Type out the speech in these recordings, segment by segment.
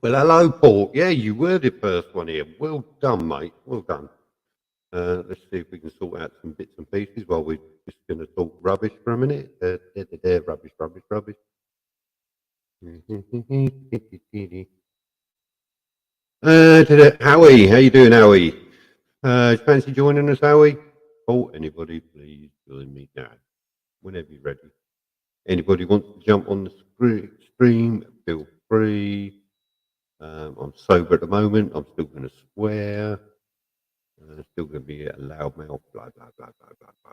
Well, hello, Paul. Yeah, you were the first one here. Well done, mate. Well done. Let's see if we can sort out some bits and pieces while we're just going to talk rubbish for a minute. Rubbish, rubbish, rubbish. Howie, how you doing, Howie? Fancy joining us, Howie? Oh, anybody, please join me now. Whenever you're ready. Anybody wants to jump on the stream, feel free. I'm sober at the moment. I'm still going to swear. Still going to be a loud mouth. Blah, blah, blah, blah, blah, blah,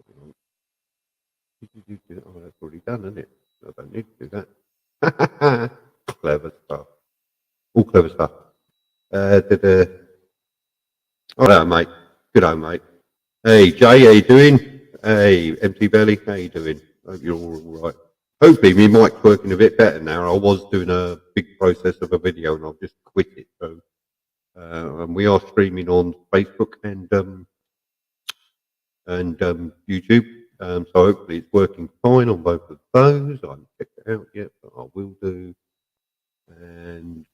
blah. Oh, that's already done, isn't it? I don't need to do that. Clever stuff. All clever stuff. All right, mate. Good on, mate. Hey, Jay, how you doing? Hey, Empty Belly, how you doing? Hope you're all right. Hopefully, my mic's working a bit better now. I was doing a big process of a video, and I've just quit it. So, and we are streaming on Facebook and YouTube. So hopefully, it's working fine on both of those. I haven't checked it out yet, but I will do. And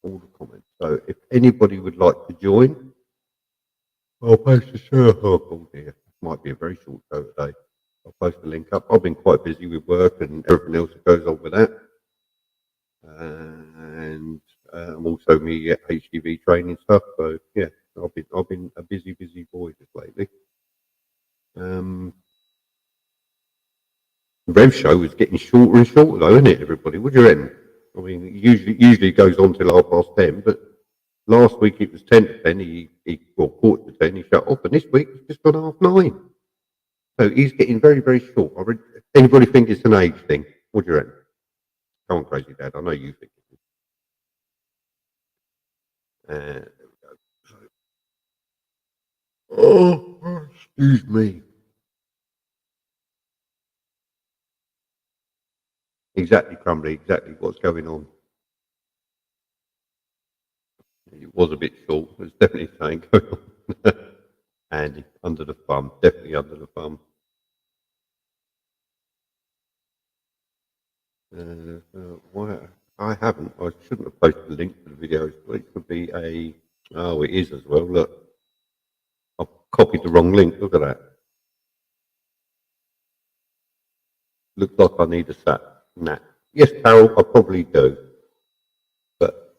all the comments. So, if anybody would like to join, I'll post a show. Oh dear, might be a very short show today. I'll post the link up. I've been quite busy with work and everything else that goes on with that. And I'm also me at HGV training stuff. So yeah, I've been a busy boy just lately. The Rev show is getting shorter and shorter though, isn't it, everybody? What do you reckon? I mean, it usually goes on till 10:30, but last week it was 10 to 10. Well, quarter to 10. He shut off, and this week it's just gone 9:30. So he's getting very, very short. Anybody think it's an age thing? What do you reckon? Come on, crazy dad. I know you think it is. There we go. Oh, excuse me. Exactly, Crumbly. Exactly what's going on. It was a bit short. There's definitely something going on. Andy, under the thumb. Definitely under the thumb. Why I haven't. I shouldn't have posted the link to the videos, but it could be a. Oh, it is as well. Look, I've copied the wrong link. Look at that. Looks like I need a sat. Nah. Yes, Carol, I probably do. But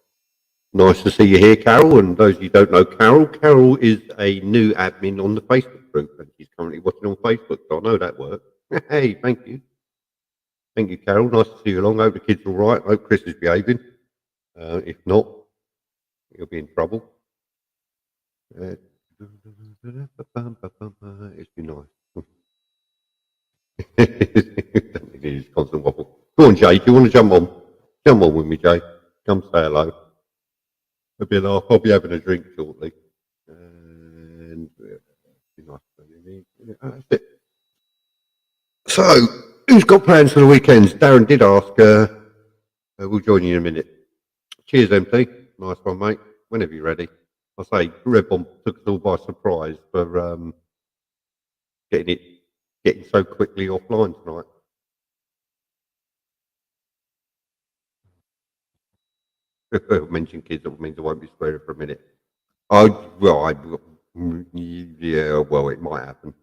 nice to see you here, Carol. And those of you who don't know Carol is a new admin on the Facebook group, and she's currently watching on Facebook. So I know that works. Hey, thank you. Thank you, Carol. Nice to see you along. Hope the kids are all right. Hope Chris is behaving. If not, he'll be in trouble. It's been nice. It is constant waffle. Go on, Jay. Do you want to jump on? Jump on with me, Jay. Come say hello. It'll be a laugh. I'll be having a drink shortly. And be nice. That's it. So, who's got plans for the weekends? Darren did ask. We'll join you in a minute. Cheers, MT. Nice one, mate. Whenever you're ready. I say, Red Bomb took us all by surprise for getting so quickly offline tonight. If I mention kids, that means I won't be swearing for a minute. Yeah, well, it might happen.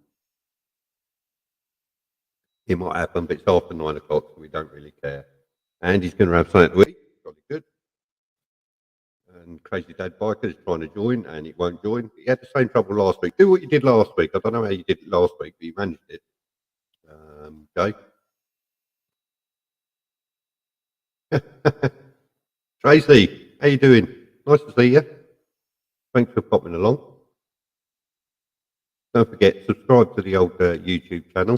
It might happen, but it's after 9 o'clock, so we don't really care. And he's going to have something to eat. Jolly good. And Crazy Dad Biker is trying to join, and it won't join. He had the same trouble last week. Do what you did last week. I don't know how you did it last week, but you managed it. Jay? Tracy, how you doing? Nice to see you. Thanks for popping along. Don't forget, subscribe to the old YouTube channel.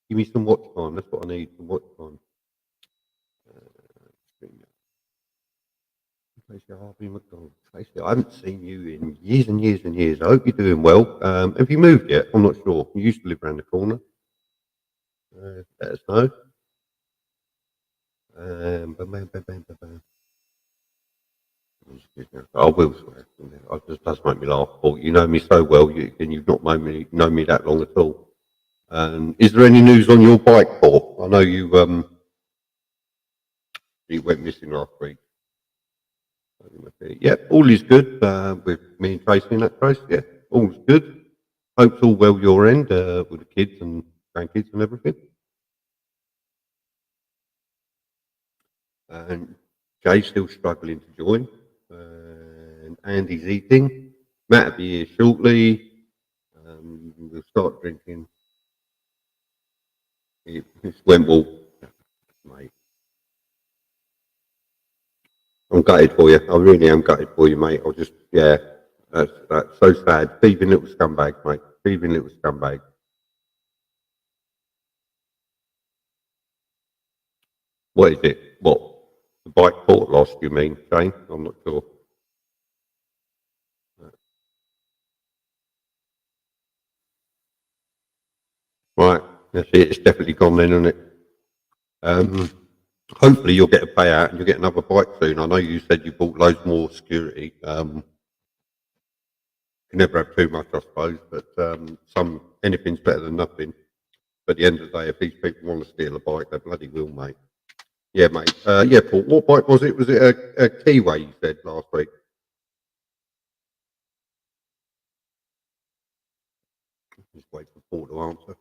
Give me some watch time. That's what I need, some watch time. Tracy, I haven't seen you in years and years and years. I hope you're doing well. Have you moved yet? I'm not sure. You used to live around the corner. Let us know. I will swear. It just does make me laugh. Paul. You know me so well, and you've not known me that long at all. Is there any news on your bike, Paul? I know you He went missing last week. Yeah, all is good with me and Tracy in that case. Yeah, all's good. Hope's all well your end with the kids and grandkids and everything. And Jay's still struggling to join. And Andy's eating. Matt will be here shortly. We'll start drinking. It's Wembley, mate. I'm gutted for you. I really am gutted for you, mate. I'll just, yeah, that's so sad. Thieving little scumbag, mate. Thieving little scumbag. What is it? What? The bike port lost, you mean, Shane? I'm not sure. Right, that's it. It's definitely gone then, isn't it? Hopefully you'll get a payout and you'll get another bike soon. I know you said you bought loads more security. You can never have too much, I suppose, but anything's better than nothing. But at the end of the day, if these people want to steal a bike, they bloody will, mate. Yeah, mate. Yeah, Paul, what bike was it? Was it a Keyway you said last week? Just wait for Paul to answer.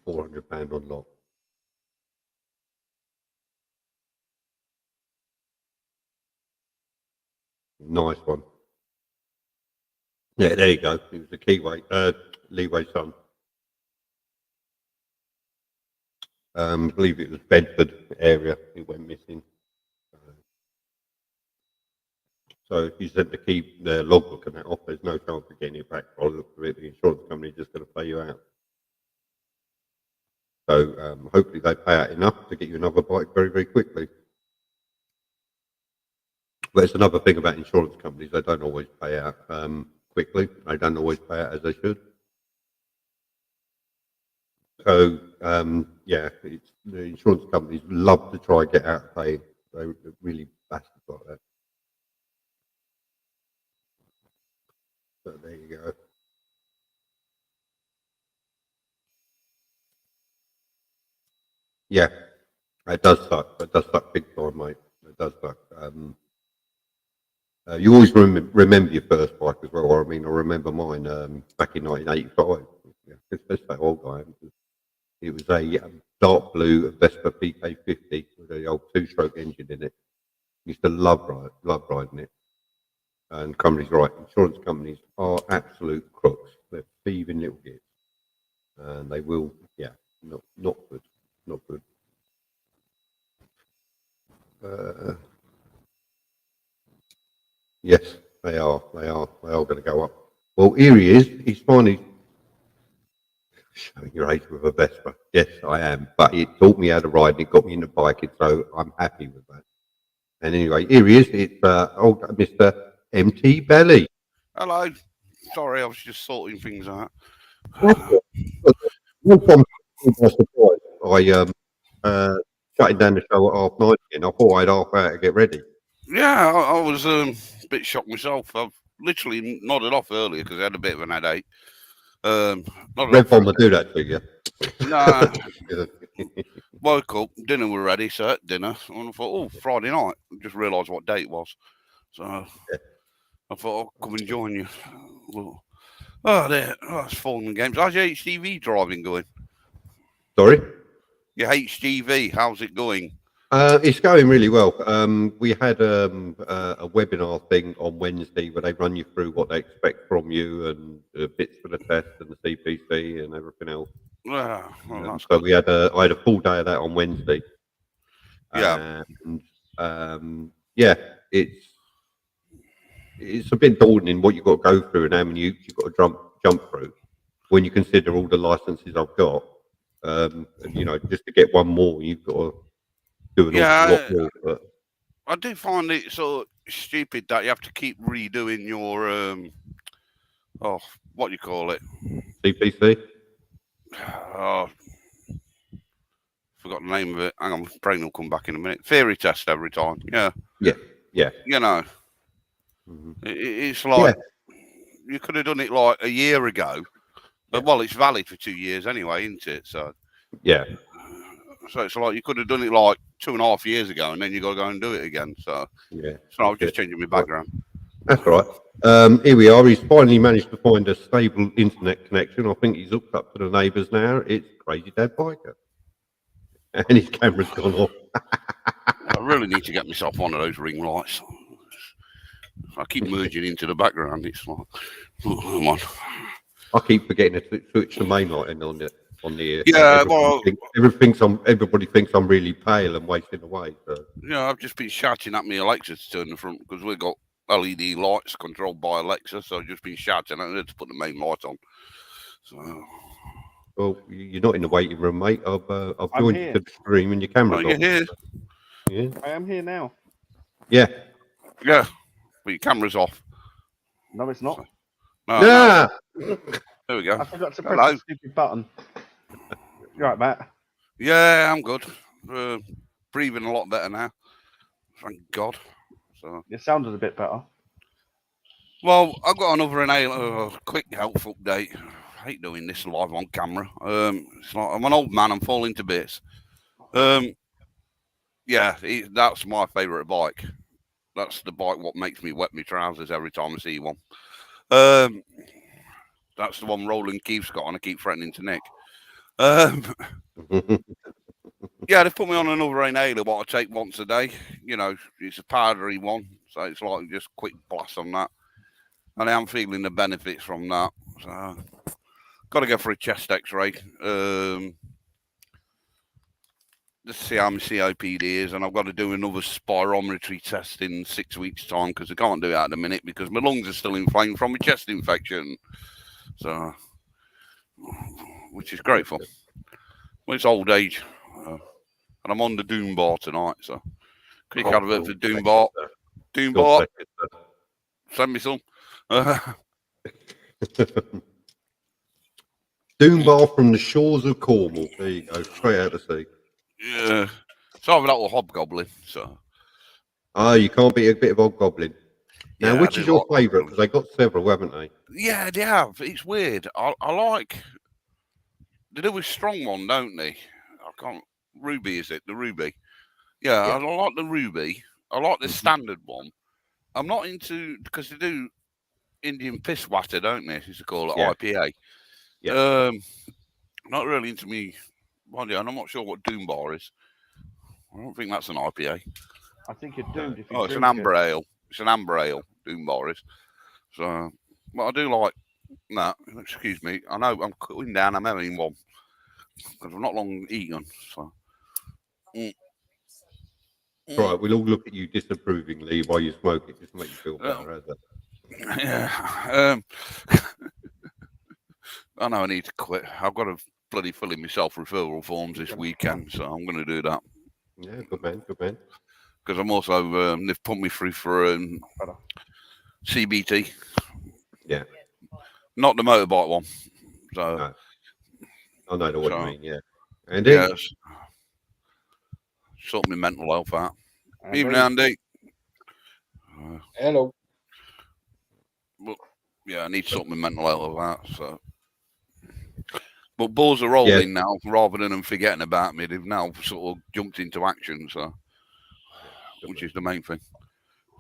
£400 on lock. Nice one. Yeah, there you go. It was a Keyway, Leeway son. I believe it was Bedford area. It went missing. So if you sent the logbook and that off, there's no chance of getting it back. By the look of it, the insurance company is just going to pay you out. So hopefully they pay out enough to get you another bike very, very quickly. But it's another thing about insurance companies; they don't always pay out quickly. They don't always pay out as they should. So yeah, the insurance companies love to try and get out of paying. They're really bastards like that. So there you go. Yeah, it does suck. It does suck big time, mate. It does suck. You always remember your first bike as well. I mean, I remember mine back in 1985. Yeah, that's how old I am. It was a dark blue Vespa PK50 with a old two-stroke engine in it. Used to love riding it. And companies, right, insurance companies are absolute crooks. They're thieving little gits, and they will, yeah, not good, not good. Yes, they are. They are going to go up. Well, here he is. He's finally showing your age with a Vespa. Yes, I am. But it taught me how to ride and it got me into biking, so I'm happy with that. And anyway, here he is. It's old Mr. MT Belly. Hello. Sorry, I was just sorting things out. No problem. By surprise. Shutting down the show at 9:30 again. I thought I'd half hour to get ready. Yeah, I was a bit shocked myself. I've literally nodded off earlier because I had a bit of an headache. Red Bomb will do that to you. No. Woke up, dinner were ready, so at dinner, and I thought, oh, Friday night. I just realised what day it was. So I thought I'll come and join you. Oh, there. Oh, it's falling games. How's your HGV driving going? Sorry? Your HGV, how's it going? It's going really well. We had a webinar thing on Wednesday where they run you through what they expect from you and bits for the test and the CPC and everything else. Well, that's so good. I had a full day of that on Wednesday. Yeah. And yeah, it's a bit daunting what you've got to go through and how many hoops you've got to jump through when you consider all the licenses I've got. Just to get one more, you've got to do an awful lot more. But I do find it so stupid that you have to keep redoing your what do you call it? CPC. Oh, forgot the name of it. Hang on, brain will come back in a minute. Theory test every time. Yeah. Yeah. You know. It's like you could have done it like a year ago. Well, it's valid for 2 years anyway, isn't it? So so it's like you could have done it like 2.5 years ago, and then you got to go and do it again. So so I was just changing my background. That's right. Here we are. He's finally managed to find a stable internet connection. I think he's hooked up to the neighbours now. It's Crazy Dad Biker, and his camera's gone off. I really need to get myself one of those ring lights. I keep merging into the background. It's like, come on. I keep forgetting to switch the main lighting on the. Yeah, well, everybody thinks I'm really pale and wasting away. So. Yeah, I've just been shouting at me Alexa to turn the front because we've got LED lights controlled by Alexa. So I've just been shouting at her to put the main light on. So. Well, you're not in the waiting room, mate. I've joined you to the stream and your camera's on. You're here. Yeah, I am here now. Yeah. Yeah, but your camera's off. No, it's not. No. There we go. I forgot to press the stupid button. You right, Matt? Yeah, I'm good. Breathing a lot better now. Thank God. So It sounded a bit better. Well, I've got another quick health update. I hate doing this live on camera. It's like I'm an old man. I'm falling to bits. Yeah, that's my favourite bike. That's the bike what makes me wet my trousers every time I see one. That's the one Roland Keith's got, and I keep threatening to nick. Yeah, they put me on another inhaler, what I take once a day. You know, it's a powdery one, so it's like just quick blast on that. And I am feeling the benefits from that. So, got to go for a chest X-ray. Just see how my COPD is, and I've got to do another spirometry test in 6 weeks' time because I can't do it at the minute because my lungs are still inflamed from my chest infection. So, which is grateful. Well, it's old age, and I'm on the Doom bar tonight, so quick advert for Doom bar. Doom bar, send me some. Doom bar from the shores of Cornwall. There you go, straight out of sea. Yeah, so I've got a hobgoblin. So, you can't beat a bit of hobgoblin. Now, yeah, which is your favourite? Because they got several, haven't they? Yeah, they have. It's weird. I like. They do a strong one, don't they? I can't. Ruby, is it? The Ruby. Yeah, I like the Ruby. I like the standard one. I'm not into because they do Indian piss water, don't they? As they call it, IPA. Yeah. Not really into me. And I'm not sure what Doom Bar is. I don't think that's an IPA. I think you're doomed if you it's an amber ale. It's an amber ale. Doom Bar is. So, but I do like that. Excuse me. I know I'm cutting down. I'm having one because I've not long eaten. So. Right, we'll all look at you disapprovingly while you smoke it, just to make you feel better, has it? Yeah. I know I need to quit. I've got to bloody fill in myself referral forms this weekend, so I'm going to do that. Yeah, good man, good man. Because I'm also, they've put me through for CBT. Yeah. Not the motorbike one. So. No. I know what you mean, yeah. Andy? Yes. Sort my mental health out. Even Andy. Hello. Well, yeah, I need to sort my mental health out, so. But balls are rolling now, rather than them forgetting about me. They've now sort of jumped into action, so which is the main thing.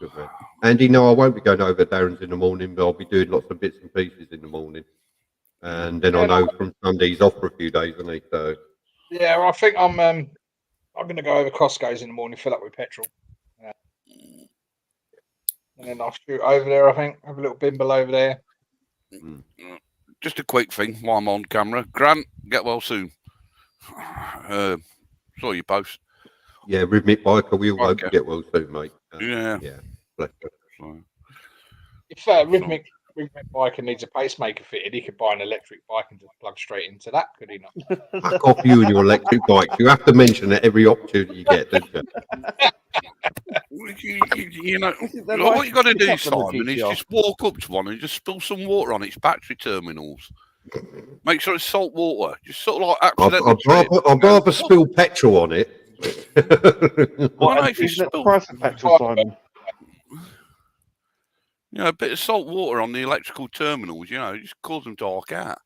Good man. Andy, no, I won't be going over Darren's in the morning, but I'll be doing lots of bits and pieces in the morning. And then I know from Sunday he's off for a few days, isn't he? So yeah, I think I'm going to go over Costco's in the morning, fill up with petrol, and then I'll shoot over there. I think have a little bimble over there. Just a quick thing while I'm on camera. Grant, get well soon. Saw your post. Yeah, Rhythmic Biker, we all hope to get well soon, mate. Yeah. If Rhythmic Biker needs a pacemaker fitted, he could buy an electric bike and just plug straight into that, could he not? Fuck off you and your electric bikes. You have to mention it every opportunity you get, don't you? You know, what you got to do, Simon, is just walk up to one and just spill some water on its battery terminals. Make sure it's salt water. Just sort of like accidentally. I'd rather spill petrol on it. What if you spill the price of petrol, Simon? You know, a bit of salt water on the electrical terminals, you know, just cause them to arc out.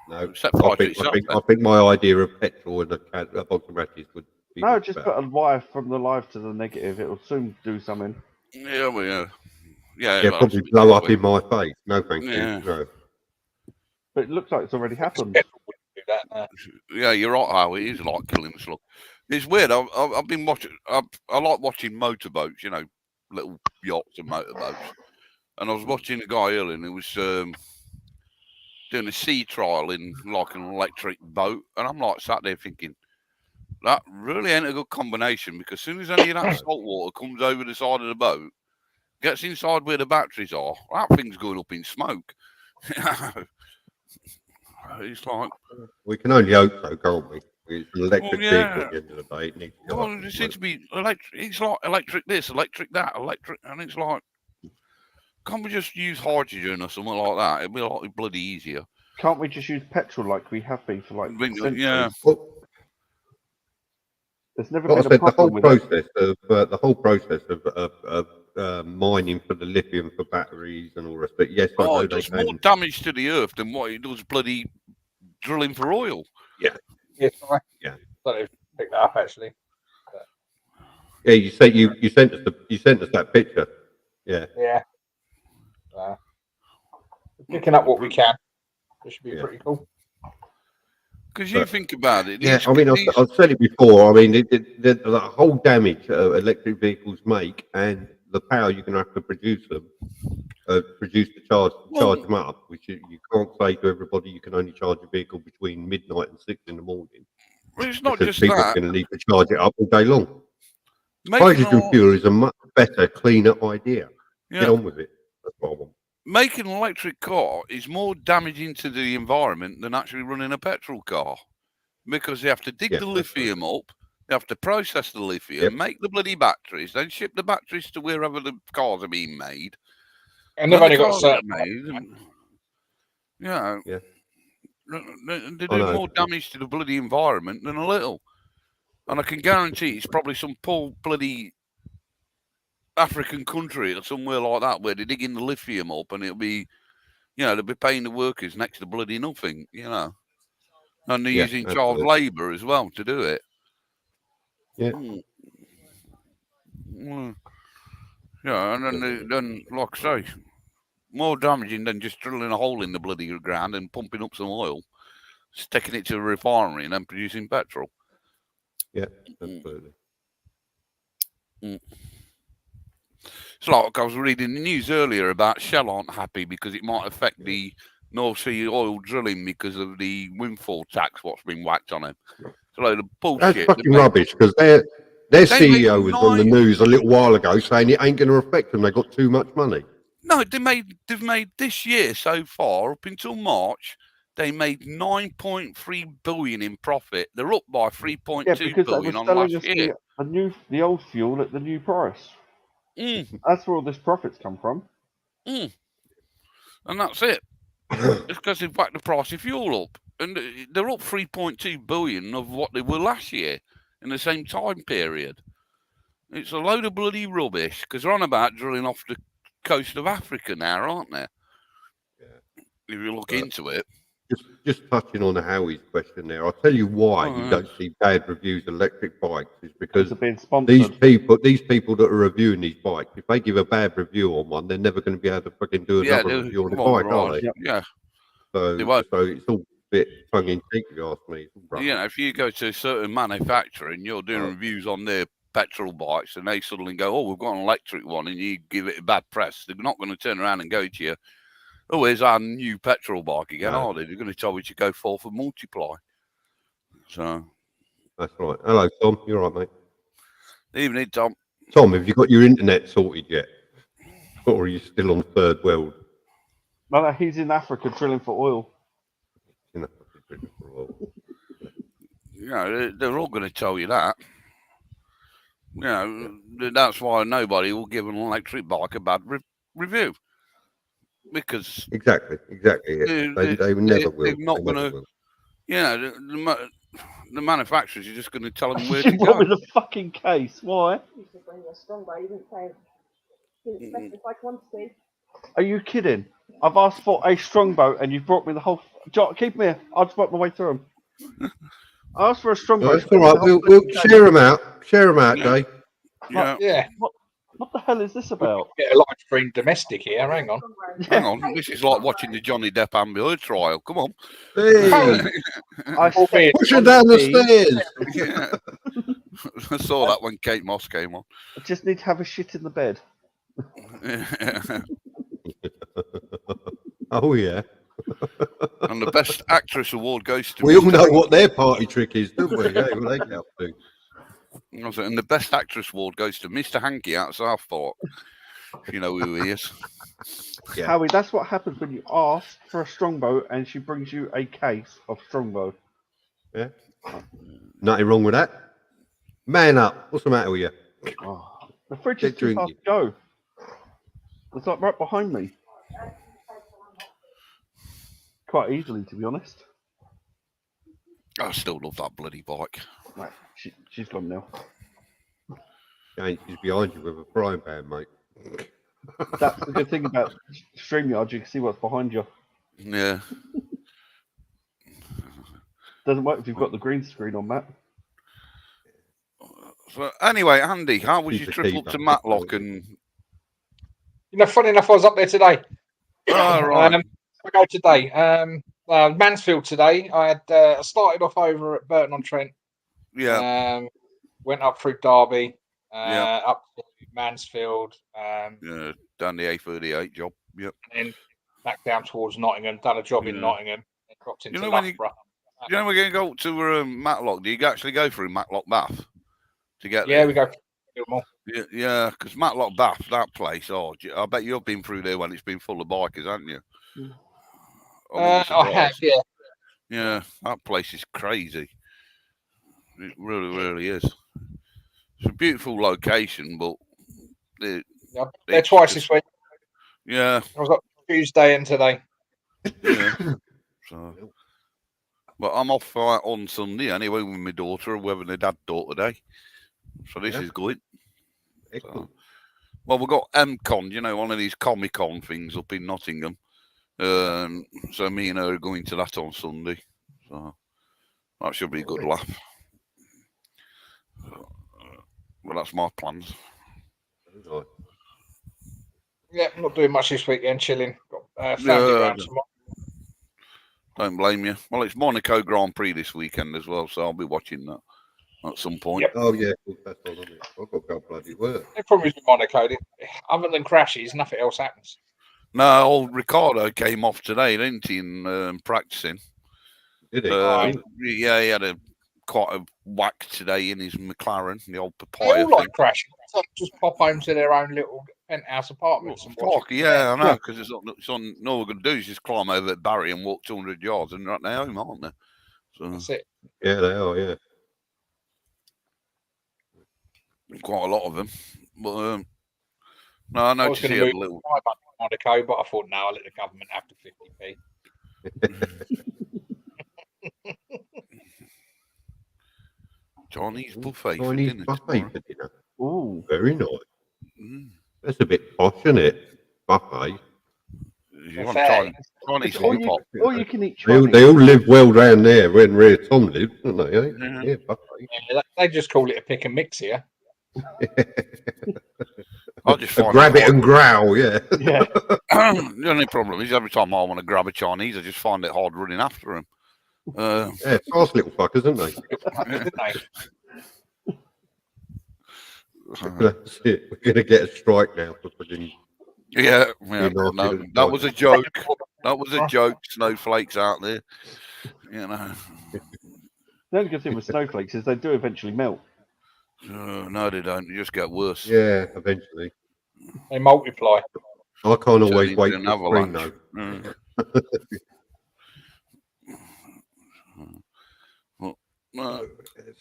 No, Set fire to itself. I think my idea of petrol and a box of matches would be. No, just put a wire from the live to the negative. It will soon do something. Yeah, well, yeah. Yeah, probably blow up in my face. No, thank you. No. But it looks like it's already happened. Do that, Yeah, you're right, how it is like killing the slug. It's weird. I've been watching. I like watching motorboats, you know, little yachts and motorboats. And I was watching a guy earlier, and he was doing a sea trial in like an electric boat, and I'm like sat there thinking, that really ain't a good combination, because as soon as any of that salt water comes over the side of the boat, gets inside where the batteries are, that thing's going up in smoke. It's like, we can only hope so, can't we? It's an electric vehicle at the end of the day. It needs to go well, it seems to be electric. It's like electric this, electric that, electric, and it's like, can't we just use hydrogen or something like that? It'd be a lot bloody easier. Can't we just use petrol like we have been for like centuries? Yeah. There's never been a problem with the whole process of mining for the lithium for batteries and all the rest. But yes, it does more damage to the earth than what it does bloody drilling for oil. Yeah. Yeah. Yeah. Thought pick that up actually. Yeah, you say you sent us that picture. Yeah. Yeah. Picking up what we can. It should be pretty cool. Because you think about it. Yeah, I mean, I've said it before. I mean, the whole damage electric vehicles make, and the power you're going to have to produce them, charge them up, which you can't say to everybody you can only charge a vehicle between midnight and 6 in the morning. Well, it's not just people that. are going to need to charge it up all day long. Hydrogen fuel is a much better, cleaner idea. Yeah. Get on with it. That's what I want. Making an electric car is more damaging to the environment than actually running a petrol car, because they have to dig the lithium up, they have to process the lithium, make the bloody batteries, then ship the batteries to wherever the cars are being made. And they've only got certain they're doing more damage to the bloody environment than a little. And I can guarantee it's probably some poor bloody African country or somewhere like that where they're digging the lithium up, and it'll be, you know, they'll be paying the workers next to bloody nothing, you know, and they're using child labour as well to do it. Yeah. Yeah, and then like I say, more damaging than just drilling a hole in the bloody ground and pumping up some oil, sticking it to a refinery and then producing petrol. Yeah, absolutely. It's like I was reading the news earlier about Shell aren't happy because it might affect the North Sea oil drilling because of the windfall tax what's been whacked on them. It's a load of bullshit. That's fucking rubbish, because their CEO was on the news a little while ago saying it ain't going to affect them. They got too much money. No, they've made this year so far, up until March, they made 9.3 billion in profit. They're up by 3.2 billion on last year. The old fuel at the new price. That's where all this profits come from. And that's it. It's because they've whacked the price of fuel up. And they're up 3.2 billion of what they were last year in the same time period. It's a load of bloody rubbish, because they're on about drilling off the coast of Africa now, aren't they? Yeah. If you look into it. Just touching on Howie's question there, I'll tell you why you don't see bad reviews of electric bikes is because these people that are reviewing these bikes, if they give a bad review on one, they're never going to be able to fucking do another review on the bike, are they? Yeah. So it's all a bit tongue in cheek, if you ask me. Yeah, if you go to a certain manufacturer and you're doing reviews on their petrol bikes and they suddenly go, oh, we've got an electric one, and you give it a bad press, they're not going to turn around and go to you, oh, here's our new petrol bike again, are they? They're going to tell you to go for multiply. So that's right. Hello, Tom. You're right, mate. Evening, Tom. Tom, have you got your internet sorted yet? Or are you still on third world? No, he's in Africa drilling for oil. You know, they're all going to tell you that. You know, that's why nobody will give an electric bike a bad review. Because exactly, they never will. They're not going to. Yeah, the manufacturers are just going to tell them where to go. What with the fucking case? Why? Are you kidding? I've asked for a strongbow and you've brought me the whole. Keep me here. I'll just work my way through them. I asked for a strongbow. That's all right. We'll share them out. Share them out, Jay. Yeah. Yeah. What the hell is this about? Get a live stream domestic here. Hang on. Hang on. This is like watching the Johnny Depp Amber Heard trial. Come on. Hey, push her down the stairs. Yeah. I saw that when Kate Moss came on. I just need to have a shit in the bed. Oh yeah. And the best actress award goes to. We all know what their party trick is, don't we? Yeah, well, they get up to. And the best actress award goes to Mr. Hankey out of South Park. If you know who he is. Yeah. Howie, that's what happens when you ask for a strongbow and she brings you a case of strongbow. Yeah. Nothing wrong with that. Man up. What's the matter with you? Oh, the fridge is too fast to go. It's like right behind me. Quite easily, to be honest. I still love that bloody bike. Right, she's gone now. Jane, she's behind you with a frying pan, mate. That's the good thing about StreamYard, you can see what's behind you. Yeah. Doesn't work if you've got the green screen on, Matt. So anyway, Andy, how was your He's a trip up keeper. to Matlock and? You know, funny enough, I was up there today. Oh, right. I go today. Mansfield today. I had started off over at Burton-on-Trent. Yeah. Went up through Derby, Yeah. up to Mansfield. Yeah. Done the A38 job. Yep. And then back down towards Nottingham. Done a job in Nottingham. And dropped into Loughborough. You know we're going to go to Matlock. Do you actually go through Matlock Bath to get there? Yeah, we go. More. Yeah, because Matlock Bath, that place. Oh, I bet you've been through there when it's been full of bikers, haven't you? I have, yeah. Yeah, that place is crazy. It really, really is. It's a beautiful location, but they're twice this week. Yeah, I was up Tuesday and today. Yeah. So, but I'm off on Sunday anyway with my daughter. We're having a dad-daughter day, so this is good. So, well, we've got MCon, you know, one of these Comic-Con things up in Nottingham. So me and her are going to that on Sunday. So that should be a good laugh. Well, that's my plans. Yeah, I'm not doing much this weekend, chilling. Got family around tomorrow. Don't blame you. Well, it's Monaco Grand Prix this weekend as well, so I'll be watching that at some point. Yep. Oh yeah, that's all on it. I've got to go bloody work. The problem is with Monaco, other than crashes, nothing else happens. No, old Ricardo came off today, didn't he, in practicing? Did he? Yeah, he had quite a whack today in his McLaren, the old They papaya all thing. like crashing. Some just pop home to their own little penthouse apartments and watch Fuck, yeah, I know, because it's on. All we're going to do is just climb over at Barry and walk 200 yards and right now home, aren't they? So, That's it. Yeah, they are. Yeah. quite a lot of them. But no, I I was noticed going he to had move a little. Monaco, but I thought, no, I'll let the government have the 50p. Chinese buffet. Chinese for dinner buffet tomorrow. for dinner. Ooh. Very nice. Mm. That's a bit posh, isn't it? Buffet. You want Buffet. Chinese It's all hip hop? you can eat They Chinese. all live well down there when Rhea Tom lived, don't they? Eh? Yeah. Yeah, buffet. Yeah, they just call it a pick and mix here. I just A find grab it and growl, yeah. Yeah. The only problem is every time I want to grab a Chinese, I just find it hard running after them. Yeah, fast little fuckers, aren't they? Didn't they? That's it. We're going to get a strike now for putting. Yeah, You know, no, that was a joke. That was a joke. Snowflakes out there, you know. The only good thing with snowflakes is they do eventually melt. No, they don't. They just get worse. Yeah, eventually. They multiply. I can't always Turn wait into an for spring, avalanche. though.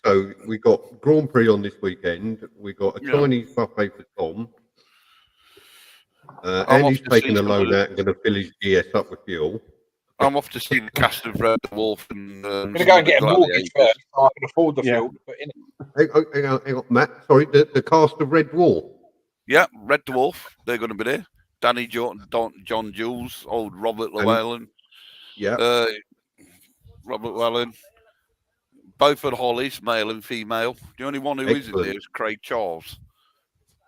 So we got Grand Prix on this weekend. We got a Chinese buffet for Tom. Andy's taking a load out and going to fill his GS up with fuel. I'm off to see the cast of Red Dwarf and. I'm going to go and get a mortgage first so I can afford the fuel to put in it. Hang on, Matt. Sorry, the cast of Red War. Yeah, Red Dwarf, they're going to be there. Danny John Jules, old Robert Llewellyn. Yeah. Robert Llewellyn. Both at Hollies, male and female. The only one who isn't there is Craig Charles.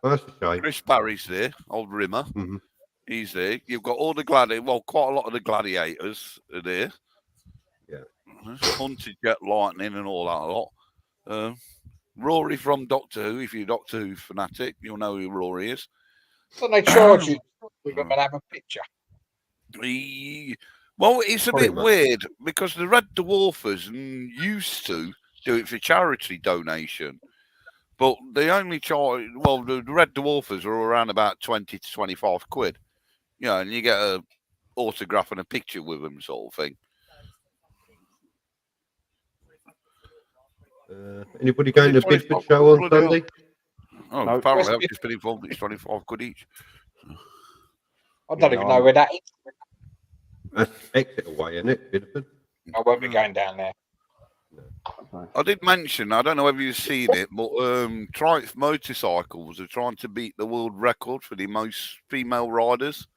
Oh, that's a shame. Chris Barry's there, old Rimmer. Mhm. He's there. You've got all the quite a lot of the gladiators are there. Yeah. Hunted Jet Lightning and all that lot. Rory from Doctor Who. If you're a Doctor Who fanatic, you'll know who Rory is. So they charge you with them and have a picture. Well, it's a bit weird because the Red Dwarfers used to do it for charity donation, but they only charge. Well, the Red Dwarfers are around about 20 to 25 quid. You know, and you get a autograph and a picture with them, sort of thing. Anybody going to Bidford show on Sunday? Oh, No. apparently I've just been informed it's 25 quid each. I don't even know where that is. That's Exeter way, isn't it, Bidford? I won't be going down there. I did mention, I don't know whether you've seen it, but Triumph Motorcycles are trying to beat the world record for the most female riders.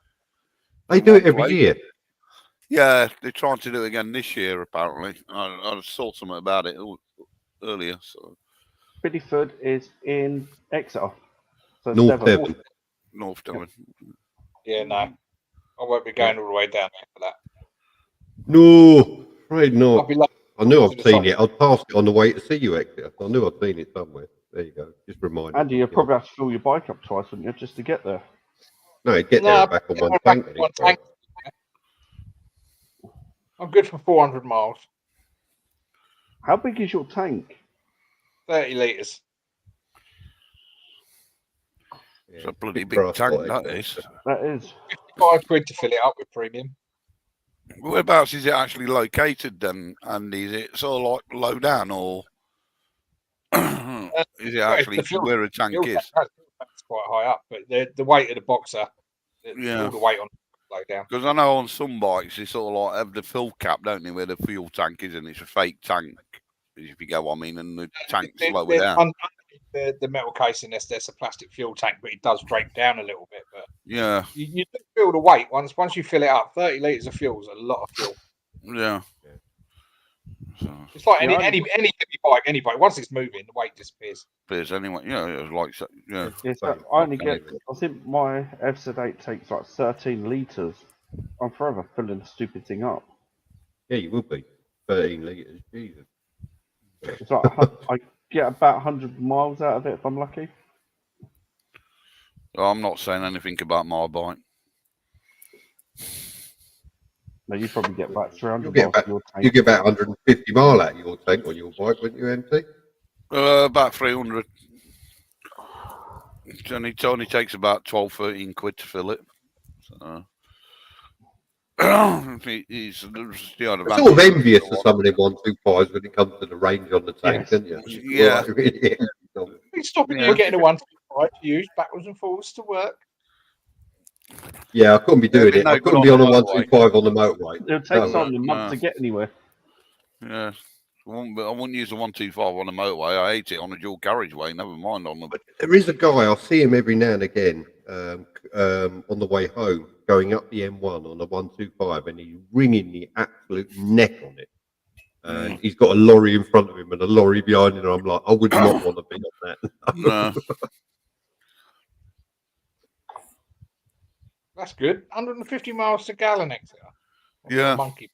They do it every year. Yeah, they're trying to do it again this year, apparently. I saw something about it earlier. So Bideford is in Exeter. So North Devon. North Devon. Yeah, no. I won't be going all the way down there for that. No, afraid not. I'll be like, I knew I'd seen it. I'd passed it on the way to see you, Exeter. I knew I'd seen it somewhere. There you go. Just remind me. Andy, you'll probably have to fill your bike up twice, wouldn't you, just to get there? No, get there and back on one tank. I'm good for 400 miles. How big is your tank? 30 litres. It's a bloody big tank, that is. That is. 55 quid to fill it up with premium. Whereabouts is it actually located then, Andy? Is it sort of like low down, or is it actually where a tank is? It's quite high up, but the weight of the boxer, all the weight on low down. Because I know on some bikes they sort of like have the full cap, don't they, where the fuel tank is, and it's a fake tank, if you go what I mean, and the tank's lower down. The metal casing, there's a plastic fuel tank, but it does drape down a little bit. But yeah, you do feel the weight once you fill it up. 30 litres of fuel is a lot of fuel. Yeah. So, it's like any heavy bike, any bike. Once it's moving, the weight disappears. Anyway, yeah, it's like yeah. Yes, I only get. I think my F8 takes like 13 litres. I'm forever filling the stupid thing up. Yeah, you would be 13 litres. Jesus. It's like I get about 100 miles out of it if I'm lucky. I'm not saying anything about my bike. No, you probably get about 300 You get about 150 mile out of your tank on your bike, wouldn't you, MT? About 300. It only takes about 12, 13 quid to fill it. So, it's sort of envious of some of them 125s when it comes to the range on the tank, isn't you? Yeah. It's stopping you getting a 125 to use backwards and forwards to work. Yeah, I couldn't be doing it. I couldn't be on a 125 on the motorway. It'll take something a month to get anywhere. Yeah. I wouldn't use a 125 on a motorway. I hate it on a dual carriageway. Never mind on the. But there is a guy, I'll see him every now and again on the way home, going up the M1 on a 125, and he's wringing the absolute neck on it. And he's got a lorry in front of him and a lorry behind him. And I'm like, I would not want to be on that. No. That's good. 150 miles to gallon, Exeter. Yeah. Monkey.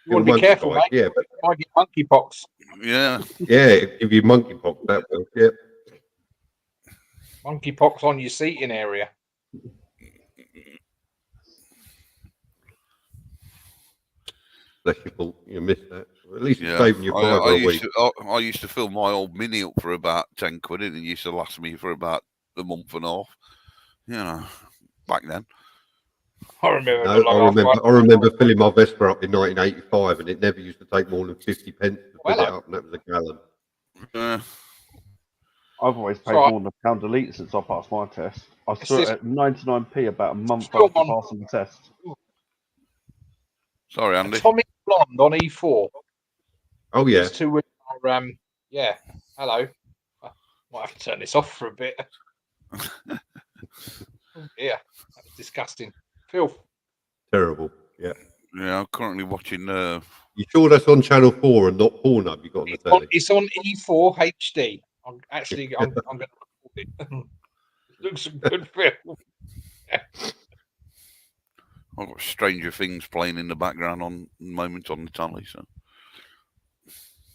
You want to be careful, mate. Yeah, but you might get monkeypox. Yeah. Yeah, if you monkeypox, that will. Yeah. Monkeypox on your seating area. Bless your fault. You missed that. At least it's saving you $5 a week. I used to fill my old Mini up for about 10 quid, and it used to last me for about a month and a half. You know, back then. I remember. No, I remember filling my Vespa up in 1985, and it never used to take more than 50 pence to fill it up, and that was a gallon. I've always paid more than £1 a litre since I passed my test. I saw it at 99p about a month after passing the test. Sorry, Andy. Atomic Blonde on E4. Oh, yeah. It's 2 weeks. Yeah. Hello. I might have to turn this off for a bit. Yeah, that was disgusting. Filth. Terrible. Yeah. Yeah, I'm currently watching. You sure that's on Channel 4 and not Pornhub you got on the telly? It's on E4 HD. I'm going to record it. It looks a good film. I've got Stranger Things playing in the background on the moment on the telly. So,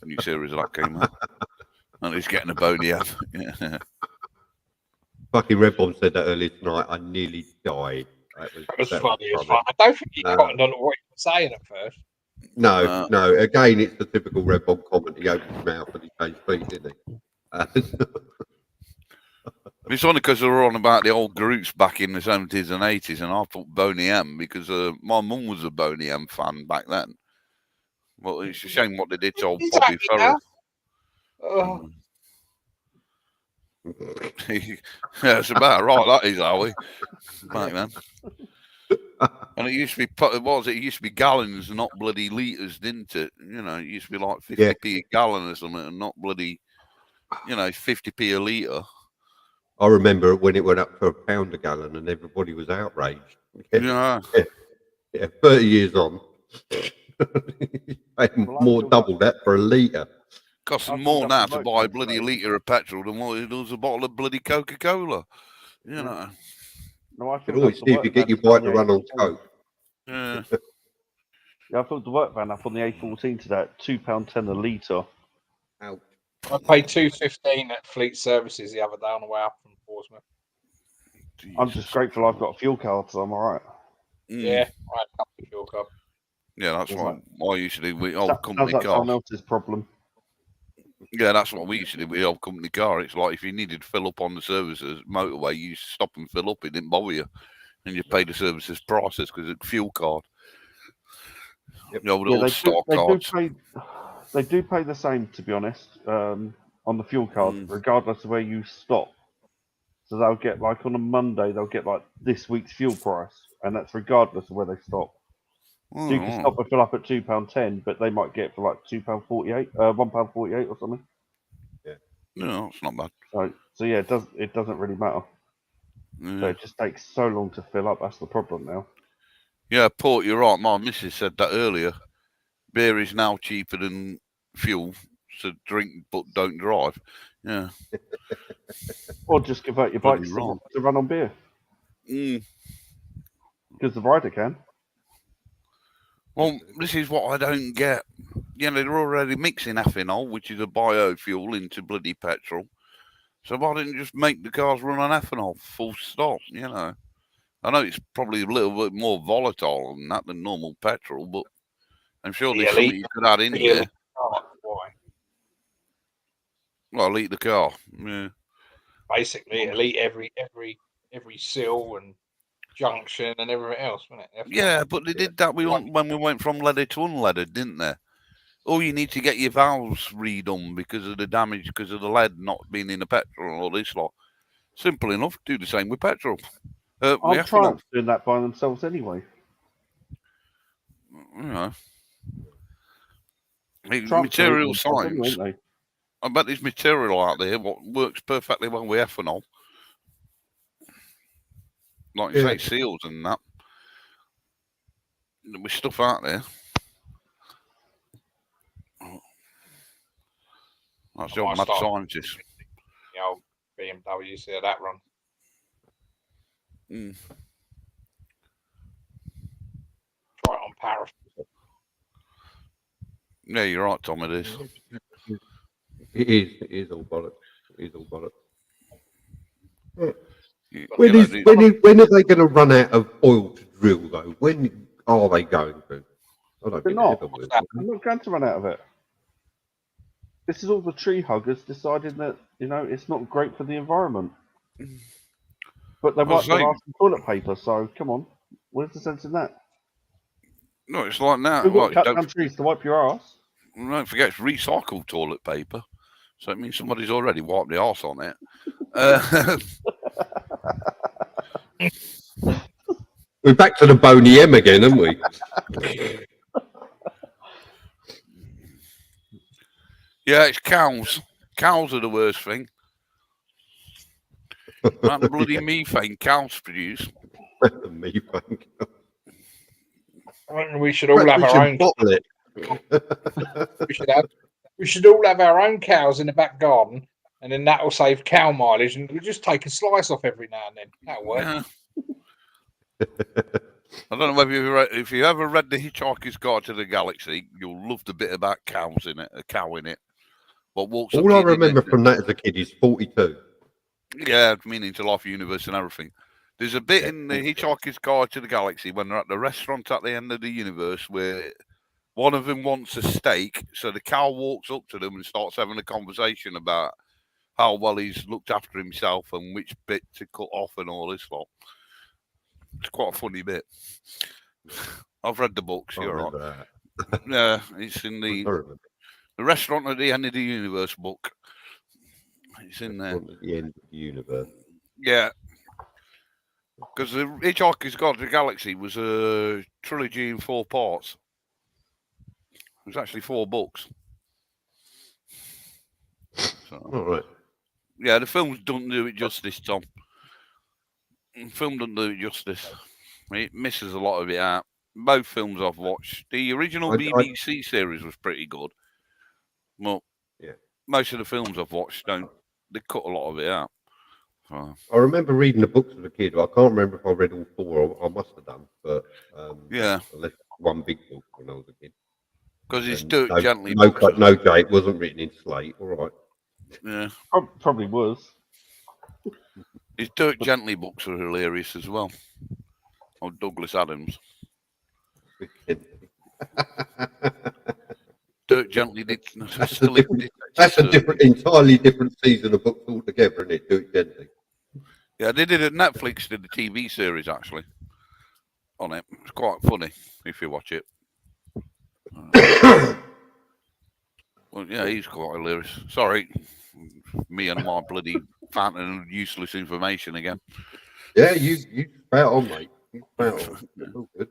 a new series that came out, and he's getting a bony head. Yeah. Fucking Red Bomb said that earlier tonight. I nearly died. That was that funny as funny. fuck. I don't think he cottoned on what he was saying at first. No, no. Again, it's the typical Red Bomb comment. He opened his mouth and he changed feet, didn't he? It's only because they were on about the old groups back in the 70s and 80s, and I thought Boney M because my mum was a Boney M fan back then. Well, it's a shame what they did to old Bobby Farrell. Oh. Yeah, it's about right. That is how we back then. And it used to be what was it? It used to be gallons, not bloody liters, didn't it? You know, it used to be like 50p a gallon or something, and not bloody, 50p a litre. I remember when it went up to £1 a gallon and everybody was outraged. Yeah. 30 years on. More double that for a litre. Costs more now to buy a bloody litre of petrol than what it does a bottle of bloody Coca-Cola. You know. No, I can always see if you get your bike to run on Coke. Yeah. Yeah, I filled the work van up on the A14 today at £2.10 a litre. Ouch. I paid $2.15 at Fleet Services the other day on the way up from Portsmouth. I'm just grateful I've got a fuel card, so I'm all right. Yeah, I had a couple of fuel card. Yeah, that's what I usually with old company Sounds like car. someone else's problem. Yeah, that's what we used to do with the old company car. It's like if you needed to fill up on the services motorway, you used to stop and fill up. It didn't bother you, and you pay the services prices because it's fuel card. Yep. The old little stock cards. They do pay the same, to be honest, on the fuel card, regardless of where you stop. So they'll get, like, on a Monday, they'll get, like, this week's fuel price, and that's regardless of where they stop. So you can stop and fill up at £2.10, but they might get for, like, £2.48, £1.48 or something. Yeah. No, it's not bad. So yeah, it doesn't really matter. So it just takes so long to fill up. That's the problem now. Yeah, Port, you're right. My missus said that earlier. Beer is now cheaper than fuel, so drink but don't drive. Yeah. Or just convert your bikes to run on beer. Because the rider can. Well, this is what I don't get. They're already mixing ethanol, which is a biofuel, into bloody petrol. So why didn't you just make the cars run on ethanol, full stop, I know it's probably a little bit more volatile than that than normal petrol, but I'm sure there's something you could add in there. Why? Well, elite the car. Yeah. Basically, elite every sill and junction and everything else, wasn't it? Yeah, but they did that when we went from leaded to unleaded, didn't they? Oh, you need to get your valves redone because of the damage, because of the lead not being in the petrol and all this lot. Simple enough. Do the same with petrol. I'm trying to do that by themselves anyway. Material science. Anyway, I bet there's material out there what works perfectly well with ethanol. Like you say, seals and that. There's stuff out there. That's the old mad scientist. The old BMW, see how that runs. Try it on paraffin. Yeah, you're right, Tom. It is. It is all bollocks. It is all bollocks. When are they going to run out of oil to drill, though? When are they going to? They're not. I'm not going to run out of it. This is all the tree huggers deciding that, it's not great for the environment. But they might have asked for toilet paper, so come on. Where's the sense in that? No, it's like now. We've got to cut down trees to wipe your arse. Don't forget, it's recycled toilet paper. So it means somebody's already wiped the arse on it. We're back to the Boney M again, aren't we? Yeah, it's cows. Cows are the worst thing. That bloody methane cows produce. Methane. I reckon we should all have We our should own. bottle it. We should all have our own cows in the back garden, and then that will save cow mileage, and we just take a slice off every now and then. That'll work. Yeah. I don't know whether if you ever read The Hitchhiker's Guide to the Galaxy, you'll love the bit about cows in it, a cow in it. What walks up All I to you, remember from that as a kid is 42. yeah, meaning to life, universe, and everything. There's a bit Yeah, in The Hitchhiker's Guide to the Galaxy when they're at the restaurant at the end of the universe where one of them wants a steak, so the cow walks up to them and starts having a conversation about how well he's looked after himself and which bit to cut off and all this lot. It's quite a funny bit. I've read the books. I You're right. remember Yeah, it's in that. I the remember. restaurant at the end of the universe book. It's in there. At the end of the universe. Yeah. Because the Hitchhiker's Guide to the Galaxy was a trilogy in 4 parts. It was actually 4 books. So, All right. yeah, the films don't do it justice, Tom. The film doesn't do it justice. It misses a lot of it out. Both films I've watched. The original BBC series was pretty good. Well, yeah. Most of the films I've watched don't. They cut a lot of it out. So, I remember reading the books as a kid. I can't remember if I read all 4. I must have done, but yeah, unless one big book when I was a kid. Because it's Dirk Gently. No, Jay, it wasn't written in slate. All right. Yeah, Probably was. his Dirk Gently books are hilarious as well. Oh, Douglas Adams. Dirk Gently did. That's a entirely different season of books altogether, isn't it? Dirk Gently. Yeah, they did it. Netflix did a TV series actually on it. It's quite funny if you watch it. Well, yeah, he's quite hilarious. Sorry, me and my bloody fountain of useless information again. Yeah, you spout on, mate. You spout on. It's all good.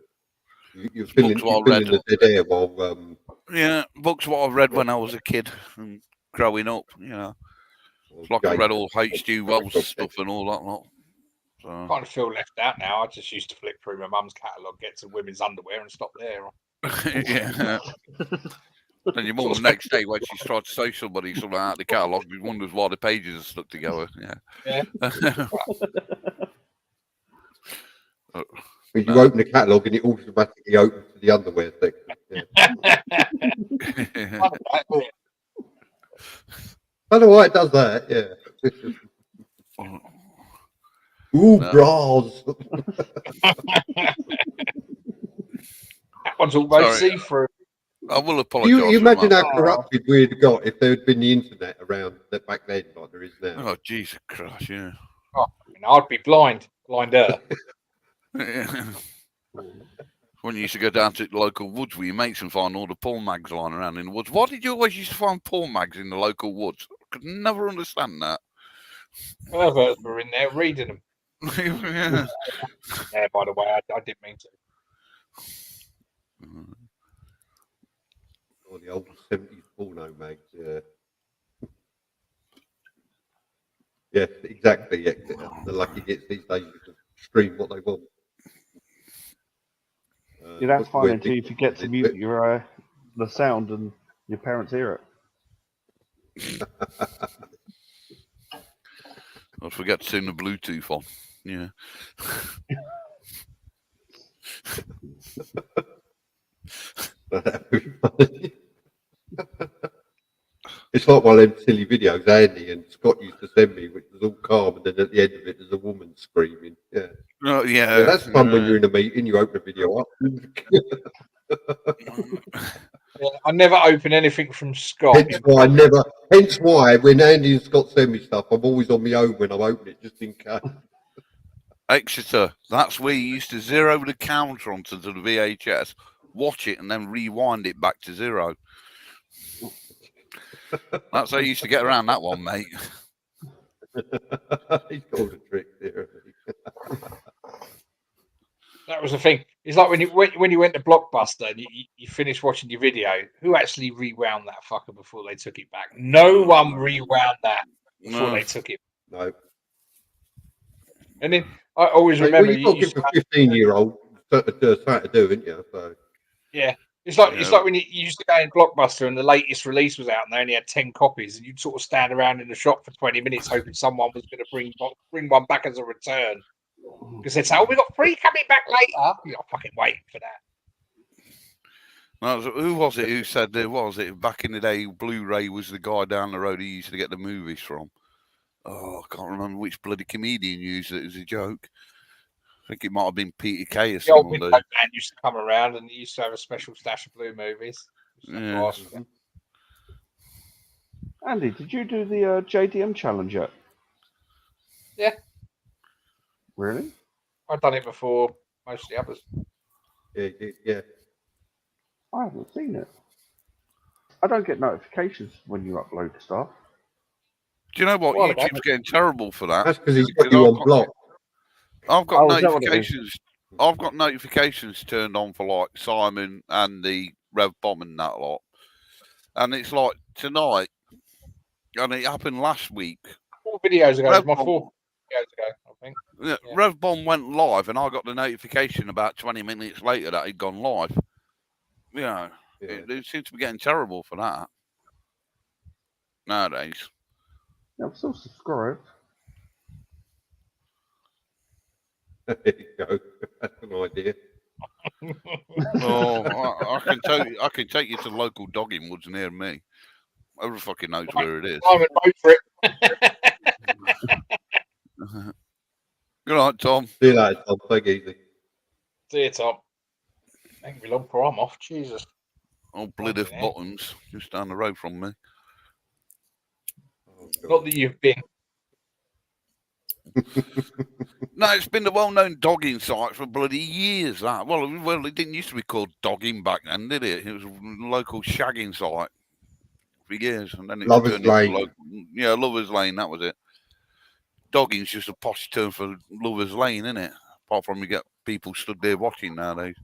You're filling the dead air while. Yeah, books what I've read when I was a kid and growing up. You know, it's like I read all H.G. Wells stuff and all that lot. So. I kind of feel left out now. I just used to flip through my mum's catalogue, get to women's underwear, and stop there. Yeah. Then your mum the next day when she's tried to say somebody something out of the catalogue, she wonders why the pages are stuck together. Yeah. When you open the catalogue and it automatically opens to the underwear section. Yeah. I don't know why it does that. Yeah. Ooh, bras. That one's almost see-through. I will apologise. You imagine how corrupted we'd have got if there had been the internet around that back then, like there is now. Oh, Jesus Christ, yeah. Oh, I'd be blinder. When you used to go down to the local woods with your mates and find all the porn mags lying around in the woods. Why did you always used to find porn mags in the local woods? I could never understand that. Perverts were in there reading them. Yeah. Yeah, by the way, I didn't mean to. Oh, the old 70s porno mags, yeah. Yes, exactly. Yeah. The lucky gets these days you can stream what they want. Yeah, that's fine until you forget to mute your the sound and your parents hear it. I forget to turn the Bluetooth on. Yeah. It's like one of them silly videos Andy and Scott used to send me, which was all calm, and then at the end of it, there's a woman screaming. Yeah. Oh, yeah. Yeah, that's fun when you're in a meeting, you open a video up. Yeah, I never open anything from Scott. Hence why when Andy and Scott send me stuff, I'm always on my own when I open it, just in case. Exeter, that's where you used to zero the counter onto the VHS, watch it, and then rewind it back to 0. That's how you used to get around that one, mate. He's got all the tricks there. That was the thing. It's like when you went to Blockbuster and you finished watching your video. Who actually rewound that fucker before they took it back? No one rewound that before they took it. No. And then I always Well, remember you've got to give a 15-year-old something to do, haven't you? So. yeah. It's like when you used to go in Blockbuster and the latest release was out and they only had 10 copies, and you'd sort of stand around in the shop for 20 minutes hoping someone was going to bring one back as a return. Because they'd say, "Oh, we got 3 coming back later." You're fucking waiting for that. No, who was it who said there was it back in the day? Blu-ray was the guy down the road he used to get the movies from. Oh, I can't remember which bloody comedian used it as a joke. I think it might have been Peter Kay or The old something. window man used to come around and he used to have a special stash of blue movies. Yeah. Andy, did you do the JDM challenge yet? Yeah. Really? I've done it before most of the others. Yeah. I haven't seen it. I don't get notifications when you upload stuff. Do you know what? Well, YouTube's getting terrible for that. That's because he's got you on block. I've got Oh, is that what it is? notifications. I've got notifications turned on for like Simon and the Rev Bomb and that lot. And it's like tonight, and it happened last week. 4 videos ago, Rev my Bomb, 4 videos ago, I think. Yeah. Rev Bomb went live, and I got the notification about 20 minutes later that he'd gone live. It seems to be getting terrible for that nowadays. Yeah, I'm still subscribed. There you go. That's an idea. I can take you to the local dogging woods near me. Everyone fucking knows where it is. Simon, vote for it. Good night, Tom. See you later, Tom. Take it easy. See you, Tom. Thank you, long for I'm off. Jesus. Old Bliddiff Buttons, just down the road from me. Not that you've been. No, it's been the well-known dogging site for bloody years. That well, it didn't used to be called dogging back then, did it? It was a local shagging site for years, and then it Lovers turned into Lane. Lovers Lane. That was it. Dogging's just a posh term for Lovers Lane, isn't it? Apart from you get people stood there watching nowadays.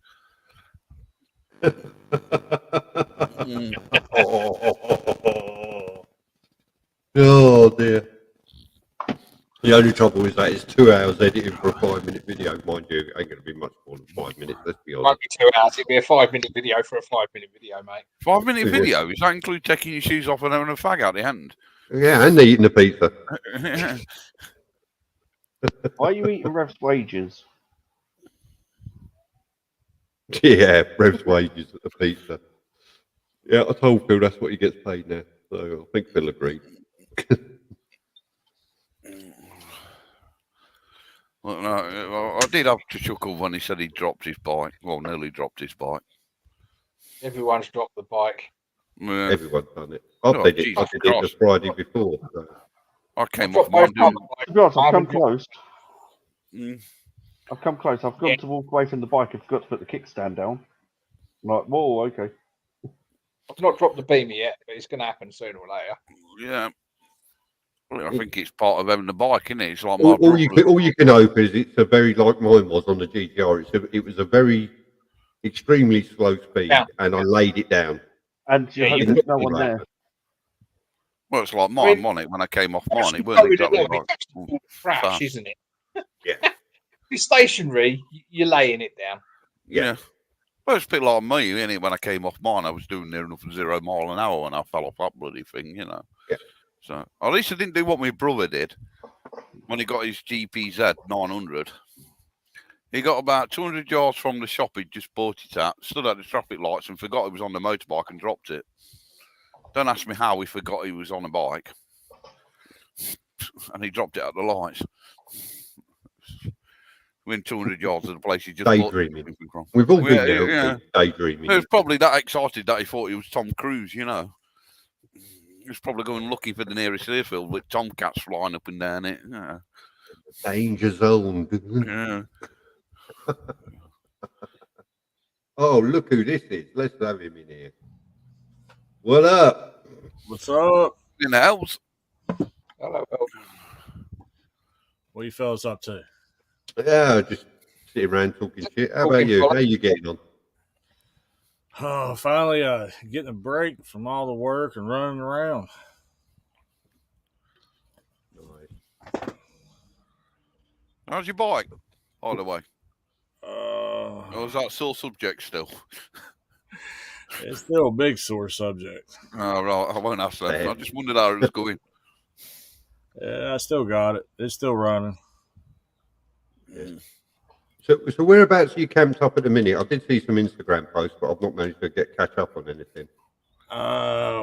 Oh dear. The only trouble is that it's 2 hours editing for a 5-minute video. Mind you, it ain't going to be much more than 5 minutes, let's be It honest. won't be 2 hours. It'll be a 5-minute video for a 5-minute video, mate. 5-minute video? Does that include taking your shoes off and having a fag at the end? Yeah, and eating the pizza. Why are you eating Rev's wages? Yeah, Rev's wages at the pizza. Yeah, I told Phil that's what he gets paid now. So I think Phil agreed. Well, no, I did have to chuckle when he said he dropped his bike. Well, nearly dropped his bike. Everyone's dropped the bike. Yeah. Everyone's done it. I did it the Friday before. So. I came off mine doing... To be honest, I've come close. Mm. I've come close. I've gone to walk away from the bike and forgot to put the kickstand down. I'm like, whoa, okay. I've not dropped the beamer yet, but it's going to happen sooner or later. Yeah. Well, I think it's part of having the bike, isn't it? It's like all you can hope is it's a very, like mine was on the GTR, it was a very extremely slow speed, and I laid it down. And you put no one there. Well, it's like mine, wasn't it? When I came off mine, it wasn't exactly like crash, isn't it? Yeah. If you're stationary, you're laying it down. Yeah. Well, it's a bit like me, isn't it? When I came off mine, I was doing near enough 0 mile an hour when I fell off that bloody thing, you know. Yeah. So at least I didn't do what my brother did when he got his GPZ 900. He got about 200 yards from the shop he'd just bought it at, stood at the traffic lights and forgot he was on the motorbike and dropped it. Don't ask me how he forgot he was on a bike. And he dropped it at the lights. Within 200 yards of the place he just daydreaming. We've all been there, daydreaming. He was probably that excited that he thought he was Tom Cruise, you know. He was probably going looking for the nearest airfield with tomcats flying up and down it. Yeah. Danger zone. Yeah. Oh, look who this is. Let's have him in here. What up? What's up? In the house. Hello. What are you fellas up to? Yeah, just sitting around talking shit. How about you? How are you getting on? Oh, finally getting a break from all the work and running around. How's your bike, by the way? Uh, Or is that sore subject still? it's still a big sore subject. Oh, right. I won't ask that. I Damn. just wondered how it was going. Yeah, I still got it. It's still running. So whereabouts are you camped up at the minute? I did see some Instagram posts, but I've not managed to catch up on anything.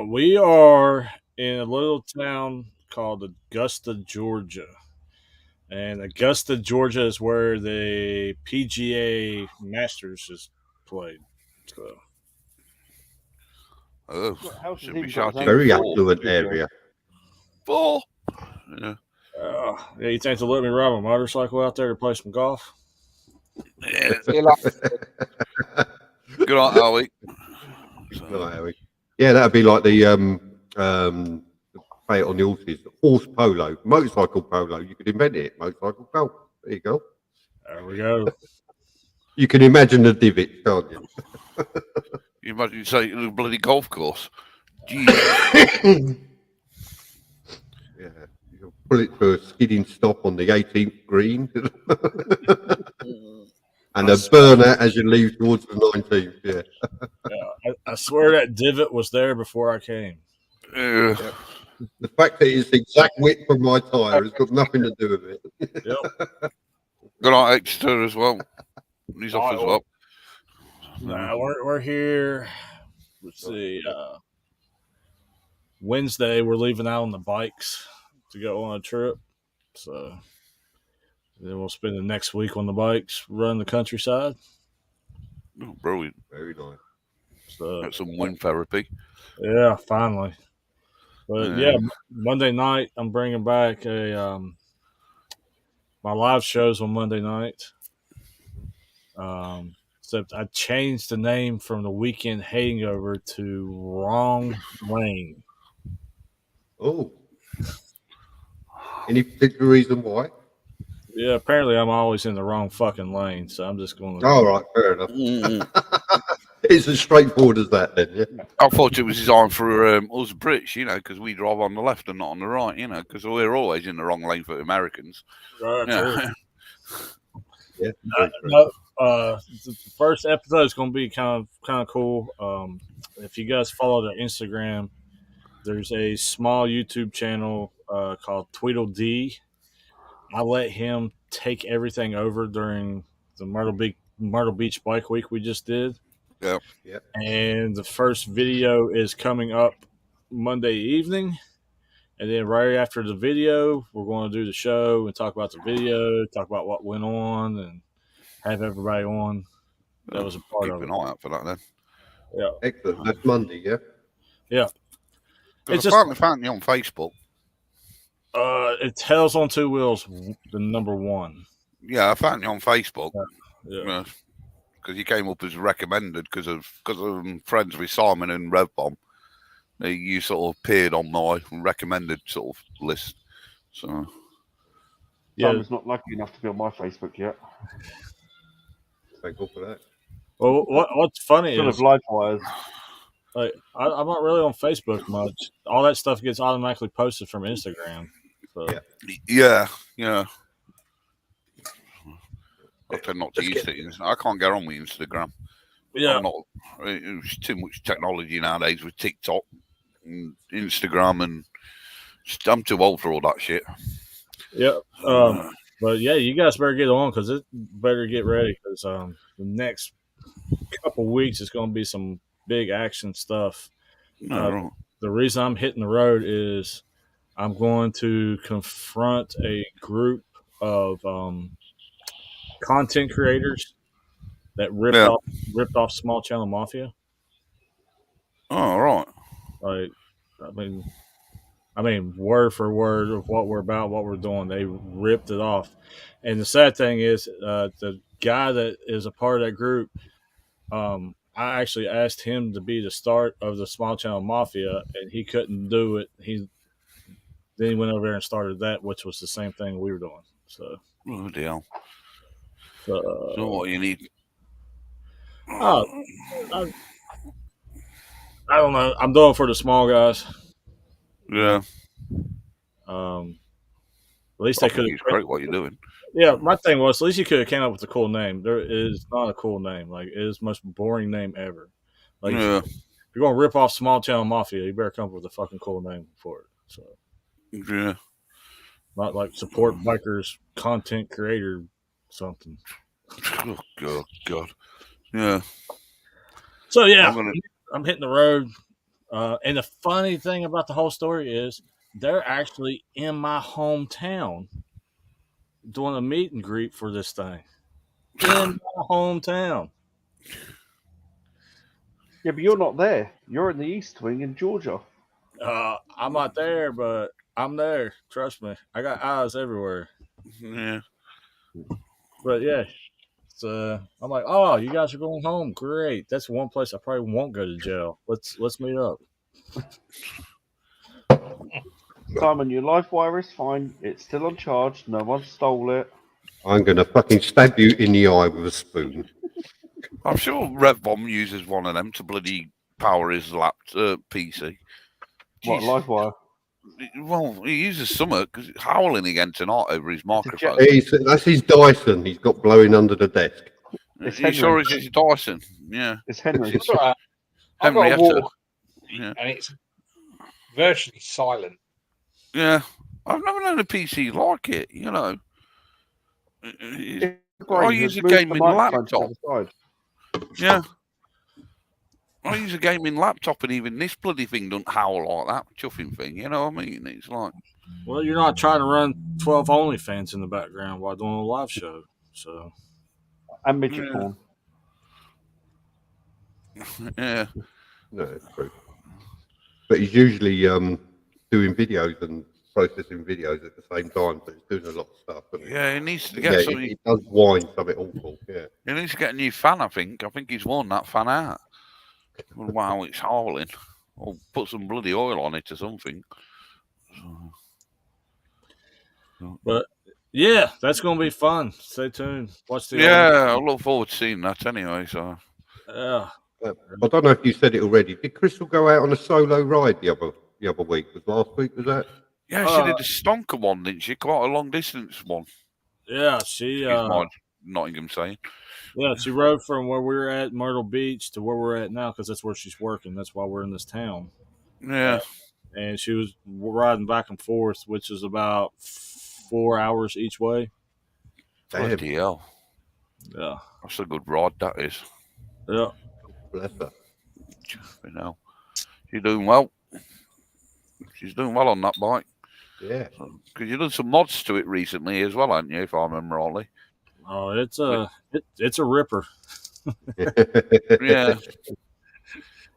We are in a little town called Augusta, Georgia. And Augusta, Georgia is where the PGA Masters is played. So Oh, How's should the be team got his shouting own Very four. affluent area. Four. Yeah. yeah, you think to let me ride my motorcycle out there to play some golf? Yeah. See you later. Good night, Howie. No, Harry. Yeah, that'd be like the play it on the horse polo, motorcycle polo. You could invent it, motorcycle golf. There you go. There we go. You can imagine the divots, can't you? You imagine you say a bloody golf course. Jeez. Yeah, you can pull it to a skidding stop on the 18th green, and a burner as you leave towards the 19th. Yeah. I swear that divot was there before I came. Yeah. Yep. The fact that it's the exact width from my tyre has got nothing to do with it. Yep. Good night, Exeter as well. He's off as well. Nah, we're here. Let's see. Wednesday, we're leaving out on the bikes to go on a trip. So then we'll spend the next week on the bikes, run the countryside. Oh, brilliant. Very nice. So That's some wind therapy. yeah, finally. But yeah, Monday night I'm bringing back my live shows on Monday night. Except I changed the name from the Weekend Hangover to Wrong Lane. Oh. Any particular reason why? Yeah, apparently I'm always in the wrong fucking lane, so I'm just going to. All right, fair enough. It's as straightforward as that, then. Yeah. I thought it was designed for us Brits, because we drive on the left and not on the right, because we're always in the wrong lane for Americans. Right, Yeah. The first episode is going to be kind of cool. If you guys follow the Instagram, there's a small YouTube channel called Tweedledee. I let him take everything over during the Myrtle Beach Bike Week we just did. Yeah. And the first video is coming up Monday evening. And then right after the video, we're going to do the show and talk about the video, talk about what went on, and have everybody on. That was a part of it. Keep an eye out for that then. Yeah. Excellent. That's Monday, yeah? Yeah. It's just found you on Facebook. It Tails on Two Wheels, the number one. Yeah, I found you on Facebook. Yeah. Because you came up as recommended because I'm friends with Simon and Revbomb. You sort of appeared on my recommended sort of list. So yeah, Simon's not lucky enough to be on my Facebook yet. Thank God for that. Well, what's funny Full is of live wires. like I'm not really on Facebook much. All that stuff gets automatically posted from Instagram. So. Yeah. I tend not to use it. I can't get on with Instagram. Yeah. It's too much technology nowadays with TikTok and Instagram, and I'm too old for all that shit. Yeah. But yeah, you guys better get on because it better get ready because the next couple weeks is going to be some big action stuff. Right. The reason I'm hitting the road is I'm going to confront a group of content creators that ripped off Small Channel Mafia. Oh, right. Like, I mean, word for word of what we're about, what we're doing, they ripped it off. And the sad thing is, the guy that is a part of that group, I actually asked him to be the start of the Small Channel Mafia, and he couldn't do it. Then he went over there and started that, which was the same thing we were doing. So, Oh, deal. So what you need? I don't know. I'm doing for the small guys. Yeah. At least I they could think it's great what you're doing. Yeah, my thing was, at least you could have came up with a cool name. There is not a cool name. Like, it is the most boring name ever. Like, Yeah. if you're going to rip off Small Channel Mafia, you better come up with a fucking cool name for it. So, Yeah. not like support bikers, content creator, something. Oh, God. Yeah. So, yeah, I'm hitting the road. And the funny thing about the whole story is they're actually in my hometown doing a meet and greet for this thing. In my hometown. Yeah, but you're not there. You're in the East Wing in Georgia. I'm not there, but I'm there. Trust me. I got eyes everywhere. Yeah. But yeah, it's, I'm like, oh, you guys are going home. Great. That's one place I probably won't go to jail. Let's meet up. Simon, your live wire is fine. It's still on charge. No one stole it. I'm going to fucking stab you in the eye with a spoon. I'm sure RevBomb uses one of them to bloody power his PC. What, Jeez. live wire? Well, he uses something because it's howling again tonight over his microphone. That's his Dyson he's got blowing under the desk. It's You Henry. sure it's his Dyson? Yeah. It's Henry. It's all right. I've Henry got a had to- walk, Yeah. and it's virtually silent. Yeah. I've never known a PC like it, you know. I use a gaming laptop. Yeah. I use a gaming laptop, and even this bloody thing doesn't howl like that chuffing thing. You know what I mean? It's like, Well, you're not trying to run 12 OnlyFans in the background while doing a live show. So, And midget porn. yeah. No, it's true. But he's usually doing videos and processing videos at the same time, so he's doing a lot of stuff. Yeah, he needs to get something. He does whine something awful. Yeah. He needs to get a new fan, I think. I think he's worn that fan out. Wow, it's howling. Or put some bloody oil on it or something. but yeah, that's going to be fun. Stay tuned. Watch the Yeah, I look forward to seeing that anyway. So yeah. I don't know if you said it already. Did Crystal go out on a solo ride the other week? Was last week? Was that? yeah, she did a stonker one, didn't she? Quite a long distance one. Yeah, she Excuse my Nottingham saying. yeah, she rode from where we were at Myrtle Beach to where we're at now because that's where she's working. That's why we're in this town. Yeah. And she was riding back and forth, which is about 4 hours each way. Bloody hell. Yeah. That's a good ride, that is. Yeah. Bless her. You know, she's doing well. She's doing well on that bike. Yeah. Because you've done some mods to it recently as well, haven't you, if I remember rightly? Oh, it's a ripper. Yeah.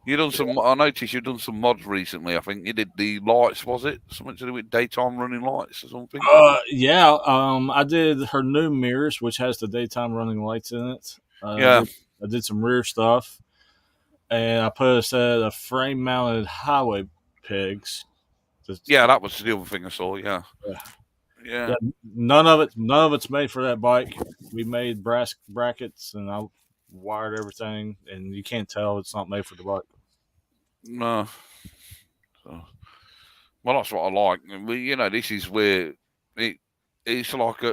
You done some. I noticed you've done some mods recently. I think you did the lights. Was it something to do with daytime running lights or something? Yeah. I did her new mirrors, which has the daytime running lights in it. Yeah. I did some rear stuff, and I put a set of frame mounted highway pegs. Yeah, that was the other thing I saw. Yeah. Yeah. None of it's made for that bike. We made brass brackets, and I wired everything, and you can't tell it's not made for the bike. No. So, well, that's what I like. You know, this is where it's like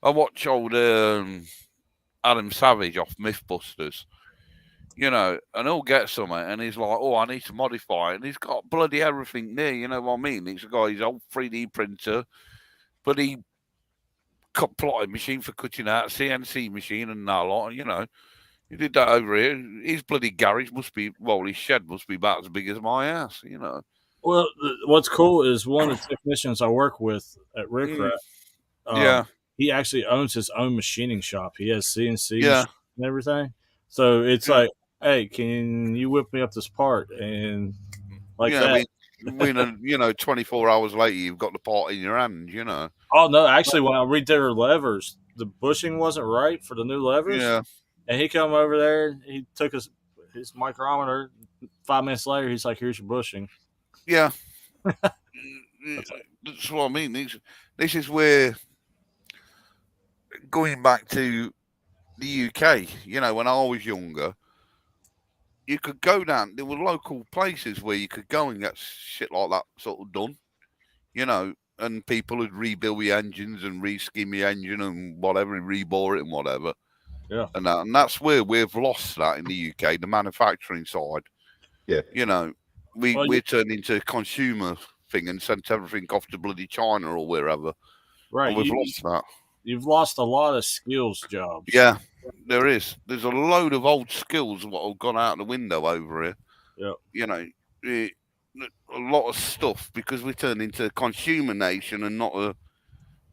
I watch old Adam Savage off Mythbusters, you know, and he'll get something, and he's like, "Oh, I need to modify it," and he's got bloody everything there. You know what I mean? He's got his old 3D printer, but he cut plotting machine for cutting out, CNC machine, and that lot. You know, he did that over here. His bloody garage must be, well, his shed must be about as big as my house. You know. Well, what's cool is one of the technicians I work with at Rickrack. Yeah. He actually owns his own machining shop. He has CNC Yeah. and everything. So it's like, hey, can you whip me up this part? And like that. When you know, 24 hours later, you've got the part in your hand, you know. Oh, no, actually, when I redid her levers, the bushing wasn't right for the new levers. Yeah. And he come over there, he took his micrometer. 5 minutes later, he's like, here's your bushing. Yeah. That's what I mean. This is where, going back to the UK, you know, when I was younger, you could go down, there were local places where you could go and get shit like that sort of done, you know, and people would rebuild the engines and reskin the engine and whatever, and rebore it and whatever. Yeah. And that's where we've lost that in the UK, the manufacturing side. Yeah. You know, we're turned into a consumer thing and sent everything off to bloody China or wherever. Right. And we've lost that. You've lost a lot of skills jobs. Yeah, there is. There's a load of old skills that have gone out the window over here. Yeah. You know, a lot of stuff because we turned into a consumer nation and not a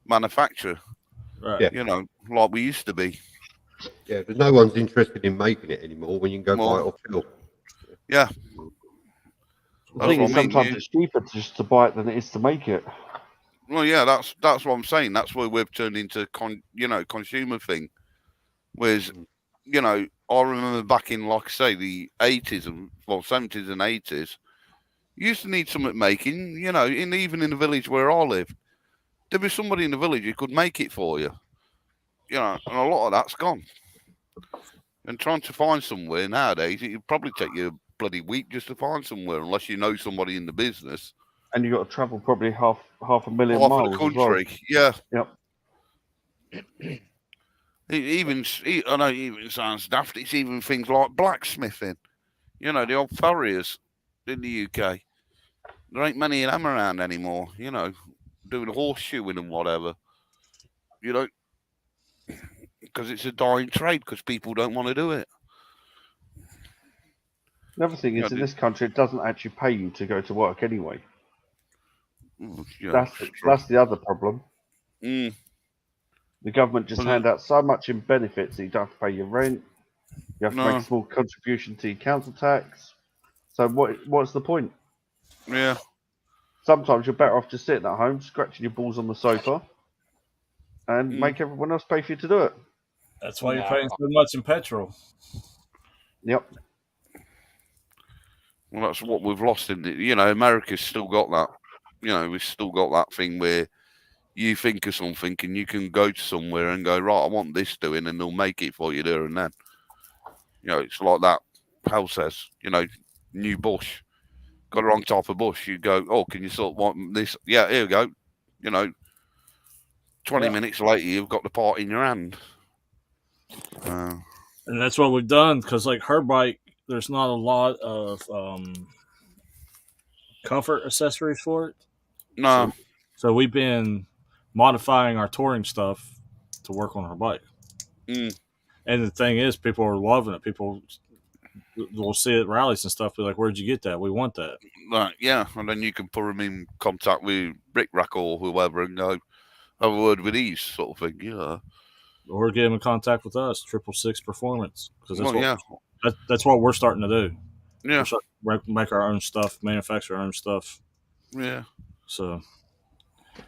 manufacturer. Right. Yeah. You know, like we used to be. Yeah, but no one's interested in making it anymore when you can go buy it off shelf. Yeah. The thing is, sometimes it's cheaper just to buy it than it is to make it. Well, yeah, that's what I'm saying. That's why we've turned into consumer thing. Whereas, you know, I remember back in, like I say, the 80s and 70s and 80s, you used to need something making. You know, even in the village where I lived, there'd be somebody in the village who could make it for you. You know, and a lot of that's gone. And trying to find somewhere nowadays, it'd probably take you a bloody week just to find somewhere, unless you know somebody in the business. And you've got to travel probably half a million Half miles of the country, as well. Yeah. Yep. I know it even sounds daft. It's even things like blacksmithing. You know, the old farriers in the UK. There ain't many of them around anymore. You know, doing horseshoeing and whatever. You know, because it's a dying trade because people don't want to do it. The other thing is, in this country, it doesn't actually pay you to go to work anyway. Yeah, that's the other problem. Mm. The government just hand out so much in benefits that you don't have to pay your rent. You have to make a small contribution to your council tax. So what's the point? Yeah. Sometimes you're better off just sitting at home, scratching your balls on the sofa, and make everyone else pay for you to do it. That's why you're paying so much in petrol. Yep. Well, that's what we've lost in it. You know, America's still got that. You know, we've still got that thing where you think of something and you can go to somewhere and go, right, I want this doing, and they'll make it for you there and then. You know, it's like that Hal says, you know, new bush. Got the wrong type of bush. You go, oh, can you sort of want this? Yeah, here we go. You know, 20 minutes later, you've got the part in your hand. And that's what we've done, because like her bike, there's not a lot of comfort accessories for it. No. So we've been modifying our touring stuff to work on her bike. And the thing is, people are loving it. People will see it at rallies and stuff, be like, where'd you get that? We want that. Right, yeah. And then you can put them in contact with Brick Rack or whoever and go, have a word with these sort of thing, yeah. Or get them in contact with us, 666 Performance. Because that's what we're starting to do. Yeah. Make our own stuff, manufacture our own stuff. Yeah. So,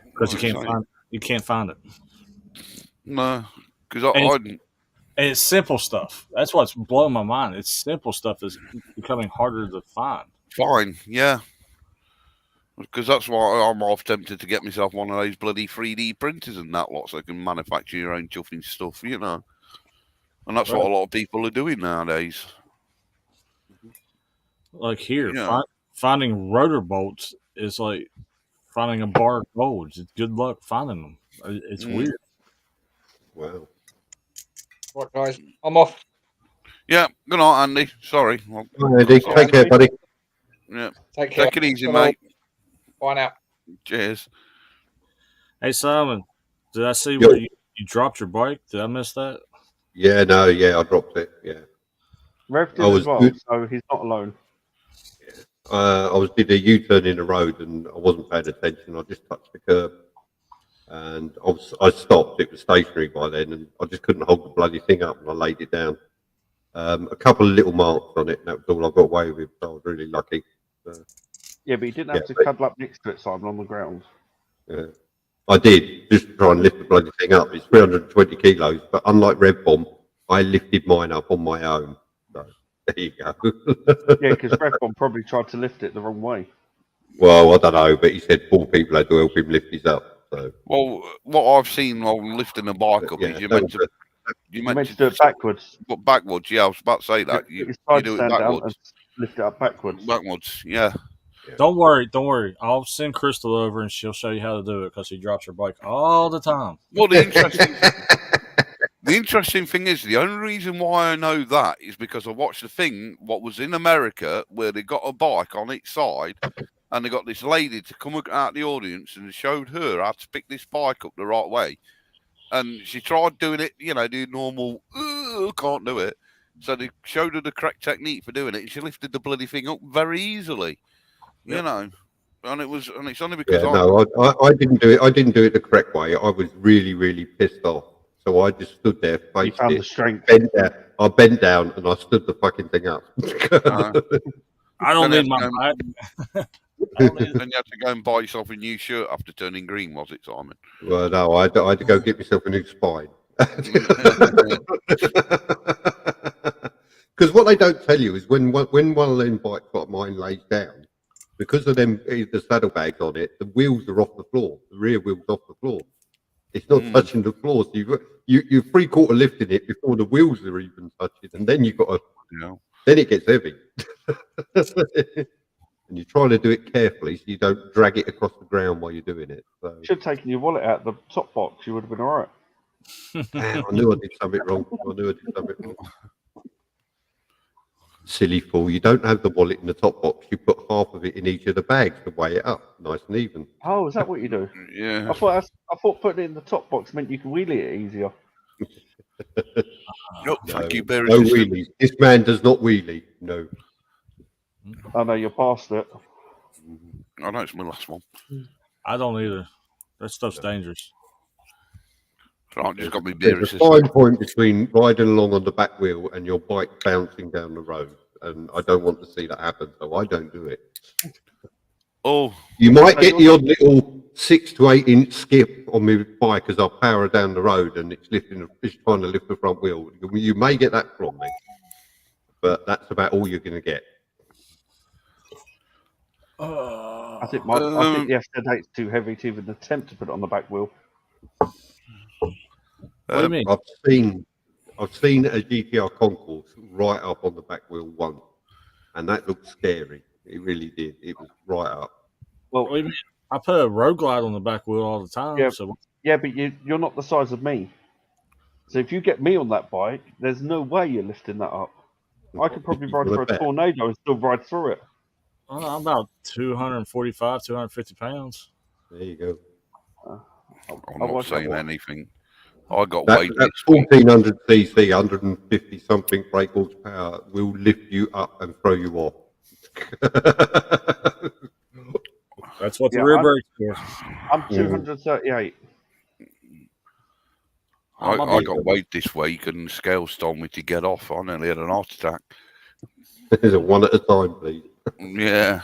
because you can't find it. No, because and it's simple stuff. That's what's blowing my mind. It's simple stuff that's becoming harder to find. Fine, yeah. Because that's why I'm half tempted to get myself one of those bloody 3D printers and that lot, so I can manufacture your own chuffing stuff, you know. And that's what a lot of people are doing nowadays. Like here, finding rotor bolts is like finding a bar of gold. Good luck finding them. It's weird. Wow. Right, guys, I'm off. Yeah, good night, Andy. Sorry. Andy, take care, buddy. Yeah. Take care. Take it easy, mate. Bye now. Cheers. Hey, Simon, did I see where you dropped your bike? Did I miss that? Yeah, no, I dropped it. Yeah. Rev did as well, so he's not alone. I did a U-turn in the road and I wasn't paying attention. I just touched the curb and I stopped. It was stationary by then and I just couldn't hold the bloody thing up and I laid it down. A couple of little marks on it and that was all I got away with. So I was really lucky. Yeah, but you didn't have to cuddle up next to it, Simon, on the ground. Yeah, I did, just to try and lift the bloody thing up. It's 320 kilos, but unlike Red Bomb, I lifted mine up on my own. So there you go. Yeah, because Red Bomb probably tried to lift it the wrong way. Well, I don't know, but he said 4 people had to help him lift his up. So. Well, what I've seen while lifting a bike up is you're meant to do it backwards. But backwards, yeah, I was about to say that. You do it backwards. And lift it up backwards. Backwards, yeah. Don't worry. I'll send Crystal over and she'll show you how to do it because she drops her bike all the time. Well, the interesting thing is, the only reason why I know that is because I watched the thing, what was in America, where they got a bike on its side, and they got this lady to come out the audience and showed her how to pick this bike up the right way. And she tried doing it, the normal, can't do it. So they showed her the correct technique for doing it, and she lifted the bloody thing up very easily, And it's only because I didn't do it. I didn't do it the correct way. I was really, really pissed off. So I just stood there, faced found it, the strength. I bent down, and I stood the fucking thing up. I don't need my bike. Then you had to go and buy yourself a new shirt after turning green, was it, Simon? Well, no, I had to go get myself a new spine. Because what they don't tell you is when one of them bikes like mine lays down, because of them the saddlebags on it, the wheels are off the floor. The rear wheels off the floor. It's not touching the floor. So you're 3/4 lifting it before the wheels are even touching, and then you got to. Then it gets heavy. And you're trying to do it carefully so you don't drag it across the ground while you're doing it. So. Should have taken your wallet out of the top box. You would have been all right. Damn, I knew I did something wrong. Silly fool. You don't have the wallet in the top box. You put half of it in each of the bags to weigh it up nice and even. Oh, is that what you do? Yeah. I thought putting it in the top box meant you could wheel it easier. Thank you, no wheelies. This man does not wheelie. No. I know you're past it. I know it's my last one. I don't either. That stuff's dangerous. So I just got my There's a fine point between riding along on the back wheel and your bike bouncing down the road, and I don't want to see that happen, so I don't do it. Oh, you might get the odd little 6 to 8 inch skip on my bike as I power down the road, and it's trying to lift the front wheel. You may get that from me, but that's about all you're going to get. I think the FZ8's too heavy to even attempt to put it on the back wheel. What do you mean? I've seen a GTR concourse right up on the back wheel once, and that looked scary. It really did. It was right up. Well, what do you mean? I put a road glide on the back wheel all the time. Yeah, but you're not the size of me. So if you get me on that bike, there's no way you're lifting that up. I could probably ride for a tornado and still ride through it. I'm about 245, 250 pounds. There you go. I'm not saying anything. I got weight. That 1400 cc, 150 something brake horsepower will lift you up and throw you off. That's what the rear brake's for. I'm 238. I got weighed this week and the scales told me to get off. I nearly had an heart attack. Is it one at a time, please? Yeah.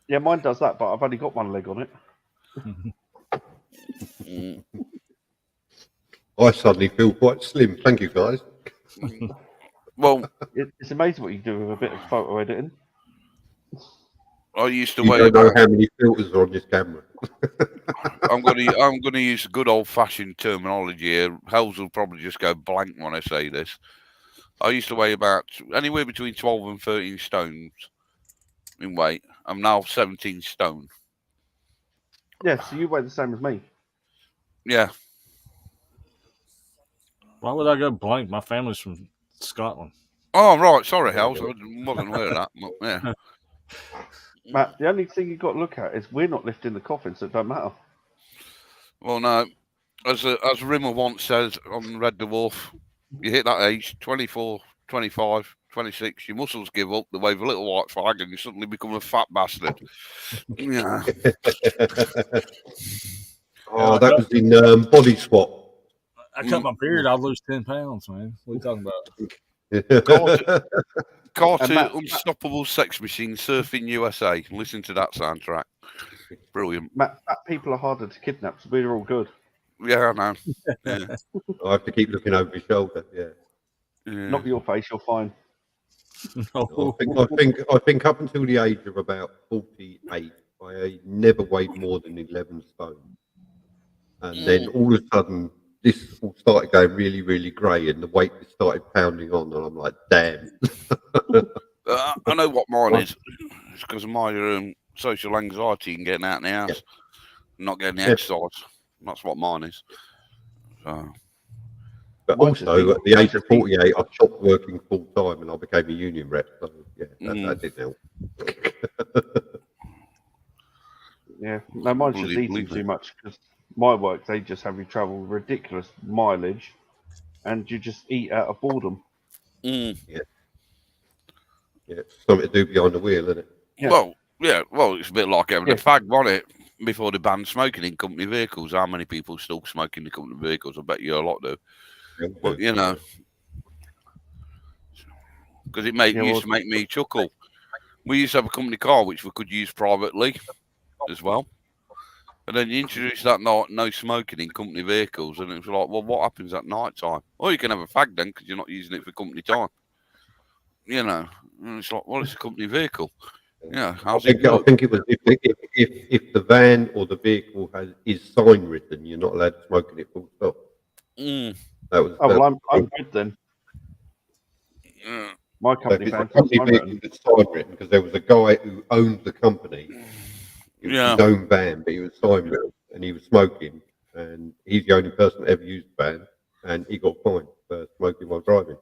Yeah, mine does that, but I've only got one leg on it. I suddenly feel quite slim. Thank you, guys. Well, it's amazing what you do with a bit of photo editing. I used to weigh. You don't know how many filters are on this camera. I'm gonna use good old fashioned terminology here. Hells will probably just go blank when I say this. I used to weigh about anywhere between 12 and 13 stones in weight. I'm now 17 stone. Yeah, so you weigh the same as me. Yeah. Why would I go blank? My family's from Scotland. Oh, right. Sorry, Hells. I wasn't aware of that. But, yeah. Matt, the only thing you've got to look at is we're not lifting the coffin, so it don't matter. Well, no. As Rimmer once says on Red Dwarf, you hit that age, 24, 25, 26, your muscles give up, they wave a little white flag, and you suddenly become a fat bastard. Yeah. Oh, that was in Body Swap. I cut my beard, I'll lose 10 pounds, man. What are you talking about? Cartoon Unstoppable Sex Machine Surfing USA. Listen to that soundtrack. Brilliant. Matt, fat people are harder to kidnap, so we're all good. Yeah, I know. Yeah. I have to keep looking over his shoulder. Yeah. Not your face, you're fine. No. I think up until the age of about 48, I never weighed more than 11 stone. And then all of a sudden, this all started going really, really grey, and the weight started pounding on, and I'm like, damn. I know what mine is. it's because of my social anxiety and getting out in the house, not getting the exercise. That's what mine is. But Mine's also, just at the age of 48, I stopped working full time and I became a union rep. So, yeah, that did help. Yeah, no, mine's just eating too much because my work, they just have you travel ridiculous mileage and you just eat out of boredom. Yeah, something to do behind the wheel, isn't it? Yeah. Well, it's a bit like having a fag, wasn't it? Before they banned smoking in company vehicles, how many people still smoke in the company vehicles? I bet you a lot do. But you know, because it used to make me chuckle. We used to have a company car which we could use privately as well, and then you introduce that no smoking in company vehicles, and it was like, well, what happens at night time? Well, you can have a fag then because you're not using it for company time. You know, and it's like, well, it's a company vehicle. Yeah, I think it was if the van or the vehicle is sign written, you're not allowed to smoke in it full stop. That was. I'm good then. My company van is sign written because there was a guy who owned the company. It was his own van, but he was sign written and he was smoking, and he's the only person that ever used the van, and he got fined for smoking while driving.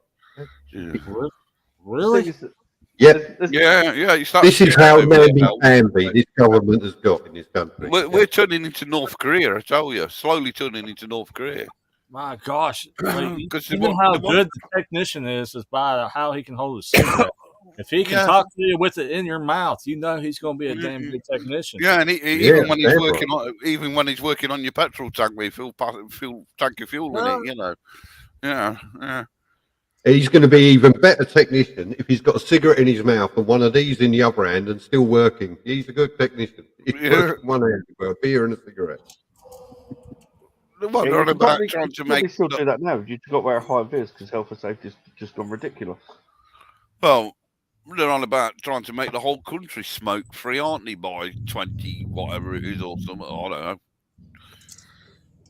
Really? Yeah. This is how many can be this government has got in this country. We're turning into North Korea, I tell you. Slowly turning into North Korea. My gosh. You know how good the technician is by how he can hold a cigarette. If he can talk to you with it in your mouth, you know he's going to be a damn good technician. Yeah, and even when he's working on your petrol tank, we fill tank of fuel in it, you know. Yeah. He's going to be even better technician if he's got a cigarette in his mouth and one of these in the other hand and still working. He's a good technician. He's one hand, a beer and a cigarette. Well, they're on about trying to make. Still do that now. You've got to wear a high vis because health and safety's just gone ridiculous. Well, they're on about trying to make the whole country smoke free, aren't they? By 20 whatever it is or something. I don't know.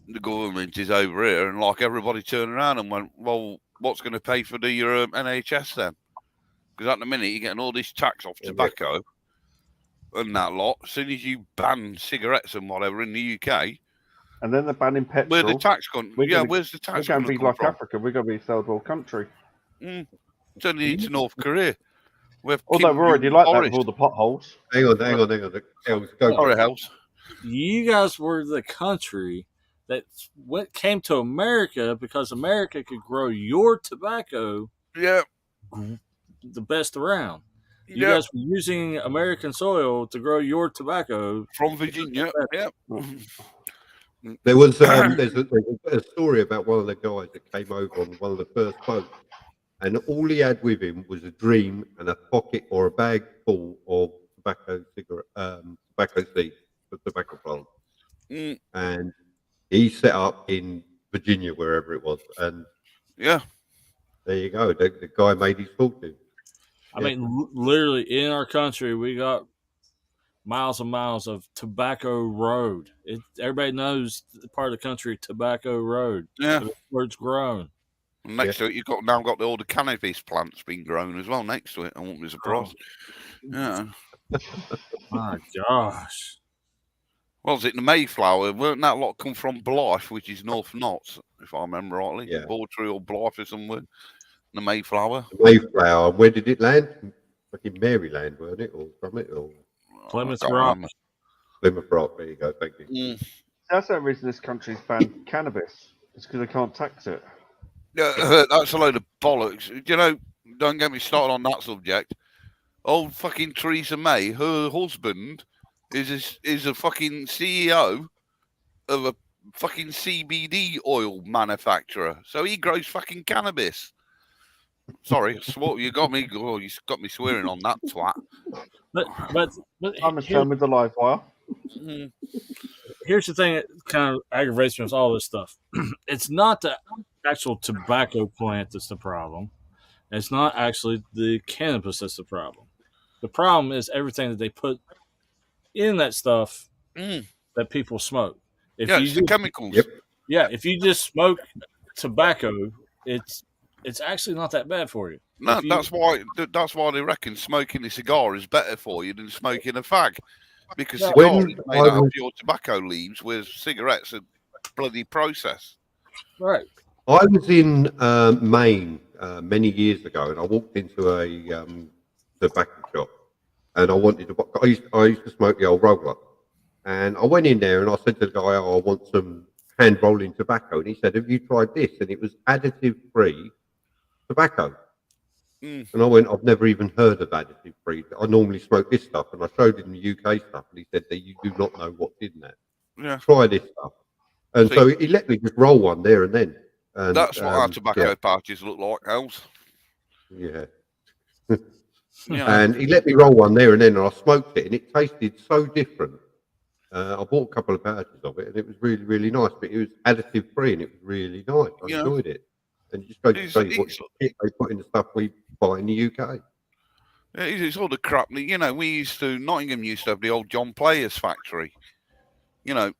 The government is over here, and like everybody turned around and went, "Well, what's going to pay for the NHS then?" Because at the minute you're getting all this tax off tobacco and that lot. As soon as you ban cigarettes and whatever in the UK, and then they're banning petrol. Where's the tax gone? Where's the tax going to be like Africa. We're going to be a third world country. Turning into North Korea. Although we're already like that with all the potholes. Hang on. Sorry, House. You guys were the country that came to America because America could grow your tobacco the best around. You guys were using American soil to grow your tobacco. From Virginia, There was there's a story about one of the guys that came over on one of the first boats, and all he had with him was a dream and a pocket or a bag full of tobacco seeds for tobacco plants. And he set up in Virginia, wherever it was, and there you go. The guy made his fortune. I mean, literally in our country, we got miles and miles of tobacco road. Everybody knows the part of the country, tobacco road. Yeah, where it's grown. And next to it, you've got all the cannabis plants being grown as well next to it. I won't be surprised. Yeah. My gosh. Well, was it the Mayflower? Weren't that lot come from Blythe, which is North Notts, if I remember rightly? Yeah. Bawtry or Blythe or somewhere. The Mayflower. The Mayflower. Where did it land? Fucking Maryland, weren't it? Or from it? Or Plymouth Rock. Plymouth Rock. There you go. Thank you. That's the reason this country's banned cannabis. It's because they can't tax it. Yeah, that's a load of bollocks. You know, don't get me started on that subject. Old fucking Theresa May, her husband is a fucking CEO of a fucking CBD oil manufacturer. So he grows fucking cannabis. Sorry, you got me. Oh, you got me swearing on that twat. But I'm a fan with the live wire. Here's the thing that kind of aggravates me with all this stuff. It's not the actual tobacco plant that's the problem. It's not actually the cannabis that's the problem. The problem is everything that they put in that stuff that people smoke. It's the chemicals. Yeah, if you just smoke tobacco, it's it's actually not that bad for you. No, that's why they reckon smoking a cigar is better for you than smoking a fag, because cigar is made out of pure tobacco leaves, whereas cigarettes are bloody processed. Right. I was in Maine many years ago, and I walked into a tobacco shop, and I wanted to. I used to smoke the old roller, and I went in there and I said to the guy, "Oh, I want some hand rolling tobacco," and he said, "Have you tried this?" And it was additive free tobacco. And I went, "I've never even heard of additive free. I normally smoke this stuff." And I showed him the UK stuff, and he said that you do not know what's in that. Yeah. Try this stuff. And so he let me just roll one there and then. And, that's what our tobacco parties look like, Els. Yeah. Yeah. And he let me roll one there and then, and I smoked it, and it tasted so different. I bought a couple of pouches of it, and it was really, really nice. But it was additive free, and it was really nice. I enjoyed it. And you just go to see what shit they put in the stuff we buy in the UK. It's all the crap. You know, Nottingham used to have the old John Players factory. You know,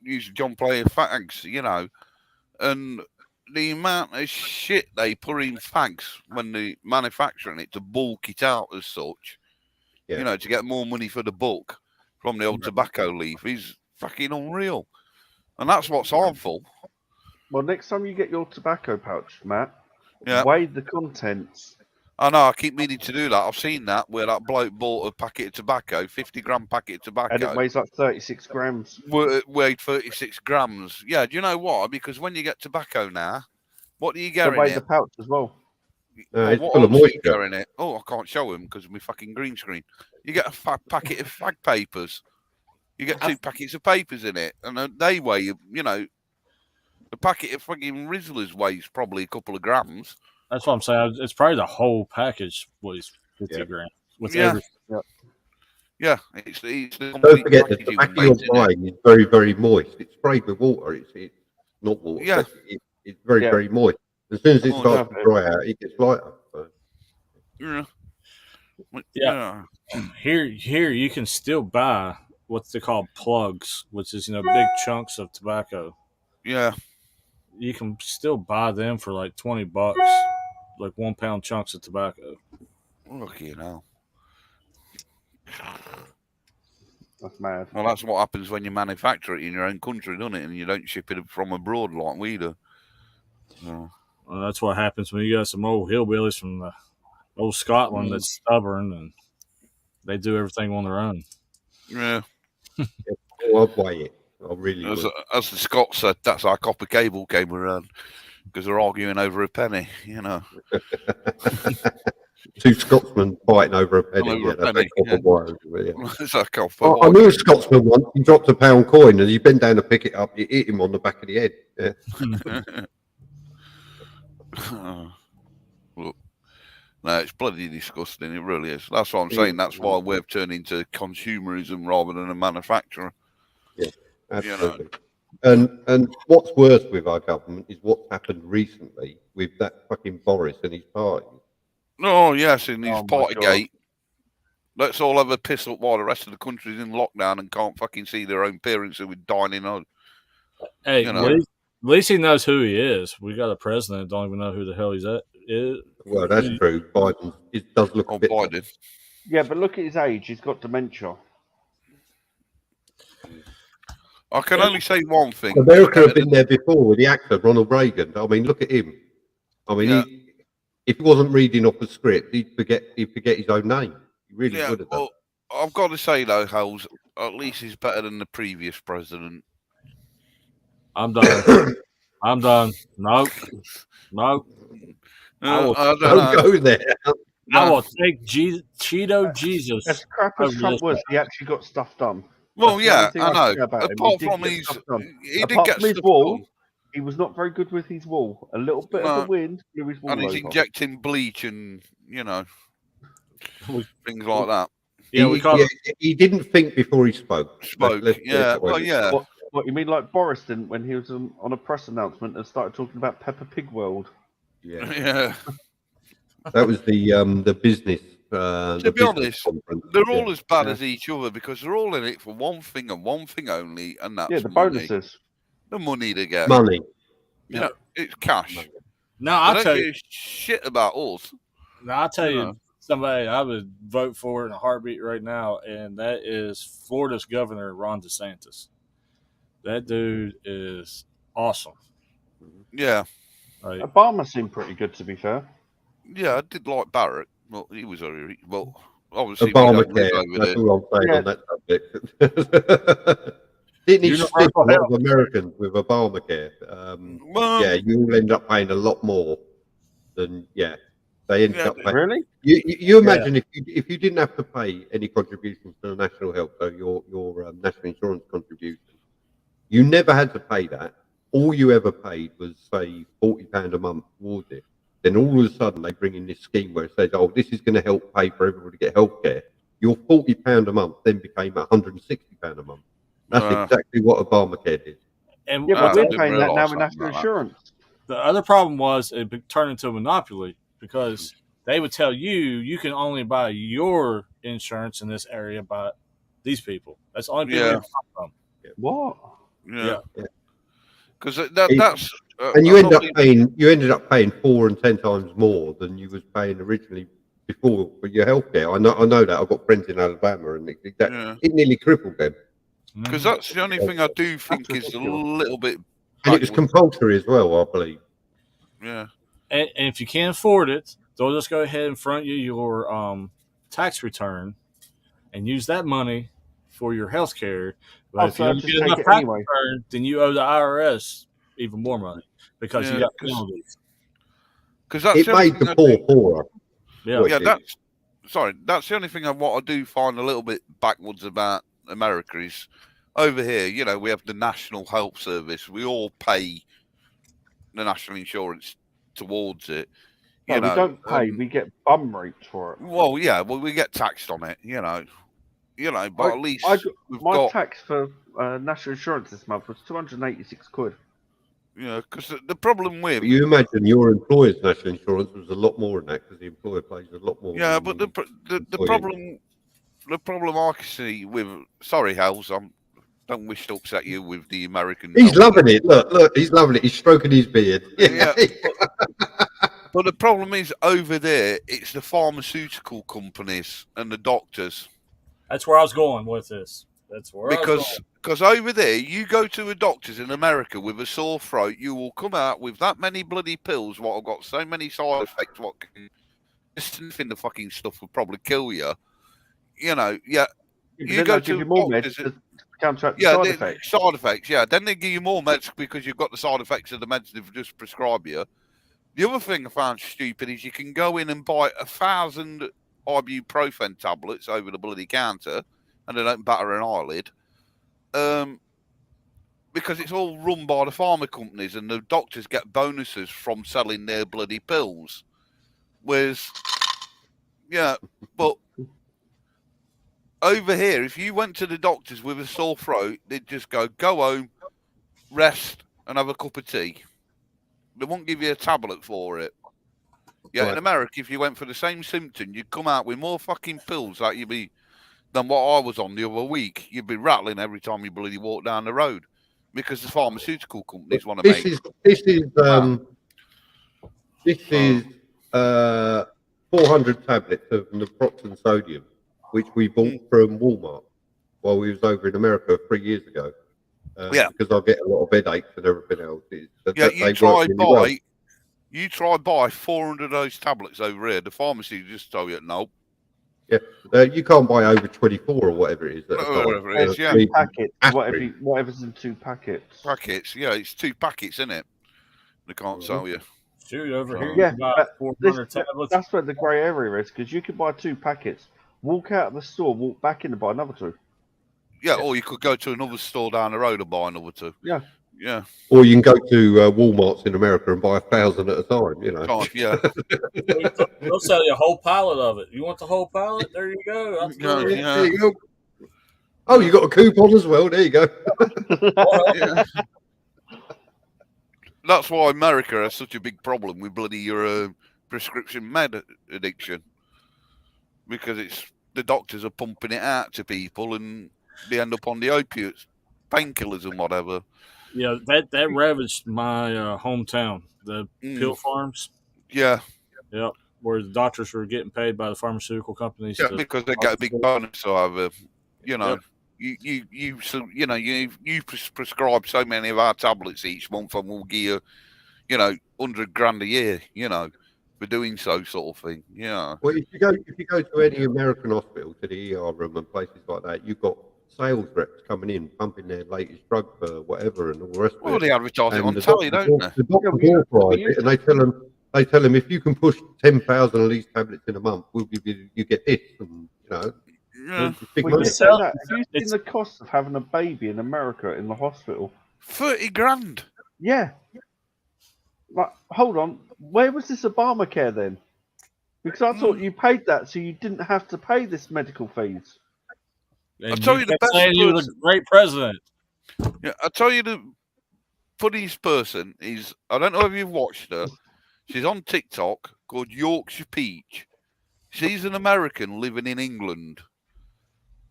use John Player fags. You know, and the amount of shit they put in fags when they're manufacturing it to bulk it out as such, you know, to get more money for the bulk from the old tobacco leaf is fucking unreal. And that's what's harmful. Well, next time you get your tobacco pouch, Matt, Yeah. weigh the contents. I know, I keep meaning to do that. I've seen that where that bloke bought a packet of tobacco, 50-gram packet of tobacco. And it weighs like 36 grams. Weighed 36 grams. Yeah, do you know why? Because when you get tobacco now, what do you get in weigh it? the pouch as well. It's what full of else do you moisture. get in it? Oh, I can't show him because of my fucking green screen. You get a packet of fag papers. You get 2 packets of papers in it, and they weigh, you know, the packet of fucking Rizzlers weighs probably a couple of grams. That's what I'm saying. It's probably the whole package weighs 50 grams. With everything. Yeah, it's the Don't forget the tobacco you're buying is very, very moist. It's sprayed with water. It's not water. Yeah. It's very, very moist. As soon as it starts to dry out, it gets lighter. So. Yeah. Here you can still buy what they call plugs, which is, you know, big chunks of tobacco. Yeah. You can still buy them for like $20, like 1 pound chunks of tobacco. Look, you know. That's mad. Well, that's what happens when you manufacture it in your own country, doesn't it? And you don't ship it from abroad like we do. Well, that's what happens when you got some old hillbillies from the old Scotland that's stubborn and they do everything on their own. Yeah. I'll buy it. I really would. As the Scots said, that's how copper cable came around, because they're arguing over a penny, you know. 2 Scotsmen fighting over a penny. Over a penny. That's a copper I knew a Scotsman once. He dropped a £1 coin, and you bend down to pick it up. You hit him on the back of the head. Look, no, it's bloody disgusting. It really is. That's what I'm saying. That's why we've turned into consumerism rather than a manufacturer. Yeah, absolutely. You know. And what's worse with our government is what's happened recently with that fucking Boris and his party. Oh, yes, in his Partygate. Let's all have a piss up while the rest of the country's in lockdown and can't fucking see their own parents who are dining on. Hey, you know. at least he knows who he is. We got a president that don't even know who the hell he's at. Well, that's true. Biden, it does look a bit. Biden. Yeah, but look at his age. He's got dementia. I can only say one thing. America have been there before with the actor Ronald Reagan. I mean, look at him. I mean, if he wasn't reading off the script, he'd forget his own name. He really would have done. Well, I've got to say though, Hales, at least he's better than the previous president. I'm done. I'm done. Nope. Don't go there. I will take Cheeto Jesus. As crap as Trump was, he actually got stuff done. Well, yeah, I know. Apart from he did get stuff done. He was not very good with his wall. A little bit of the wind blew his wall and he's over. injecting bleach and, you know, things like that. Yeah, he didn't think before he spoke. Well, yeah. What you mean, like Boris didn't when he was on a press announcement and started talking about Peppa Pig World? Yeah. That was the business. To be honest, they're all as bad as each other because they're all in it for one thing and one thing only, and that's the money. bonuses. The money they get. Money. You know, it's cash. No, They I'll don't tell give you. a shit about us. No, I'll tell Yeah. you somebody I would vote for in a heartbeat right now, and that is Florida's Governor Ron DeSantis. That dude is awesome. Yeah. Like, Obama seemed pretty good, to be fair. Yeah, I did like Barrett. Well, he was alright. Well, obviously, we don't live Obamacare. over That's there. all I'm saying Yeah. on that subject. Didn't he stiff a Universal lot health. of Americans with Obamacare? Yeah, you all end up paying a lot more than they ended Yeah, up paying. Really? You imagine if you didn't have to pay any contributions to the national health, so your national insurance contribution, you never had to pay that. All you ever paid was say £40 a month towards it. Then all of a sudden they bring in this scheme where it says, "Oh, this is going to help pay for everybody to get healthcare." Your £40 a month then became £160 a month. That's exactly what Obamacare did. And Yeah, but I we're didn't paying that now realise with something national like that. insurance. the other problem was it turned into a monopoly because they would tell you can only buy your insurance in this area by these people. That's the only people Yeah. you can buy from. What? Yeah. Yeah. Because that's And you I'm not being- ended up paying 4 and 10 times more than you was paying originally before for your healthcare. I know that. I've got friends in Alabama, and it nearly crippled them. Because that's the only thing I do think is a ridiculous. little bit. And it was compulsory as well, I believe. Yeah. And if you can't afford it, they'll just go ahead and front you your tax return and use that money for your health care. But Oh, if so you I don't just get take enough it tax anyway. return, then you owe the IRS even more money because you Yeah, got penalties. Because that's It the only made thing the I poor do- poorer. Yeah. What it Yeah, did. that's the only thing what I do find a little bit backwards about America is over here. You know, we have the National Health Service. We all pay the national insurance towards it. No, we don't pay. We get bum raped for it. Well, yeah, well, we get taxed on it. You know, but at least we've My got. tax for national insurance this month was £286. Because the problem with But you imagine your employer's national insurance was a lot more than that because the employer pays a lot more. yeah, than but the the employee. problem I can see with Hals, I don't wish to upset you with the American. He's health loving it. Look, he's loving it. He's stroking his beard. Yeah. But the problem is over there, it's the pharmaceutical companies and the doctors. That's where I was going with this. That's where I was going. Because over there, you go to a doctor's in America with a sore throat, you will come out with that many bloody pills. What have got so many side effects? What can sniffing the fucking stuff will probably kill you. You know, yeah. You go to give you more meds to counteract the side effects. Side effects, yeah. Then they give you more meds because you've got the side effects of the meds they've just prescribed you. The other thing I found stupid is you can go in and buy 1,000 ibuprofen tablets over the bloody counter, and they don't batter an eyelid. Because it's all run by the pharma companies, and the doctors get bonuses from selling their bloody pills. Whereas, yeah, but over here, if you went to the doctors with a sore throat, they'd just go home, rest, and have a cup of tea. They won't give you a tablet for it. Yeah, Right. in America, if you went for the same symptom, you'd come out with more fucking pills than what I was on the other week. You'd be rattling every time you bloody walk down the road because the pharmaceutical companies want to This make. is 400 tablets of naproxen sodium, which we bought from Walmart while we was over in America 3 years ago. Because I get a lot of headaches and everything else. You try buy 400 of those tablets over here. The pharmacy just tell you no. Yeah, you can't buy over 24 or whatever it is. Whatever it is, yeah. 2 packets, whatever's in 2 packets. Packets, yeah, it's 2 packets, isn't it? They can't sell you. Shoot, over here, Yeah, you got 400 tablets. That's where the grey area is, because you could buy 2 packets, walk out of the store, walk back in and buy another 2. Yeah, or you could go to another store down the road and buy another 2. Yeah. Yeah. Or you can go to Walmart's in America and buy 1,000 at a time, you know. Yeah. They'll sell you a whole pallet of it. You want the whole pallet? There you go. Absolutely. Yeah. There you go. Oh, you got a coupon as well. There you go. Yeah. That's why America has such a big problem with bloody your prescription med addiction, because it's the doctors are pumping it out to people and they end up on the opiates, painkillers and whatever. Yeah, that ravaged my hometown. The pill farms. Yeah. Yep, where the doctors were getting paid by the pharmaceutical companies. Yeah, to because they get a big bonus over, you know. Yep. You prescribe so many of our tablets each month, and we'll give you, $100,000 a year, for doing so, sort of thing. Yeah. Well, if you go to any American hospital, to the ER room and places like that, you've got sales reps coming in, pumping their latest drug for whatever and all the rest of Well, it. they advertise it And on the telly, doctors, don't they? the doctors Yeah, authorise it, and they tell them if you can push 10,000 of these tablets in a month, we'll give you get this, and Yeah. it's big Well, money. you say that. Have you seen It's- the cost of having a baby in America in the hospital? 30 grand. Yeah. Like, hold on. Where was this Obamacare then? Because I thought you paid that so you didn't have to pay this medical fees. and tell you you the kept best saying you was a great president. Yeah, I tell you the funniest person is, I don't know if you've watched her. She's on TikTok called Yorkshire Peach. She's an American living in England,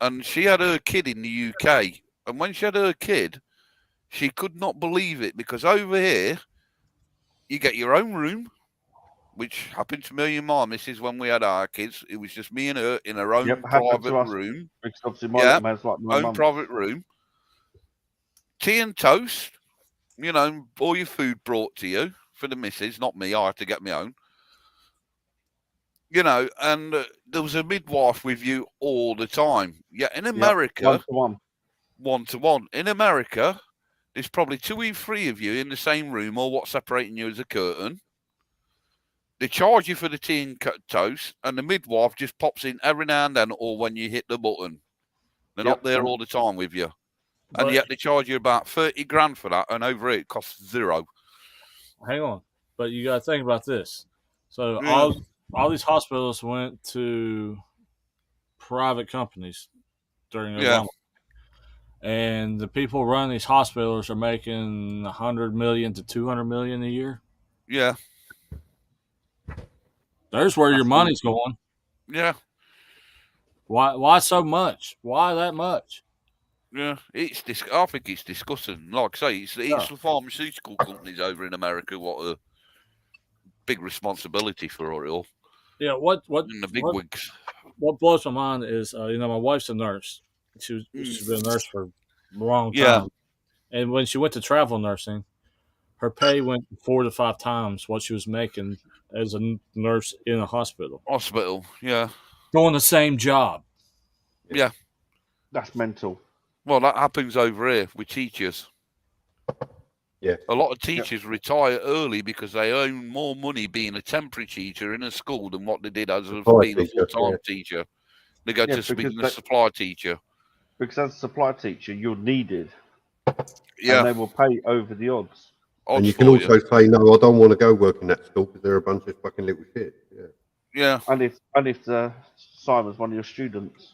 and she had her kid in the UK. And when she had her kid, she could not believe it, because over here you get your own room, which happened to me and my missus when we had our kids. It was just me and her in her own Happened to private us. room. Because obviously my Yeah, little man's like my own mum. private room. Tea and toast, all your food brought to you for the missus, not me. I had to get my own. And there was a midwife with you all the time. Yeah, in America, 1-to-1. 1-to-1. In America, there's probably 2 or 3 of you in the same room, or what's separating you is a curtain. They charge you for the tea and toast, and the midwife just pops in every now and then, or when you hit the button. They're not there all the time with you. And yet they charge you about 30 grand for that, and over it costs 0. Hang on, but you got to think about this. So Yeah. all these hospitals went to private companies during Yeah. Obama, and the people running these hospitals are making 100 million to 200 million a year. Yeah. There's where your money's going. Yeah. Why so much? Why that much? Yeah, I think it's disgusting. Like I say, it's the pharmaceutical companies over in America what a big responsibility for it all. Yeah, what And the big wigs. What blows my mind is, my wife's a nurse. She's been a nurse for a long time. Yeah. And when she went to travel nursing, her pay went 4 to 5 times what she was making as a nurse in a hospital. Yeah. Doing the same job. Yeah. That's mental. Well, that happens over here with teachers. Yeah. A lot of teachers retire early because they earn more money being a temporary teacher in a school than what they did as being a full-time teacher. They go to being a supply teacher. Because as a supply teacher, you're needed. Yeah. And they will pay over the odds. And you can also say, no, I don't want to go work in that school because they're a bunch of fucking little shit. Yeah. Yeah. And if Simon's one of your students.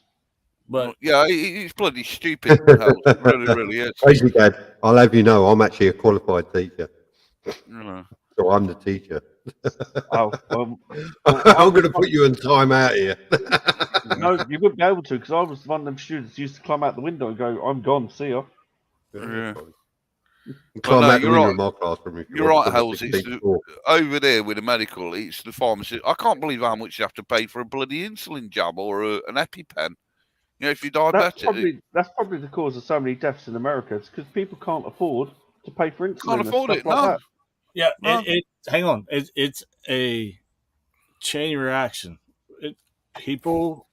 But yeah, it's bloody stupid. It really is. Crazy Dad, I'll have you know, I'm actually a qualified teacher. So I'm the teacher. I'm going to put you in time out here. No, you wouldn't be able to, because I was one of them students who used to climb out the window and go, I'm gone, see ya. Yeah. Climb out the window in my classroom. You're right, Hales. Over there with the medical, it's the pharmacy. I can't believe how much you have to pay for a bloody insulin jab or an EpiPen. If you're diabetic. That's probably the cause of so many deaths in America. It's because people can't afford to pay for insulin. Can't afford it, like that. Yeah, hang on. It's a chain reaction. People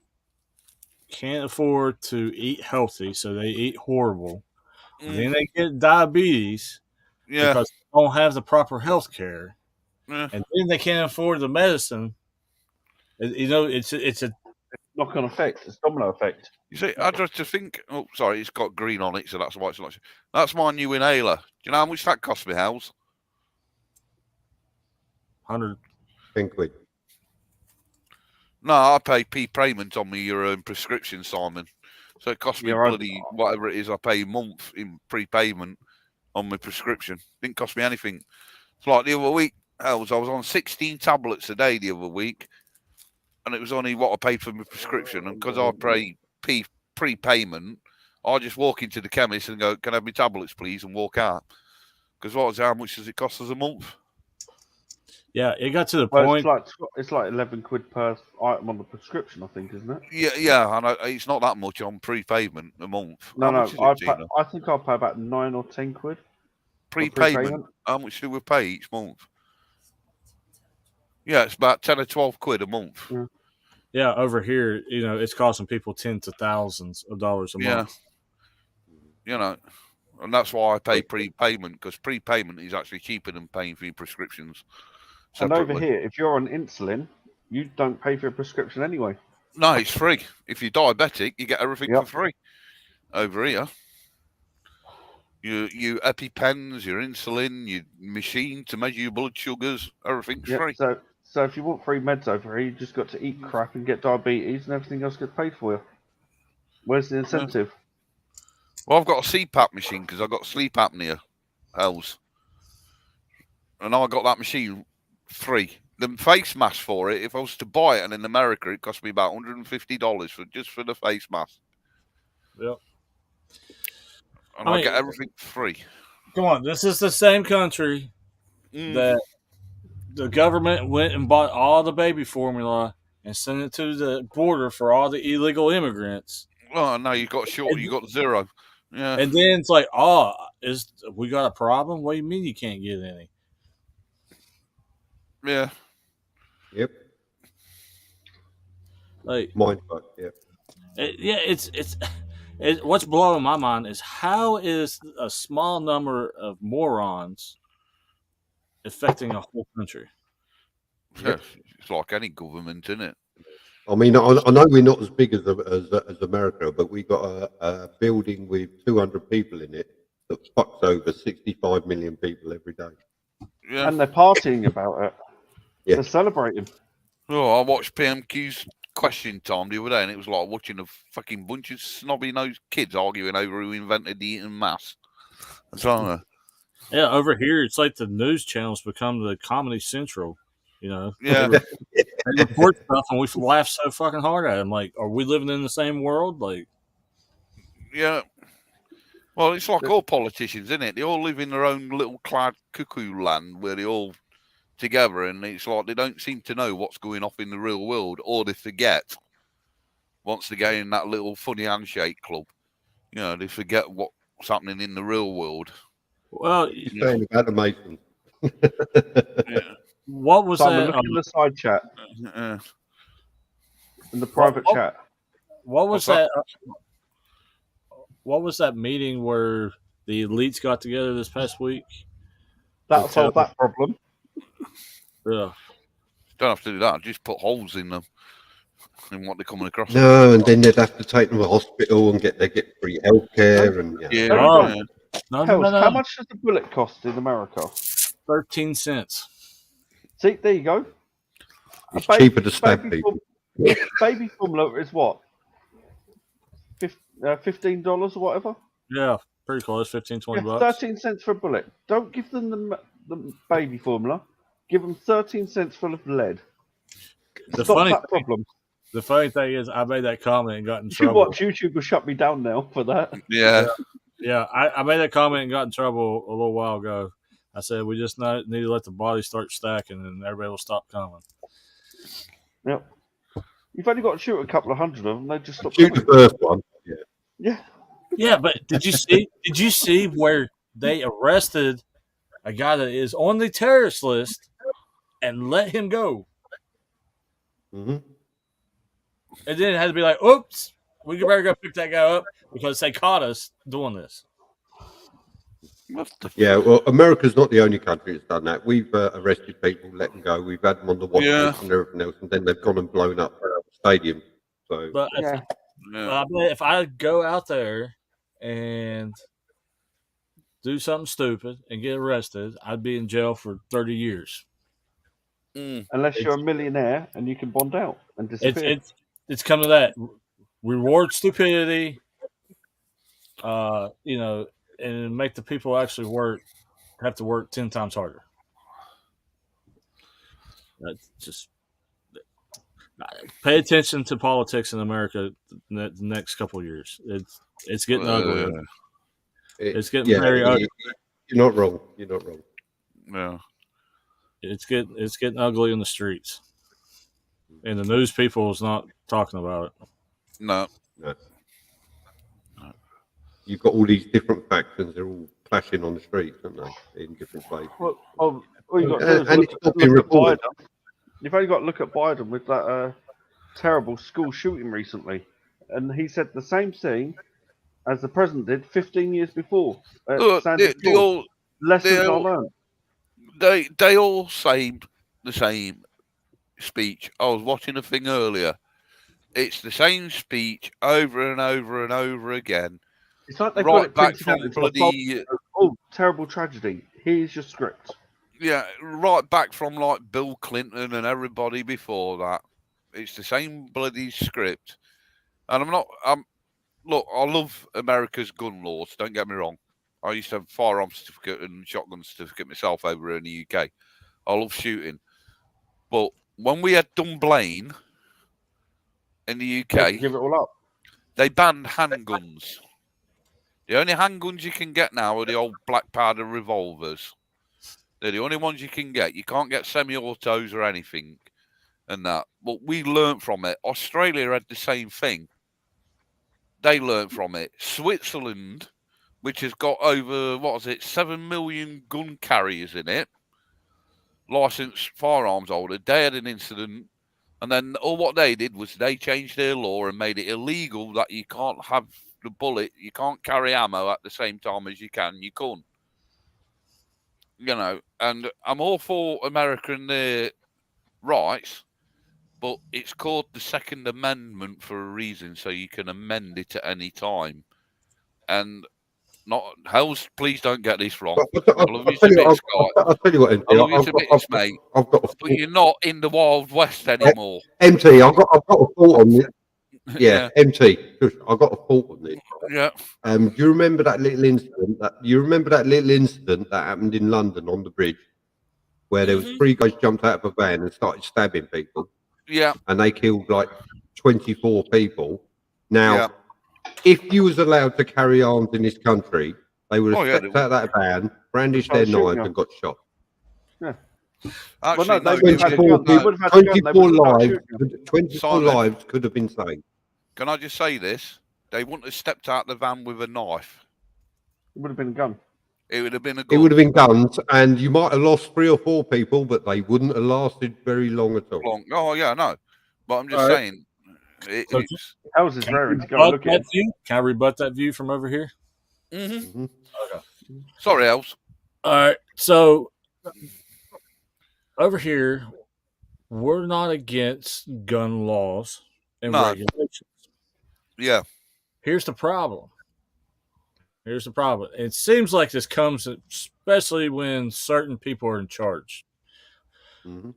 can't afford to eat healthy, so they eat horrible. Then they get diabetes because they don't have the proper health care. And then they can't afford the medicine. It's a knock-on effect. It's domino effect. You see, I just to think. Oh, sorry, it's got green on it, so that's why it's not. That's my new inhaler. Do you know how much that cost me, Hales? 100 quid. No, I pay payment on my prescription, Simon. So it cost me bloody whatever it is I pay a month in prepayment on my prescription. Didn't cost me anything. It's like the other week, Hales, I was on 16 tablets a day the other week, and it was only what I paid for my prescription. And because I pay prepayment, I just walk into the chemist and go, "Can I have my tablets, please?" and walk out. Because how much does it cost us a month? Yeah, it got to the Well, point. it's like 11 quid per item on the prescription, I think, isn't it? Yeah, and it's not that much on prepayment a month. How much is it, Gina? I think I'll pay about 9 or 10 quid. Prepayment. How much do we pay each month? Yeah, it's about 10 or 12 quid a month. Yeah, over here, it's costing people tens of thousands of dollars a month. And that's why I pay prepayment, because prepayment is actually cheaper than paying for your prescriptions separately. And over here, if you're on insulin, you don't pay for a prescription anyway. No, it's free. If you're diabetic, you get everything for free. Over here, your EpiPens, your insulin, your machine to measure your blood sugars, everything's free. So if you want free meds over here, you just got to eat crap and get diabetes, and everything else gets paid for you. Where's the incentive? Well, I've got a CPAP machine because I've got sleep apnea, hells. And I got that machine free. The face mask for it, if I was to buy it, and in America, it cost me about $150 just for the face mask. Yep. And I get everything free. Come on, this is the same country that the government went and bought all the baby formula and sent it to the border for all the illegal immigrants. Oh, no, you got zero. Yeah. And then it's like, we got a problem? What do you mean you can't get any? Yeah. Yep. Like mindfuck. Yeah. It's what's blowing my mind is how is a small number of morons affecting a whole country? Yeah, it's like any government, isn't it? I mean, I know we're not as big as America, but we got a building with 200 people in it that fucks over 65 million people every day. Yeah. And they're partying about it. Yeah. They're celebrating. Oh, I watched PMQ's Question Time the other day, and it was like watching a fucking bunch of snobby-nosed kids arguing over who invented the eating mass. So, yeah, over here, it's like the news channels become the Comedy Central. Yeah. They report stuff, and we laugh so fucking hard at them. Like, are we living in the same world? Like, yeah. Well, it's like all politicians, isn't it? They all live in their own little cloud cuckoo land where they all together, and it's like they don't seem to know what's going off in the real world, or they forget once they get in that little funny handshake club. They forget what's happening in the real world. Well, you're saying about the Masons. Yeah. What was Simon, that? Look in the side chat. In the private chat. What was that? What was that meeting where the elites got together this past week? That'll solve that problem. Yeah. Don't have to do that. Just put holes in them in what they're coming across. No, and then they'd have to take them to the hospital and get free healthcare and No. How much does the bullet cost in America? 13 cents. See, there you go. It's cheaper to stab people. Baby formula is what? $15 or whatever? Yeah, pretty close. 15, 20 bucks. 13 cents for a bullet. Don't give them the baby formula. Give them 13 cents full of lead. Stop that problem. The funny thing is, I made that comment and got in trouble. trouble. YouTube will shut me down now for that. Yeah. I made that comment and got in trouble a little while ago. I said, we just need to let the body start stacking and everybody will stop coming. Yep. You've only got to shoot a couple of hundred of them. They just stop shoot coming. the first one. Yeah. Yeah, but did you see where they arrested a guy that is on the terrorist list and let him go? Mm-hmm. And then it had to be like, oops, we better go pick that guy up because they caught us doing this. Yeah, well, America's not the only country that's done that. We've arrested people, let them go. We've had them on the watch list and everything else, and then they've gone and blown up stadium. So, but if I go out there and do something stupid and get arrested, I'd be in jail for 30 years. Unless you're a millionaire and you can bond out and disappear. It's come to that. Reward stupidity, and make the people actually have to work 10 times harder. That's just Pay attention to politics in America the next couple of years. It's getting ugly. It's getting very ugly. You're not wrong. You're not wrong. Yeah. It's getting ugly in the streets, and the news people is not talking about it. No. You've got all these different factions. They're all clashing on the streets, aren't they? In different places. Well, all you got to do is And look, it's not look being at reported. Biden. You've only got to look at Biden with that terrible school shooting recently, and he said the same thing as the president did 15 years before. Look, Lessons are learned. They all say the same speech. I was watching a thing earlier. It's the same speech over and over and over again. It's like they've right got it back from bloody. Oh, terrible tragedy. Here's your script. Yeah, right back from like Bill Clinton and everybody before that. It's the same bloody script. And look, I love America's gun laws, don't get me wrong. I used to have a firearm certificate and shotgun certificate myself over in the UK. I love shooting. But when we had Dunblane in the UK, give it all up. They banned handguns. The only handguns you can get now are the old black powder revolvers. They're the only ones you can get. You can't get semi-autos or anything and that. But we learnt from it. Australia had the same thing. They learnt from it. Switzerland, which has got over, 7 million gun carriers in it, licensed firearms holder, they had an incident. And then what they did was they changed their law and made it illegal that you can't have the bullet, you can't carry ammo at the same time as you can. You can't. You know, and I'm all for America and their rights, but it's called the Second Amendment for a reason, so you can amend it at any time. And please don't get this wrong. I love you to bits, Scott. I'll tell you what, MT. I love you to bits, mate. But you're not in the Wild West anymore. MT, I've got a thought on this. Yeah, MT, I've got a thought on this. Yeah. Do you remember that little incident? That happened in London on the bridge, where there was 3 guys jumped out of a van and started stabbing people? Yeah. And they killed like 24 people. Now, if you was allowed to carry arms in this country, they would have stepped out of that van, brandished their knives, and got shot. Yeah. Actually, well, no, 24 lives could have been saved. Can I just say this? They wouldn't have stepped out the van with a knife. It would have been a gun. It would have been a gun. It would have been guns, and you might have lost 3 or 4 people, but they wouldn't have lasted very long at all. Oh, yeah, no. But I'm just saying. How's this raring to go look at? Can I rebut that view from over here? Mm-hmm. Okay. Sorry, Els. All right. So over here, we're not against gun laws and regulations. Yeah. Here's the problem. It seems like this comes especially when certain people are in charge. Mm-hmm.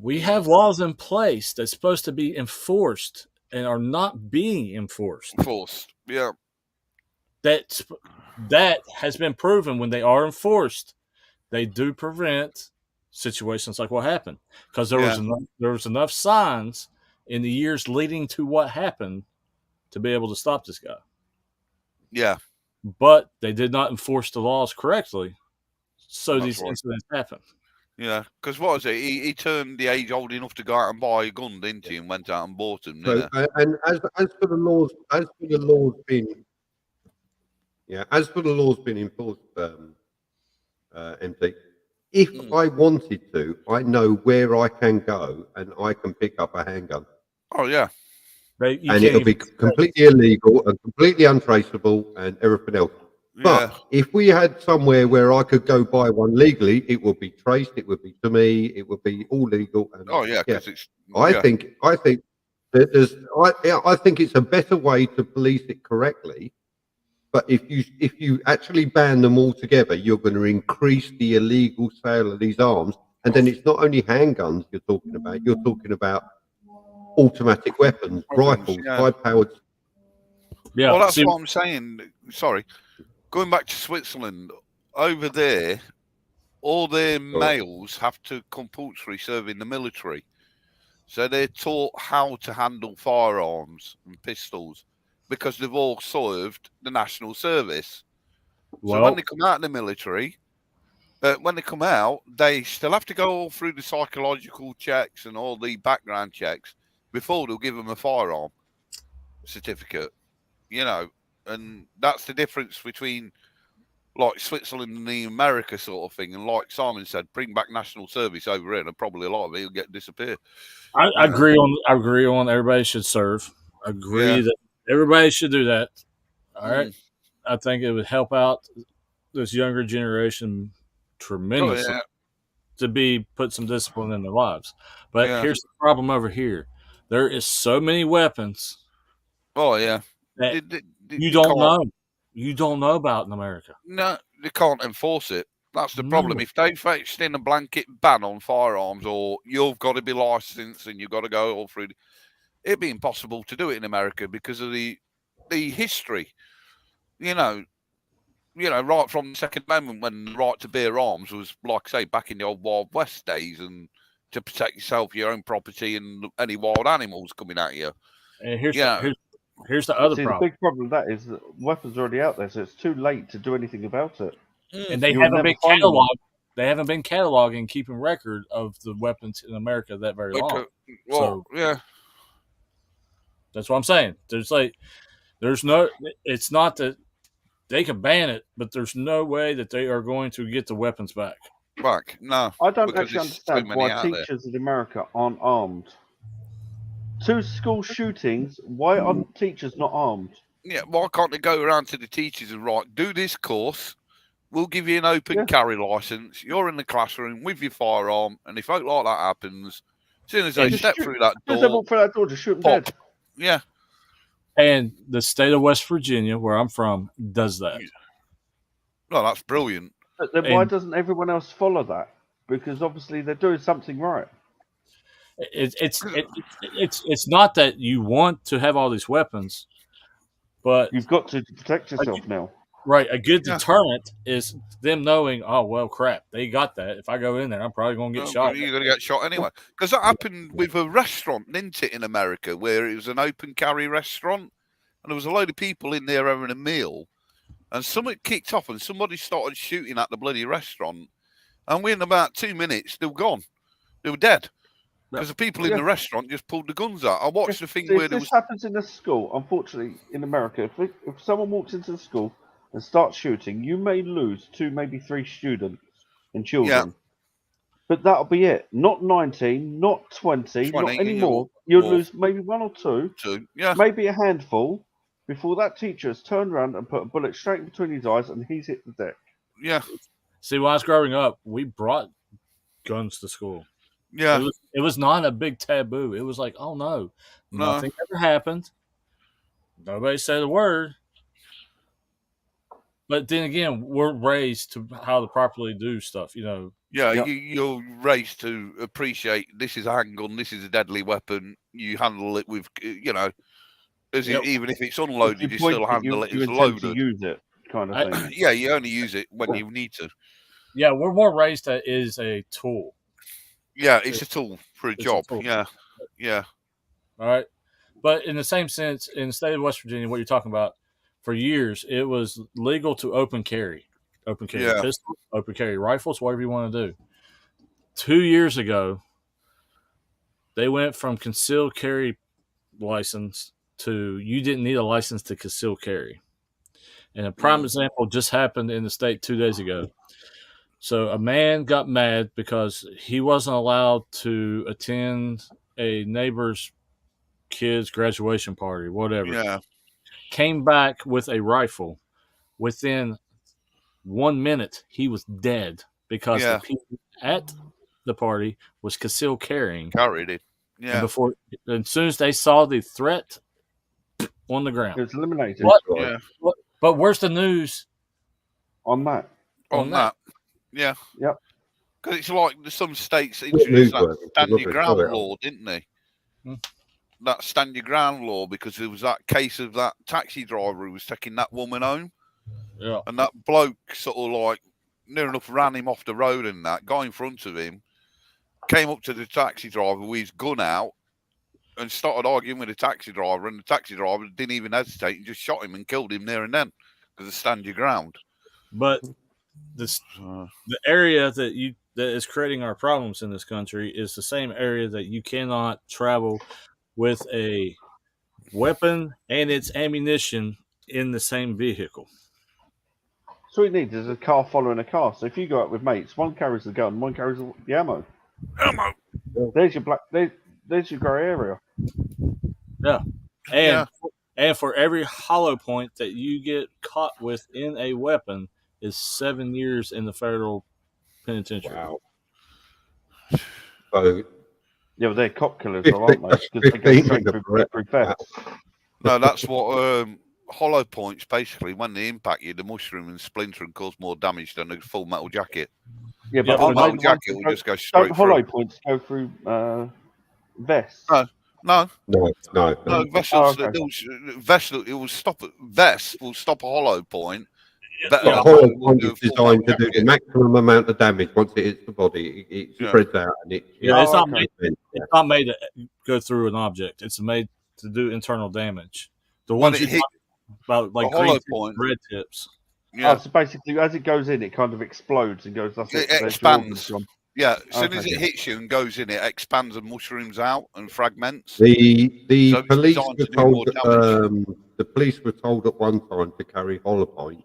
We have laws in place that's supposed to be enforced and are not being enforced. Yeah. That has been proven when they are enforced, they do prevent situations like what happened. Because there was enough signs in the years leading to what happened to be able to stop this guy. Yeah. But they did not enforce the laws correctly, so these incidents happen. Yeah, because what was it? He turned the age old enough to go out and buy a gun, didn't he? And went out and bought them. So, and as for the laws being enforced, MT, if I wanted to, I know where I can go and I can pick up a handgun. Oh yeah. And it'll be completely illegal and completely untraceable and everything else. But if we had somewhere where I could go buy one legally, it would be traced. It would be to me. It would be all legal. And, I think it's a better way to police it correctly. But if you actually ban them all together, you're going to increase the illegal sale of these arms, and then it's not only handguns you're talking about. You're talking about automatic weapons, rifles, high-powered. Yeah, well, that's what I'm saying. Sorry. Going back to Switzerland, over there, all their males have to compulsory serve in the military. So they're taught how to handle firearms and pistols because they've all served the national service. So when they come out of the military, when they come out, they still have to go all through the psychological checks and all the background checks before they'll give them a firearm certificate, you know. And that's the difference between like Switzerland and the America sort of thing. And like Simon said, bring back national service over here, and probably a lot of it will disappear. I agree on everybody should serve. I agree that everybody should do that. All right. I think it would help out this younger generation tremendously to put some discipline in their lives. But here's the problem over here. There is so many weapons. Oh yeah. That you don't know. You don't know about in America. No, they can't enforce it. That's the problem. If they fetched in a blanket ban on firearms, or you've got to be licensed and you've got to go all through, it'd be impossible to do it in America because of the history. You know, right from the Second Amendment, when the right to bear arms was, like I say, back in the old Wild West days, and to protect yourself, your own property, and any wild animals coming at you. And here's the other problem. The big problem with that is that weapons are already out there, so it's too late to do anything about it. And they haven't been cataloged. They haven't been cataloging, keeping record of the weapons in America that very long. That's what I'm saying. It's not that they can ban it, but there's no way that they are going to get the weapons back. No. I don't actually understand why teachers in America aren't armed. 2 school shootings, why are teachers not armed? Yeah, why can't they go around to the teachers and do this course? We'll give you an open carry license. You're in the classroom with your firearm, and if something like that happens, as soon as they step through that door, they walk through that door, just shoot them dead. Yeah. And the state of West Virginia, where I'm from, does that. Well, that's brilliant. But then why doesn't everyone else follow that? Because obviously they're doing something right. It's not that you want to have all these weapons, but you've got to protect yourself now. Right, a good deterrent is them knowing, oh well, crap, they got that. If I go in there, I'm probably going to get shot. You're going to get shot anyway, because that happened with a restaurant, didn't it, in America, where it was an open carry restaurant, and there was a load of people in there having a meal, and something kicked off, and somebody started shooting at the bloody restaurant, and within about 2 minutes, they were gone, they were dead. Because the people in the restaurant just pulled the guns out. I watched the thing where this happens in a school. Unfortunately, in America, if someone walks into the school and starts shooting, you may lose 2, maybe 3 students and children. Yeah. But that'll be it. Not 19, not 20 not anymore. You'll lose maybe 1 or 2, maybe a handful, before that teacher has turned around and put a bullet straight between his eyes and he's hit the deck. Yeah. See, when I was growing up, we brought guns to school. Yeah. It was not a big taboo. It was like, oh no, nothing ever happened. Nobody said a word. But then again, we're raised to how to properly do stuff, you know. Yeah, you're raised to appreciate this is a handgun, this is a deadly weapon. You handle it with, you know, even if it's unloaded, you still handle it. It's loaded. To use it, kind of thing. Yeah, you only use it when you need to. Yeah, we're more raised that it is a tool. Yeah, it's a tool for a job. Yeah. All right. But in the same sense, in the state of West Virginia, what you're talking about, for years, it was legal to open carry pistols, open carry rifles, whatever you want to do. 2 years ago, they went from concealed carry license to you didn't need a license to conceal carry. And a prime example just happened in the state 2 days ago. So a man got mad because he wasn't allowed to attend a neighbor's kid's graduation party, whatever. Yeah. Came back with a rifle. Within 1 minute, he was dead because the people at the party was concealed carrying. Carried it. Yeah. And as soon as they saw the threat on the ground, it's eliminated. But where's the news on that? On that. Yeah. Yep. Because it's like some states introduced that stand your ground law, didn't they? That stand your ground law, because there was that case of that taxi driver who was taking that woman home. Yeah. And that bloke sort of like near enough ran him off the road, and that guy in front of him came up to the taxi driver with his gun out and started arguing with the taxi driver, and the taxi driver didn't even hesitate and just shot him and killed him there and then because of stand your ground. But the area that is creating our problems in this country is the same area that you cannot travel with a weapon and its ammunition in the same vehicle. So what it needs is a car following a car. So if you go out with mates, one carries the gun, one carries the ammo. Ammo. There's your there's your grey area. Yeah. And for every hollow point that you get caught with in a weapon is 7 years in the federal penitentiary. Wow. So Yeah, well, they're cop killers, though, aren't they? Because they go straight through vets. No, that's what hollow points basically. When they impact you, the mushroom and splinter and cause more damage than a full metal jacket. Yeah, but full metal jacket will just go straight through. Hollow points go through vests. No. Vest will stop. Vest will stop a hollow point. But a hollow point is designed to do the maximum amount of damage once it hits the body. It spreads out, and it's not made. It's not made to go through an object. It's made to do internal damage. The ones you talk about, like green tips, red tips. Yeah. Oh, so basically, as it goes in, it kind of explodes and goes. It expands. Yeah, as soon as it hits you and goes in, it expands and mushrooms out and fragments. The police were told. The police were told at one time to carry hollow points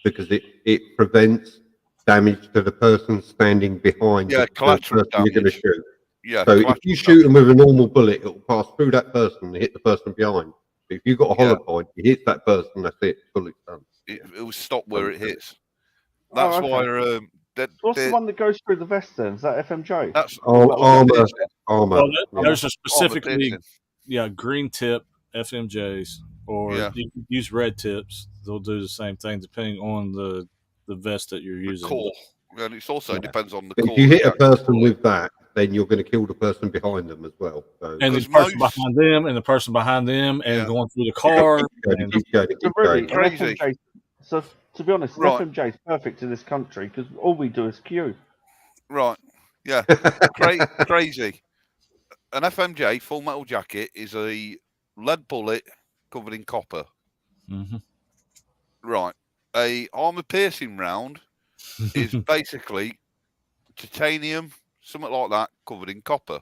because it prevents damage to the person standing behind the person you're going to shoot. Yeah. So if you shoot them with a normal bullet, it'll pass through that person and hit the person behind. But if you've got a hollow point, it hits that person. That's it. Bullet's done. It will stop where it hits. That's why. What's the one that goes through the vest then? Is that FMJ? That's armor. There's a specifically, green tip FMJs, or you can use red tips. They'll do the same thing depending on the vest that you're using. The core. And it also depends on the but core. If you hit a person with that, then you're going to kill the person behind them as well. So. And the person behind them, and the person behind them, and going through the car. Crazy. So, to be honest, FMJ is perfect in this country because all we do is queue. Right. Yeah. Crazy. An FMJ full metal jacket is a lead bullet covered in copper. Mm-hmm. Right. A armor piercing round is basically titanium, something like that, covered in copper.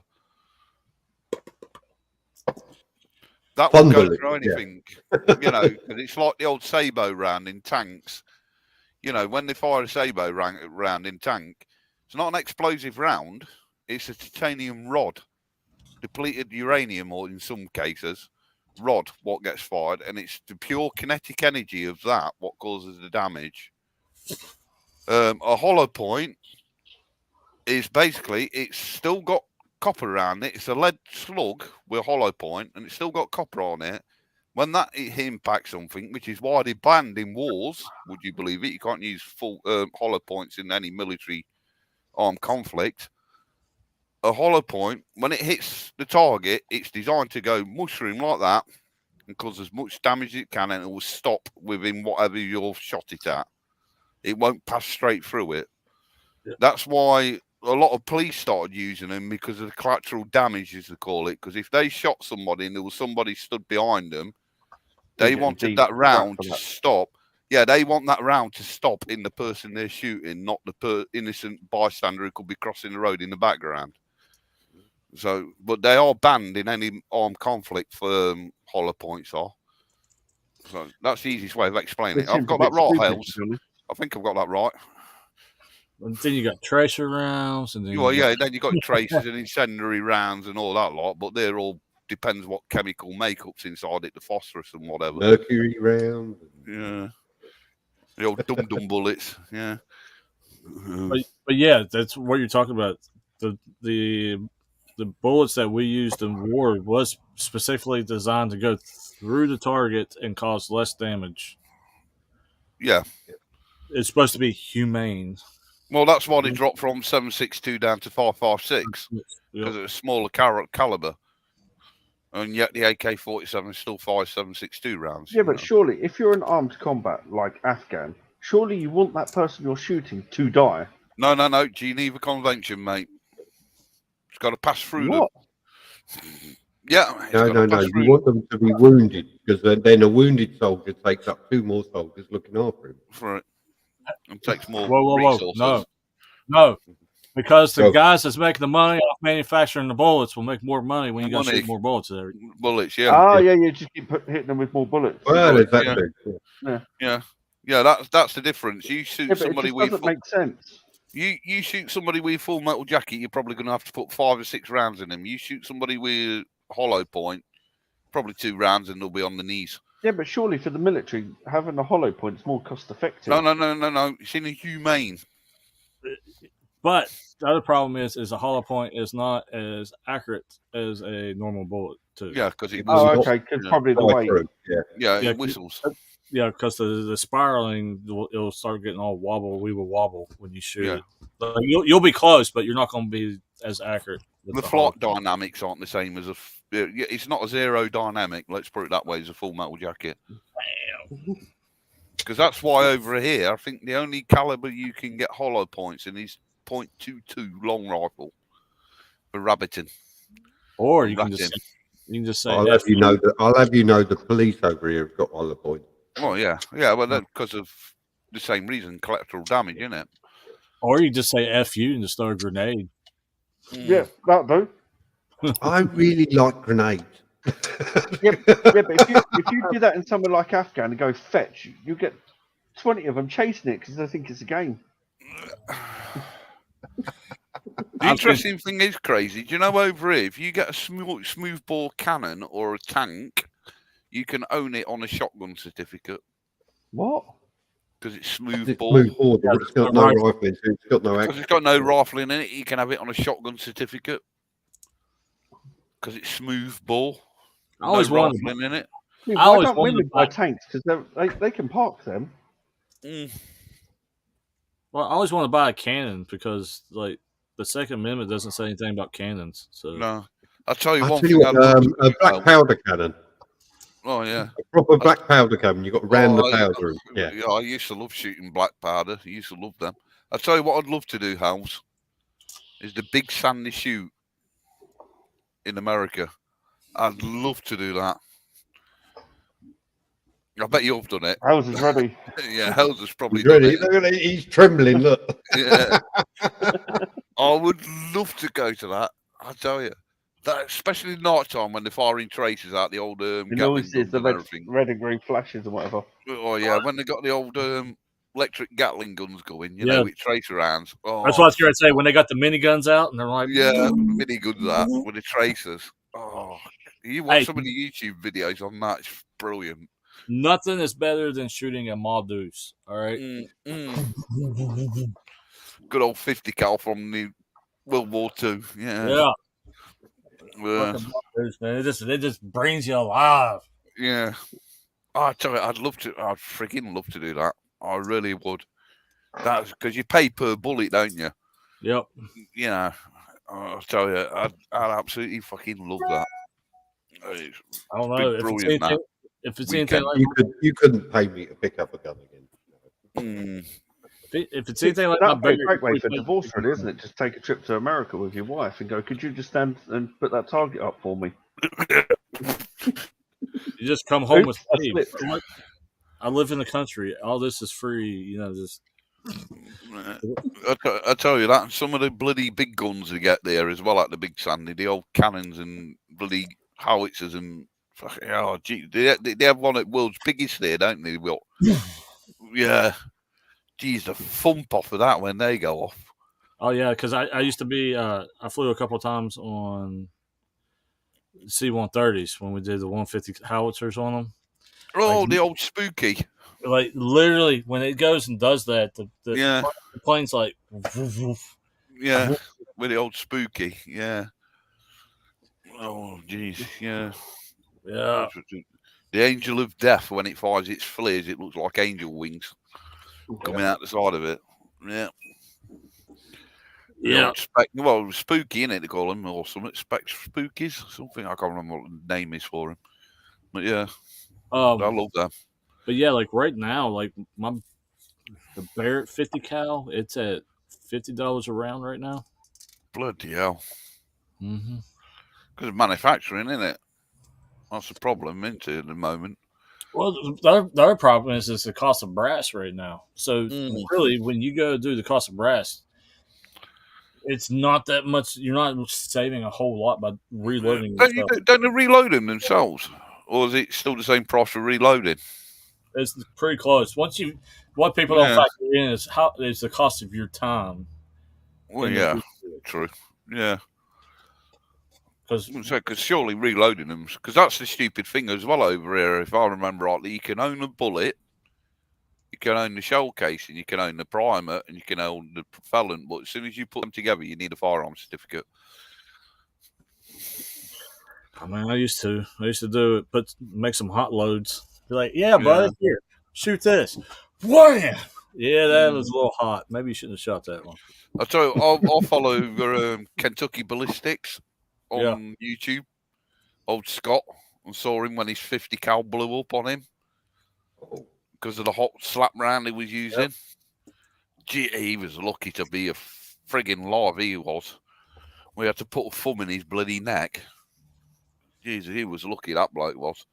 That will go through anything, because it's like the old Sabo round in tanks. When they fire a Sabo round in tank, it's not an explosive round, it's a titanium rod, depleted uranium, or in some cases, rod, what gets fired, and it's the pure kinetic energy of that what causes the damage. A hollow point is basically, it's still got copper around it. It's a lead slug with a hollow point, and it's still got copper on it. When that impacts something, which is why they banned in wars, would you believe it? You can't use full hollow points in any military armed conflict. A hollow point, when it hits the target, it's designed to go mushroom like that and cause as much damage as it can, and it will stop within whatever you've shot it at. It won't pass straight through it. Yeah. That's why a lot of police started using them, because of the collateral damage, as they call it. Because if they shot somebody and there was somebody stood behind them, they wanted that round to stop. Yeah, they want that round to stop in the person they're shooting, not the innocent bystander who could be crossing the road in the background. So, but they are banned in any armed conflict for hollow points are. So that's the easiest way of explaining it. I've got that right, Hales. I think I've got that right. And then you got tracer rounds, and then then you got tracers and incendiary rounds and all that lot. But they're all depends what chemical makeup's inside it, the phosphorus and whatever. Mercury round. Yeah. The old dum-dum bullets. Yeah. But yeah, that's what you're talking about. The bullets that we used in war was specifically designed to go through the target and cause less damage. Yeah. It's supposed to be humane. Well, that's why they dropped from 7.62 down to 5.56, because it's a smaller caliber. And yet the AK-47 is still 5.762 rounds. Yeah, but surely, if you're in armed combat like Afghan, surely you want that person you're shooting to die. No. Geneva Convention, mate. It's got to pass through them. Yeah. it's No, got no, a no. pass You through. want them to be wounded because then a wounded soldier takes up 2 more soldiers looking after him. For it. And takes more Whoa. resources. No. Because the So- guys that's making the money off manufacturing the bullets will make more money when you got to Money. shoot more bullets there. Bullets, yeah. Oh, yeah, you just keep hitting them with more bullets. Well, Bullets, there's that yeah. too. Yeah, that's the difference. You shoot Yeah, but it somebody just with doesn't make sense. you shoot somebody with full metal jacket, you're probably going to have to put 5 or 6 rounds in them. You shoot somebody with hollow point, probably 2 rounds, and they'll be on the knees. Yeah, but surely for the military, having a hollow point is more cost effective. No. It's inhumane. But the other problem is a hollow point is not as accurate as a normal bullet too. Yeah, because it Oh, whistles. okay, because Yeah. probably the Right weight. through, yeah. Yeah, Yeah, it whistles. Yeah, because the spiraling, it'll start getting all wobble when you shoot Yeah. it. Like, you'll be close, but you're not going to be as accurate. with The hollow flight point. dynamics aren't the same as it's not as aerodynamic, let's put it that way, as a full metal jacket. Because that's why over here, I think the only caliber you can get hollow points in is .22 long rifle for rabbiting. Or you can Ratting. just say, I'll have you know the police over here have got hollow point. Oh yeah, well then because of the same reason, collateral damage, isn't it? or you just say F you and just throw a grenade. Yeah, that'll do. I really like grenades. Yeah, but if you do that in somewhere like Afghan and go fetch, you get 20 of them chasing it because they think it's a game. The interesting thing is, crazy. Do you know over here, if you get a smooth bore cannon or a tank, you can own it on a shotgun certificate What? because it's smooth It's bore. smooth bore, but it's got no rifling, so it's got no Because action. it's got no rifling in it, you can have it on a shotgun certificate because it's smooth bore. I always no wanted- rifling in it. I mean, I why always don't wanted women to buy buy- tanks? Because they can park them. Well, I always want to buy a cannon because, like, the Second Amendment doesn't say anything about cannons. So No, I'll tell you I'll one tell thing. you what, I'd love to a do, black though. powder cannon. Oh yeah, A proper black powder cannon. You've got to ram the powder in. Yeah. I used to love shooting black powder. I used to love them. I'll tell you what I'd love to do, House, is the big sandy shoot in America. I'd love to do that. I bet you've done it. House is ready. Yeah, Hells has probably He's done ready. it. Look at it. He's trembling. Look. Yeah. I would love to go to that. I tell you. That, especially night time when they're firing traces out the old The Gatling noises, guns the and red, everything. red and green flashes and whatever. Oh yeah, when they got the old electric Gatling guns going, you Yeah. know, with tracer rounds. Oh, that's what I was going to say. When they got the miniguns out and they're like, yeah, mini guns out with the tracers. Oh, you watch Hey. some of the YouTube videos on that. It's brilliant. nothing is better than shooting a Ma Deuce. All right. Good old 50 cal from the World War II. Yeah. Yeah. Yeah. Fucking Ma Deuce, man. It just brings you alive. Yeah. I tell you, I'd freaking love to do that. I really would. That's because you pay per bullet, don't you? Yep. You know, I'll tell you, I'd absolutely fucking love that. I don't know Big if it's brilliant, anything, that. if it's Weekend. anything like You couldn't pay me to pick up a gun again. if it's anything like my That'd be a bigger, great way for divorce, really, isn't it? Just take a trip to America with your wife and go, could you just stand and put that target up for me? you just come home with Oops, I me. slipped. I live in the country. All this is free. You know, just I tell you that some of the bloody big guns they get there as well, like the big Sandy, the old cannons and bloody howitzers and fucking gee, they have one at world's biggest there, don't they? Well, yeah, geez, the thump off of that when they go off. oh yeah, because I used to be I flew a couple of times on C-130s when we did the 150 howitzers on them. Oh, Like- the old spooky. Like literally, when it goes and does that, the Yeah, plane's like, woof, woof. yeah, with the old spooky. Yeah. Oh, geez, yeah. Yeah. The angel of death, when it fires its flares, it looks like angel wings coming out the side of it. Yeah. The Yeah. old well, spooky, innit, they call them, or something. Spookies, something. I can't remember what the name is for him. But yeah, I love that. But yeah, like right now, like the Barrett 50 cal, it's at $50 a round right now. Bloody hell. Mm-hmm. Because of manufacturing, isn't it? That's the problem, isn't it, at the moment? Well, the other problem is the cost of brass right now. So really, when you go do the cost of brass, it's not that much. You're not saving a whole lot by reloading your stuff. Don't they reload them themselves? Or is it still the same price for reloading? It's pretty close. What people don't factor in is the cost of your time. Well, yeah, true. Yeah. Because surely reloading them, because that's the stupid thing as well over here. If I remember rightly, you can own a bullet, you can own the shell casing, you can own the primer, and you can own the propellant. But as soon as you put them together, you need a firearm certificate. I mean, I used to do it, make some hot loads. Be like, yeah, buddy, here, shoot this. Wham! Yeah, that was a little hot. Maybe you shouldn't have shot that one. I tell you, I'll follow Kentucky Ballistics on YouTube. Old Scott, I saw him when his 50 cal blew up on him because of the hot slap round he was using. Gee, he was lucky to be a friggin' live. He was. We had to put a thumb in his bloody neck. Jesus, he was lucky, that bloke was.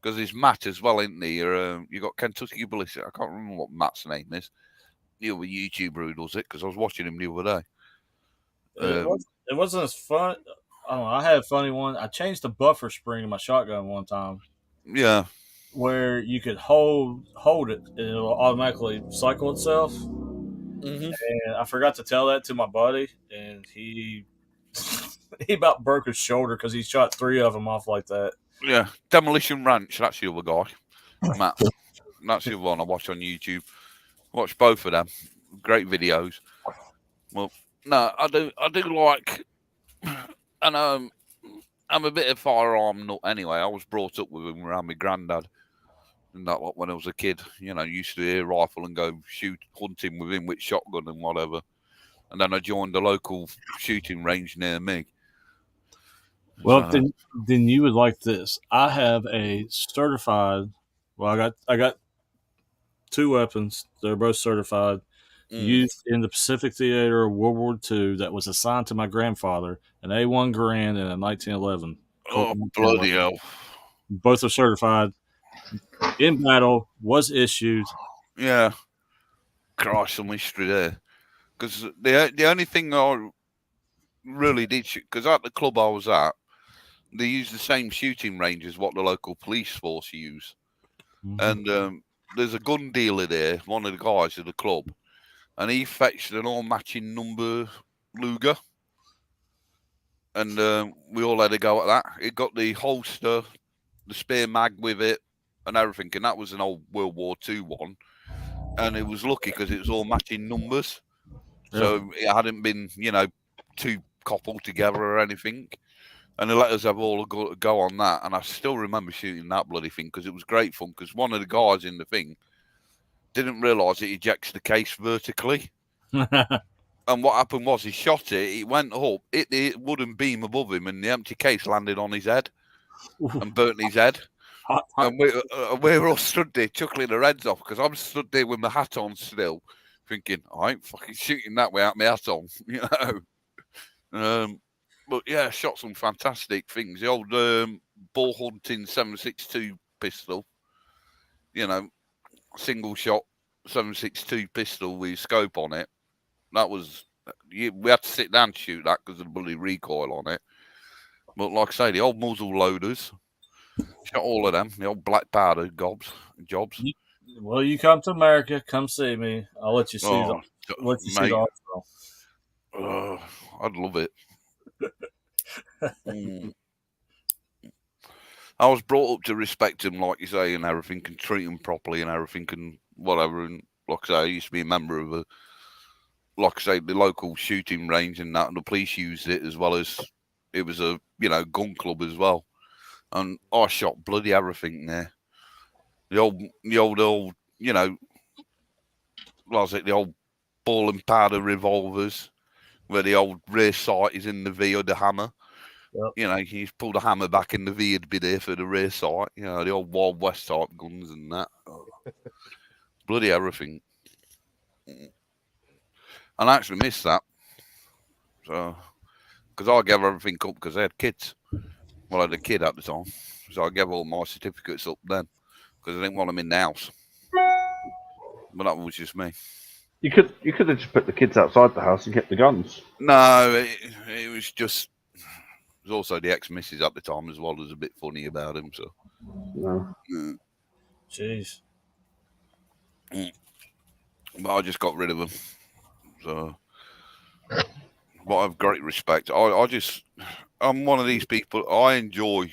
Because he's Matt as well, isn't he? You got Kentucky Ballistics. I can't remember what Matt's name is. The other YouTuber who does it, because I was watching him the other day. It wasn't as fun. I don't know. I had a funny one. I changed the buffer spring in my shotgun one time. Yeah. Where you could hold it and it'll automatically cycle itself. Mm-hmm. And I forgot to tell that to my buddy, and he about broke his shoulder because he shot 3 of them off like that. Yeah, Demolition Ranch. That's the other guy, Matt. That's the other one I watch on YouTube. Watch both of them. Great videos. Well, no, I do like, and I'm a bit of firearm nut anyway. I was brought up with him around my granddad, and that when I was a kid, used to hear rifle and go hunting with him with shotgun and whatever. And then I joined the local shooting range near me. Well, then you would like this. I have a certified. Well, I got 2 weapons. They're both certified. Used in the Pacific Theater of World War II. That was assigned to my grandfather. An A1 Garand and a 1911. Oh, bloody hell! Both are certified. In battle, was issued. Yeah, Christ, some history there. Because the only thing I really did shoot, because at the club I was at, they use the same shooting range as what the local police force use. And there's a gun dealer there, one of the guys of the club, and he fetched an all-matching number Luger. And we all had a go at that. It got the holster, the spare mag with it, and everything. And that was an old World War II one. And it was lucky because it was all matching numbers. So it hadn't been, too coupled together or anything. And they let us have all a go on that. And I still remember shooting that bloody thing because it was great fun. Because one of the guys in the thing didn't realise it ejects the case vertically. And what happened was he shot it, it went up, hit the wooden beam above him, and the empty case landed on his head and burnt his head. And we were all stood there chuckling our heads off because I'm stood there with my hat on still, thinking, I ain't fucking shooting that without my hat on, But yeah, shot some fantastic things. The old ball hunting 7.62 pistol, single shot 7.62 pistol with scope on it. That was, we had to sit down to shoot that because of the bloody recoil on it. But like I say, the old muzzle loaders, shot all of them, the old black powder jobs. Well, you come to America, come see me. I'll let you see see the arsenal. I'd love it. I was brought up to respect him, like you say, and everything, and treat him properly and everything and whatever. And like I say, I used to be a member of the local shooting range and that, and the police used it as well as it was a, gun club as well. And I shot bloody everything there. The old, the old ball and powder revolvers, where the old rear sight is in the V or the hammer. Yep. You pull the hammer back in the V, it'd be there for the rear sight. The old Wild West type guns and that. Bloody everything. And I actually missed that. So, because I gave everything up because I had kids. Well, I had a kid at the time, so I gave all my certificates up then because I didn't want them in the house. But that was just me. You could have just put the kids outside the house and kept the guns. No, it was just. It was also the ex-missus at the time as well. Was a bit funny about him, so. No. Jeez. But I just got rid of them. So, but I have great respect. I'm one of these people. I enjoy,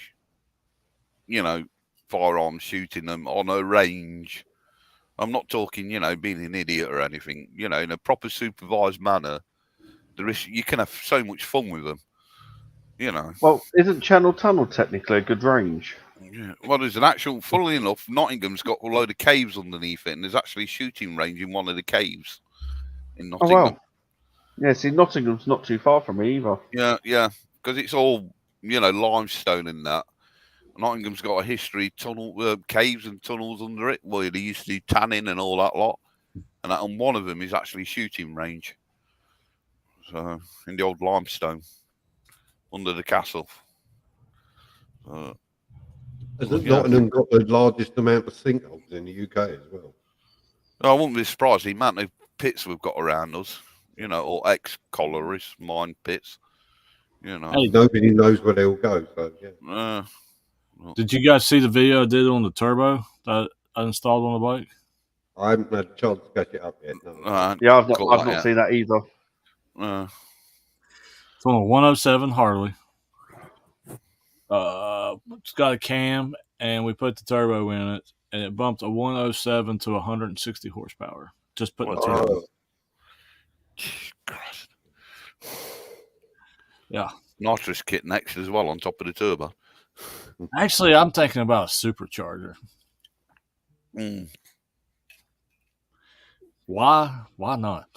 firearms, shooting them on a range. I'm not talking, being an idiot or anything. In a proper supervised manner. You can have so much fun with them. Well, isn't Channel Tunnel technically a good range? Yeah. Well, there's an actual, funnily enough, Nottingham's got a load of caves underneath it, and there's actually a shooting range in one of the caves in Oh, Nottingham. wow. Yeah, see, Nottingham's not too far from me either. Yeah, because it's all, limestone and that. Nottingham's got a history, caves and tunnels under it, where they used to do tanning and all that lot. And one of them is actually a shooting range. So, in the old limestone, under the castle. Has Nottingham got the largest amount of sinkholes in the UK as well? I wouldn't be surprised the amount of pits we've got around us, or ex-collieries, mine pits, Hey, nobody knows where they'll go, so yeah. Did you guys see the video I did on the turbo that I installed on the bike? I haven't had a chance to catch it up yet. No. Yeah, I've not seen that either. It's on a 107 Harley. It's got a cam, and we put the turbo in it, and it bumped a 107 to 160 horsepower. Just putting the turbo. Christ. Yeah. Nitrous kit next as well on top of the turbo. Actually, I'm thinking about a supercharger. Why? Why not?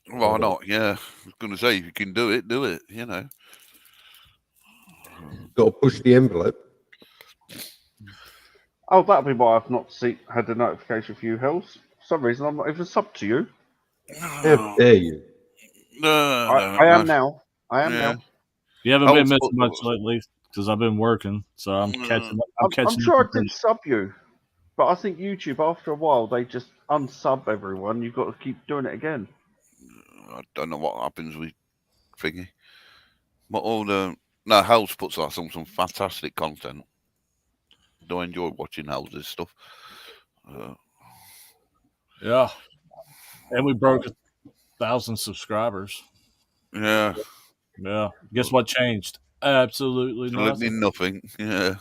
Why not? Yeah, I was going to say, if you can do it, do it. Got to push the envelope. Oh, that'll be why I've not had the notification for you, Hills. For some reason, I'm not even subbed to you. How dare you? I am now. I am now. You haven't been missing much lately because I've been working, so I'm catching up. I'm sure I did sub you, but I think YouTube, after a while, they just unsub everyone. You've got to keep doing it again. I don't know what happens with Thingy. But Hells puts out some fantastic content. Do enjoy watching Hells' stuff. Yeah. And we broke 1,000 subscribers. Yeah. Yeah. Guess what changed? Absolutely nothing. Yeah.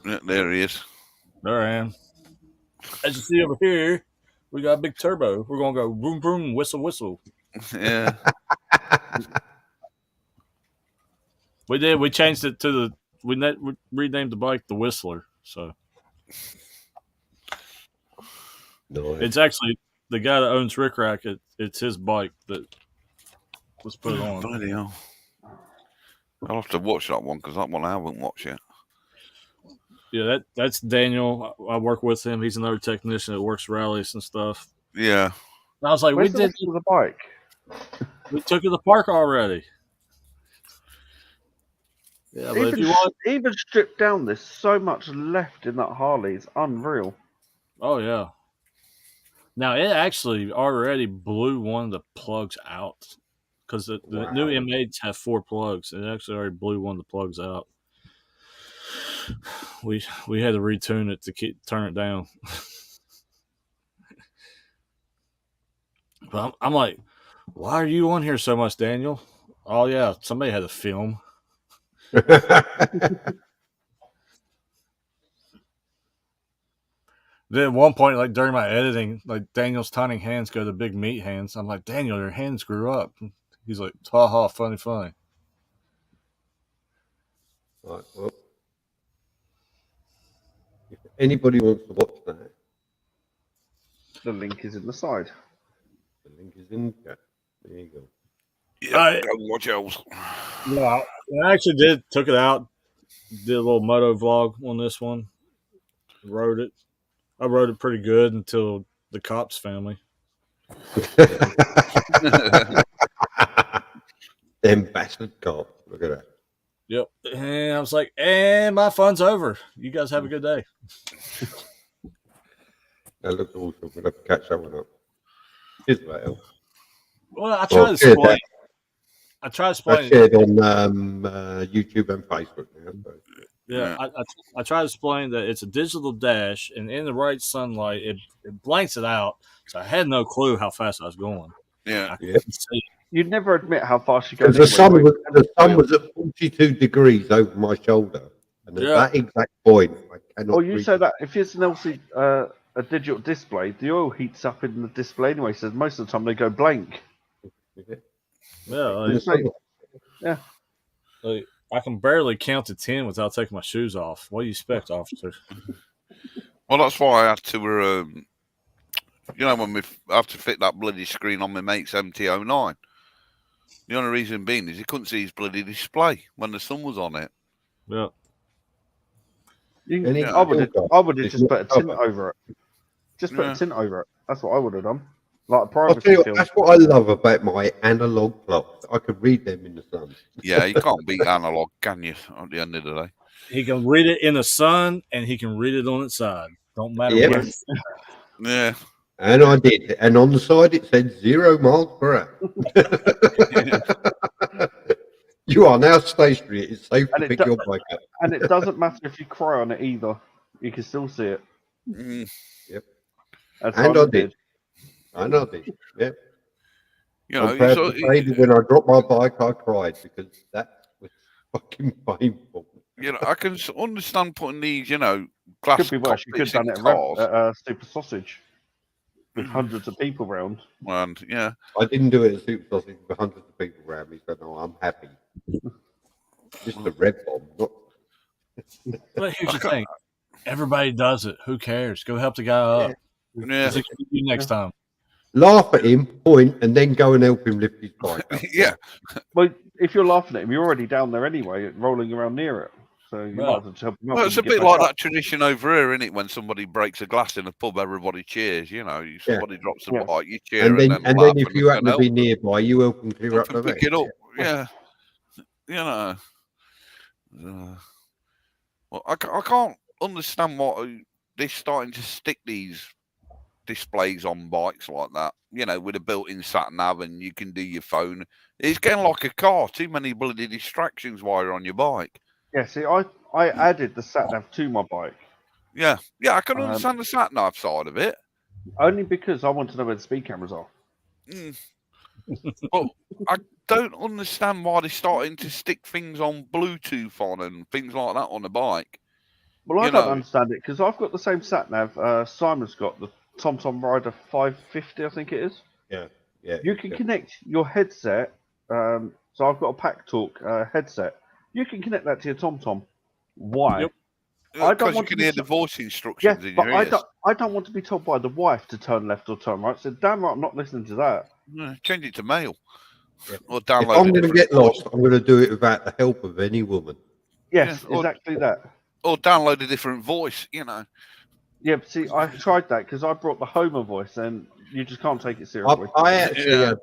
Yeah. There he is. There I am. As you see over here, we got a big turbo. We're going to go boom, boom, whistle, whistle. Yeah. We did. We changed it to we renamed the bike the Whistler. So it's actually the guy that owns Rick Rack. It's his bike that was put on. Bloody hell. I'll have to watch that one because that one I haven't watched yet. Yeah, that's Daniel. I work with him. He's another technician that works rallies and stuff. Yeah. And I was like, Where's the bike? We took it to the park already. Yeah, but if you want, even stripped down, there's so much left in that Harley. It's unreal. Oh yeah. Now it actually already blew one of the plugs out because the new M8s have 4 plugs. It actually already blew one of the plugs out. We had to retune it to turn it down. But I'm like, why are you on here so much, Daniel? Oh yeah, somebody had to film. Then at one point, like during my editing, like Daniel's tiny hands go to big meat hands. I'm like, Daniel, your hands grew up. He's like, ha ha, funny. Right, well, if anybody wants to watch that, the link is in the side. The link is in the chat. There you go. Yeah, go watch else. Yeah, I actually took it out, did a little moto vlog on this one, rode it. I rode it pretty good until the cops found me. Them bastard cops. Look at that. Yep. And I was like, and my fun's over. You guys have a good day. That looks awesome. We'll have to catch that one up. Here's what else. Well, I try to explain. I try to explain. I shared on YouTube and Facebook now. So. Yeah, I try to explain that it's a digital dash, and in the right sunlight, it blanks it out. So I had no clue how fast I was going. Yeah. You'd never admit how fast you go. The sun was at 42 degrees over my shoulder, and at that exact point, I cannot. Well, you say that if it's an LCD, a digital display, the oil heats up in the display anyway. So most of the time they go blank. Yeah. Yeah. Like, I can barely count to 10 without taking my shoes off. What do you expect, officer? Well, that's why I had to, when I have to fit that bloody screen on my mate's MT-09. The only reason being is he couldn't see his bloody display when the sun was on it. Yeah. I would have just put a tint over it. Just put a tint over it. That's what I would have done. Like a privacy film. That's what I love about my analog clocks. I could read them in the sun. Yeah, you can't beat analog, can you? At the end of the day, he can read it in the sun and he can read it on its side. Don't matter where. Yeah. And I did. And on the side it said 0 miles per hour. You are now stationary. It's safe to pick your bike up. And it doesn't matter if you cry on it either. You can still see it. Yep. And I did. I know this. Yep. I'm proud to say that when I dropped my bike, I cried because that was fucking painful. I can understand putting these, glass. Could be worse. You could have done it at Super Sausage with hundreds of people around. And I didn't do it at Super Sausage with hundreds of people around me, so no, I'm happy. Just the red bomb. But here's the thing: everybody does it. Who cares? Go help the guy up. Yeah. You next time. Laugh at him, point, and then go and help him lift his bike up. Yeah. Well, if you're laughing at him, you're already down there anyway, rolling around near it. So you might as well help him up. Well, it's a bit like that tradition over here, isn't it? When somebody breaks a glass in a pub, everybody cheers. Somebody drops a bike, you cheer, and then if you happen to be nearby, you help them clear up the pick it up. Yeah. Well, I can't understand what they're starting to stick these displays on bikes like that, with a built-in sat nav, and you can do your phone. It's getting like a car. Too many bloody distractions while you're on your bike. Yeah, see, I added the sat nav to my bike. Yeah, I can understand the sat nav side of it. Only because I want to know where the speed cameras are. But I don't understand why they're starting to stick things on Bluetooth on and things like that on a bike. Well, I don't understand it because I've got the same sat nav. Simon's got the TomTom Rider 550, I think it is. Yeah. You can connect your headset. So I've got a Pack Talk headset. You can connect that to your TomTom. Why? Yep. I don't want want to hear the voice instructions in your ears. I don't want to be told by the wife to turn left or turn right. So damn right, I'm not listening to that. Change it to mail. Yeah. Or download. If I'm going to get lost, I'm going to do it without the help of any woman. Yes, exactly that. Or download a different voice, Yeah, but see, I tried that because I brought the Homer voice, and you just can't take it seriously. I actually have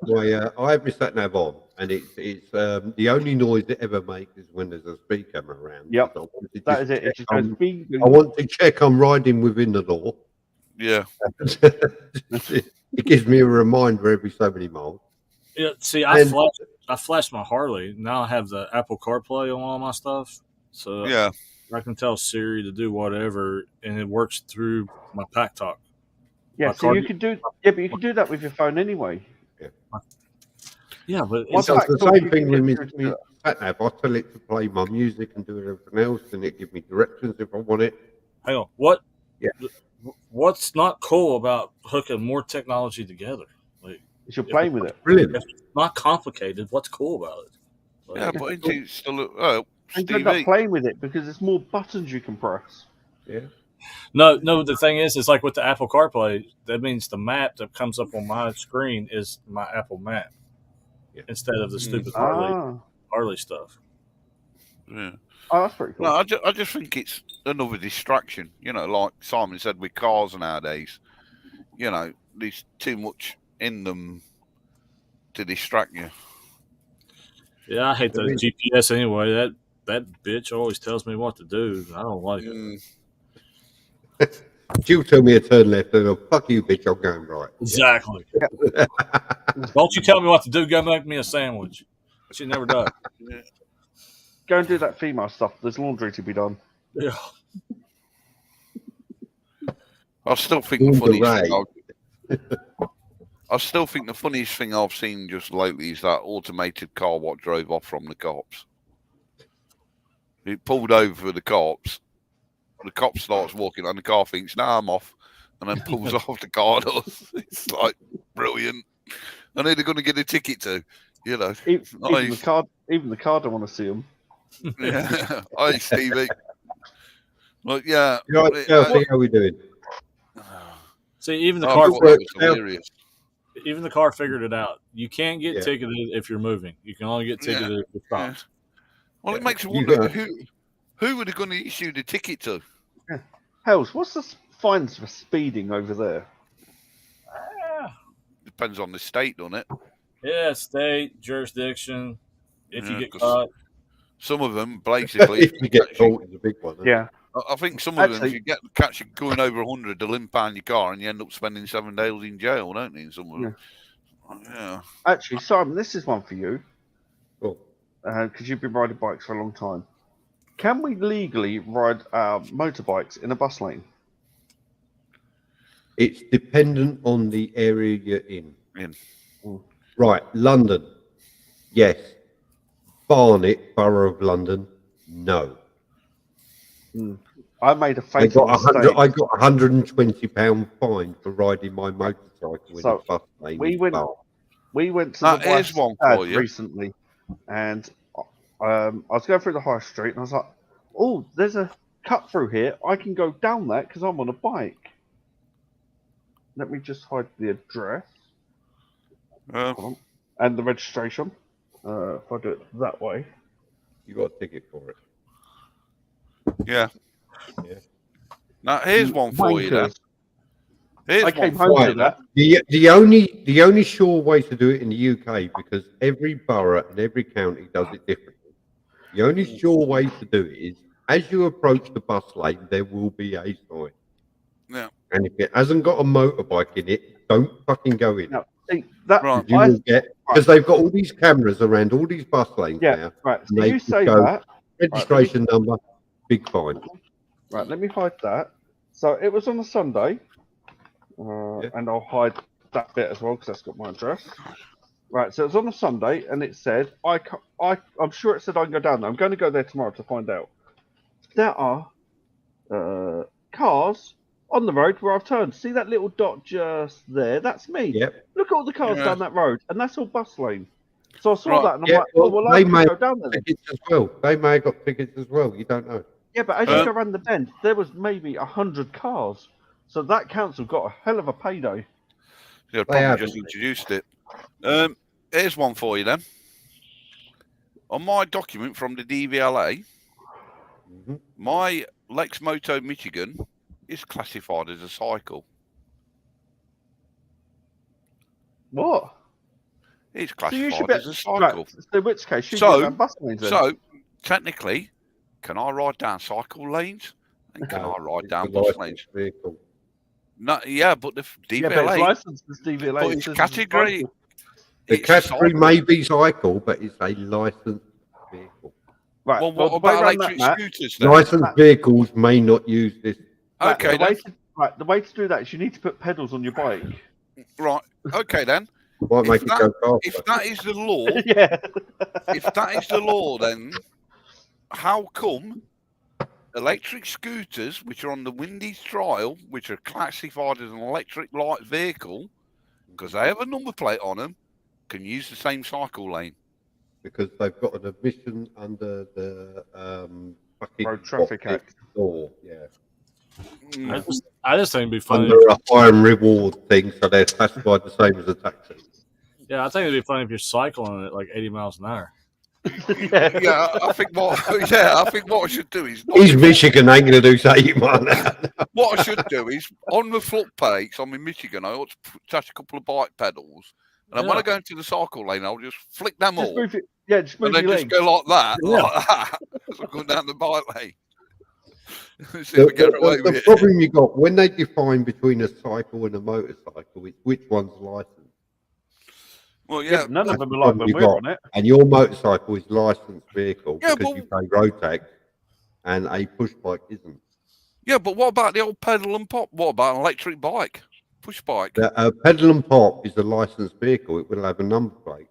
I have my sat nav on, and it's the only noise it ever makes is when there's a speed camera around. Yep, that is it. It just goes beep. I want to check I'm riding within the law. Yeah. It gives me a reminder every so many miles. Yeah, see, I flashed my Harley. Now I have the Apple CarPlay on all my stuff, so I can tell Siri to do whatever, and it works through my Pack Talk. Yeah, so you can do. Yeah, but you can do that with your phone anyway. Yeah, but it's the same thing with me. Sat nav. I tell it to play my music and do everything else, and it gives me directions if I want it. Hang on, what? Yeah. What's not cool about hooking more technology together? Like, you're playing with it. Brilliant. If it's not complicated. What's cool about it? Like, but it's still and you're not playing with it because there's more buttons you can press. Yeah. No. The thing is, it's like with the Apple CarPlay. That means the map that comes up on my screen is my Apple map instead of the stupid Harley stuff. Yeah. Oh, that's pretty cool. No, I just think it's another distraction. Like Simon said with cars nowadays. There's too much in them to distract you. Yeah, I hate the GPS anyway. That bitch always tells me what to do. I don't like it. She'll tell me to turn left, and fuck you, bitch, I'm going right. Exactly. Don't you tell me what to do. Go make me a sandwich. She never does. Go and do that female stuff. There's laundry to be done. Yeah. I still think the funniest thing I've seen just lately is that automated car what drove off from the cops. It pulled over for the cops. The cop starts walking and the car thinks, "Nah, I'm off," and then pulls off. The car does. It's like brilliant. And they're going to get a ticket too. You know, even the car don't want to see them. Yeah. Hi, Stevie. Look, yeah. Chelsea, how we doing? See, even the car figured it out. You can't get ticketed if you're moving. You can only get ticketed if you're stopped. Well, it makes you wonder who are they going to issue the ticket to? Hells, what's the fines for speeding over there? Depends on the state, doesn't it? Yeah, state, jurisdiction. If you get caught. Some of them, basically. If you get caught, it's a big one. Yeah. I think some of them, if you catch you going over 100, they'll impound your car and you end up spending 7 days in jail, don't you? Some of them. Yeah. Actually, Simon, this is one for you. Cool. Because you've been riding bikes for a long time. Can we legally ride motorbikes in a bus lane? It's dependent on the area you're in. Right, London, yes. Barnet, Borough of London, no. I made a fatal mistake. I got £120 fine for riding my motorcycle in a bus lane. We went to the West End recently, and I was going through the high street, and I was like, "Oh, there's a cut through here. I can go down that because I'm on a bike." Let me just hide the address and the registration. If I do it that way, you got a ticket for it. Yeah. Now here's one for you. Then. I came home to that. The only sure way to do it in the UK, because every borough and every county does it differently. The only sure way to do it is, as you approach the bus lane, there will be a sign. Yeah. And if it hasn't got a motorbike in it, don't fucking go in. No, see, that right. You will get, because they've got all these cameras around all these bus lanes now. Right. So you say that. Registration number, big fine. Right, let me hide that. So it was on a Sunday, and I'll hide that bit as well because that's got my address. Right, so it was on a Sunday, and it said, I'm sure it said I can go down there. I'm going to go there tomorrow to find out. There are cars on the road where I've turned. See that little dot just there? That's me. Yep. Look at all the cars down that road, and that's all bus lane. So I saw that, and I'm like, they may go down there. Tickets as well. They may have got tickets as well. You don't know. Yeah, but as you go around the bend, there was maybe 100 cars. So that council got a hell of a payday. Yeah, probably just introduced it. Here's one for you then. On my document from the DVLA, my Lex Moto Michigan is classified as a cycle. What? It's classified as a cycle. Right, so in which case, bus lanes then. So technically, can I ride down cycle lanes and can I ride down bus lanes? Vehicle. No, yeah, but the DVLA, but it's licensed as DVLA. But it's category. The category may be cycle, but it's a licensed vehicle. Right. Well, what about electric scooters then? Licensed vehicles may not use this. Okay, the way to do that is you need to put pedals on your bike. Right. Okay, then. Might make it go faster. If that is the law, Yeah. if that is the law, then how come electric scooters, which are on the Windy's trial, which are classified as an electric light vehicle, because they have a number plate on them, can use the same cycle lane? Because they've got an admission under the fucking Road Traffic Act. Law, yeah. I just think it'd be funny. Under a hire and reward thing, so they're classified the same as a taxi. Yeah, I think it'd be funny if you're cycling at like 80 miles an hour. Yeah, I think what I should do is. He's Michigan, ain't going to do 80 miles an hour. What I should do is on the foot pegs. I'm in Michigan. I ought to touch a couple of bike pedals, and then when I go into the cycle lane, I'll just flick them all. Yeah, just move and then your just legs. go like that, Yeah. like that. So going down the bike lane. See if we get away with The it. problem you got when they define between a cycle and a motorcycle, it's which one's licensed. Well, Yeah, yeah, but none of That's them the are like problem when you we're got. on it. And your motorcycle is licensed vehicle Yeah, because but- you pay road tax, and a push bike isn't. yeah. But what about the old pedal and pop? What about an electric bike, push bike? A pedal and pop is a licensed vehicle. It will have a number plate.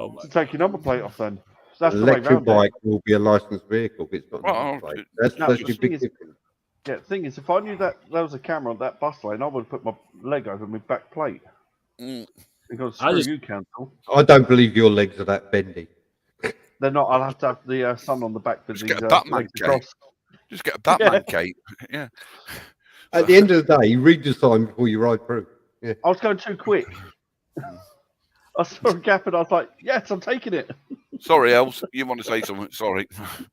Oh my! So take your number plate off then. So An that's the way electric round bike will be a licensed vehicle. It's not a Well, number plate. no, That's the your thing big is- difference. it. Yeah, the thing is, if I knew that there was a camera on that bus lane, I would have put my leg over my back plate. Mm. Because I screw just- you, council. I don't believe your legs are that bendy. They're not. I'll have to have the sun on the back with Just these get a Batman legs cape. across. Just get a Batman cape. Yeah. At the end of the day, read the sign before you ride through. Yeah. I was going too quick. I saw a gap and I was like, yes, I'm taking it. Sorry, Els. You want to say something? Sorry.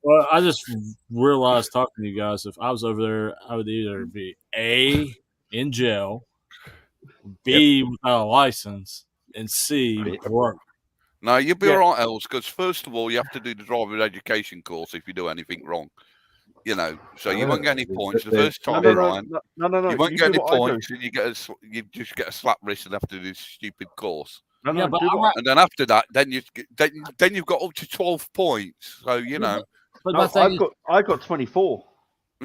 Well, I just realized talking to you guys, if I was over there, I would either be A, in jail, B, without a license, and C, broke. No, you'll be Yeah. all right, Els, because first of all, you have to do the driver education course if you do anything wrong. You know, so you won't get any points the first No, time no, around. no. You won't You get do any what I do. points, and you just get a slap wrist and have to do this stupid course. No, Yeah, but do I'm what And then after that, then you've got up to 12 points. So you know, But No, my thing I got 24.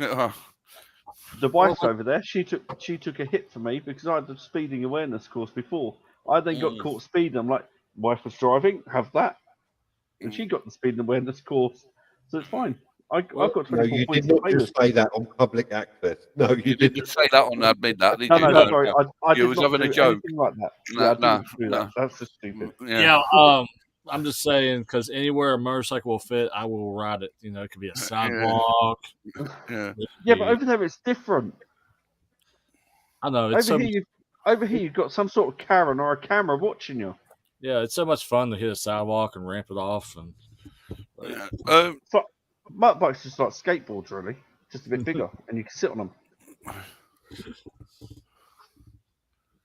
uh, The wife's over there. She took a hit for me because I had the speeding awareness course before. I then got caught speeding. I'm like, wife was driving, have that, and she got the speeding awareness course, so it's fine. I've got 24 No, you points did to not play with. just say that on public access. No, you didn't say that on admit that. Did No, you? no, No, sorry, no. I You did was not having a do joke. anything like that. No, Yeah, I didn't do no. that. That's just stupid. yeah, I'm just saying, because anywhere a motorcycle will fit, I will ride it. You know, it could be a sidewalk. Yeah. Yeah, but over there it's different. I know it's Over here you've got some sort of Karen or a camera watching you. yeah, it's so much fun to hit a sidewalk and ramp it off, and Yeah. Motorbikes just like skateboards, really, just a bit bigger, and you can sit on them.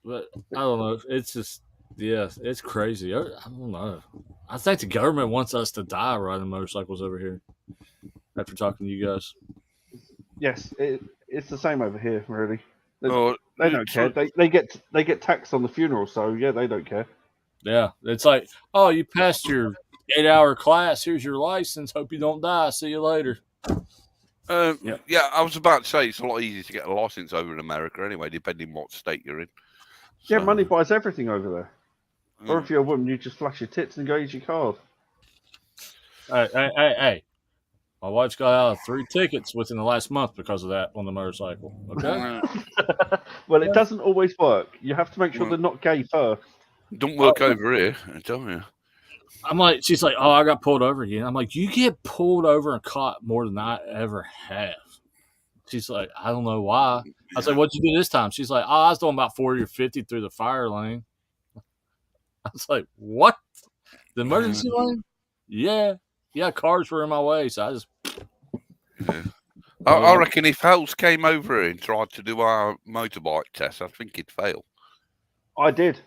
but I don't know. It's just it's crazy. I don't know. I think the government wants us to die riding motorcycles over here. After talking to you guys, Yes, it's the same over here, really. Oh, They don't care. They get taxed on the funeral, so yeah, they don't care. yeah, it's like, oh, you passed your 8-hour class. Here's your license. Hope you don't die. See you later. Yeah, I was about to say it's a lot easier to get a license over in America anyway, depending what state you're in. Yeah, So, money buys everything over there. Or mm. if you're a woman, you just flash your tits and go use your card. Hey. My wife's got out of 3 tickets within the last month because of that on the motorcycle. Okay. Well, it doesn't always work. You have to make sure they're not gay first. Don't work over here, I tell you. I'm like, she's like, oh, I got pulled over again. I'm like, you get pulled over and caught more than I ever have. She's like, I don't know why. I was like, what'd you do this time? She's like, oh, I was doing about 40 or 50 through the fire lane. I was like, what? The emergency lane? Yeah. Yeah, cars were in my way, so I just... Yeah. I reckon if Hales came over here and tried to do our motorbike test, I think he'd fail. I did.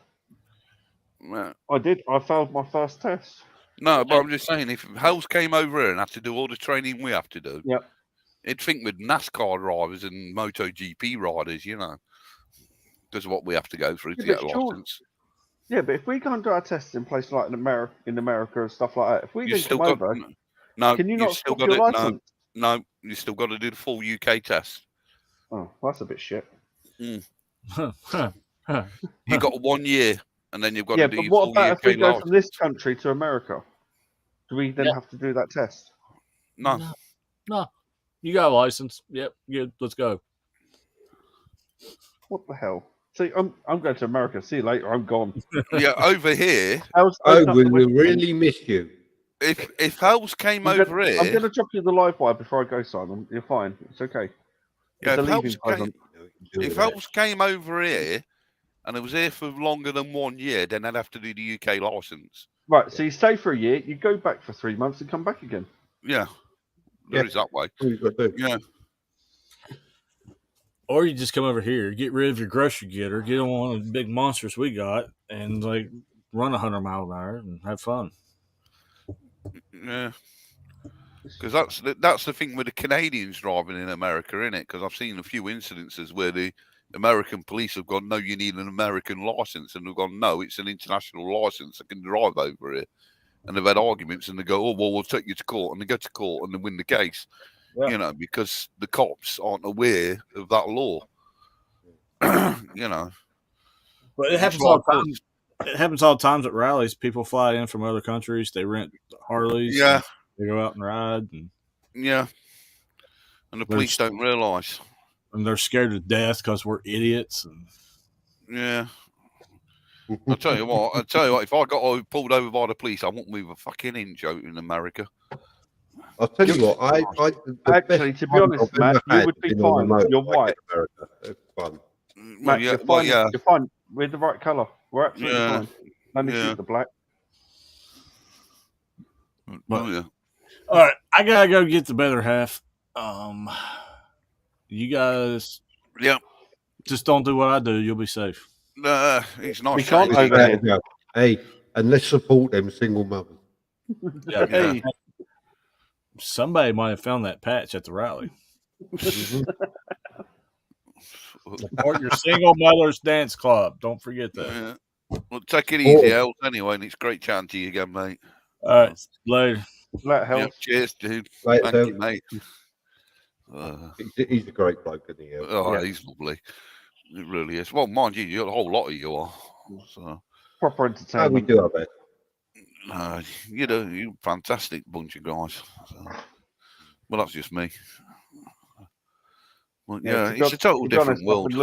Yeah. I did. I failed my first test. No, but I'm just saying, if Hales came over here and had to do all the training we have to do, Yep. he'd think with NASCAR drivers and MotoGP riders, you know, because of what we have to go through to Yeah, get a but sure. license. Yeah, but if we go and do our tests in places like in America and stuff like that, if we You then still come got over, no. can you you've not still stop got your it. license? No, you still got to do the full UK test. Oh, that's a bit shit. You got 1 year, and then you've got Yeah, to do but your what full about if UK we go license. from this country to America? Do we then have to do that test? No. No. You got a license. Yep, good. Let's go. What the hell? See, I'm going to America. See you later. I'm gone. Yeah, over here, How's Oh, open up we the will window? really miss you. if Hales came I'm over gonna, here, I'm going to drop you the live wire before I go, Simon. You're fine. It's okay. yeah, It's a if leaving Hales present. if Hales came over here and it was here for longer than 1 year, then they'd have to do the UK license. Right, so you stay for a year, you go back for 3 months and come back again. Yeah, there is that way. All you've got to do. Yeah, Or you just come over here, get rid of your grocery getter, get on one of the big monsters we got, and like run 100 miles an hour and have fun. Yeah. Because that's the thing with the Canadians driving in America, isn't it? Because I've seen a few incidences where the American police have gone, no, you need an American license, and they've gone, no, it's an international license. I can drive over here. And they've had arguments, and they go, oh, well, we'll take you to court, and they go to court and they win the case. Yeah. You know, because the cops aren't aware of that law. You know, But it happens all the time. It happens all the times at rallies. People fly in from other countries. They rent Harleys. Yeah. They go out and ride. And yeah. And the police don't realise. And they're scared to death because we're idiots. And... Yeah. I'll tell you what, if I got pulled over by the police, I won't move a fucking inch out in America. I'll tell you what, actually, to be honest, Matt, you would be fine. You're white. It's fun. Matt, you're fine. You're fine. We're the right colour. We're absolutely fine. No need to use the black. But, all right, I gotta go get the better half. You guys, just don't do what I do. You'll be safe. It's not. We can't over here. Hey, and let's support them single mothers. Hey. Somebody might have found that patch at the rally. Support your single mothers dance club. Don't forget that. Well, take it easy, Els. Anyway, and it's great chatting to you again, mate. All right, later. Cheers, dude. Later, Thank you, mate. He's a great bloke, isn't he? He's lovely. It really is. Well, mind you, you're a whole lot of you are. So. Proper entertainment. We do our best. You're a fantastic bunch of guys. So. Well, that's just me. Well, it's a total different world.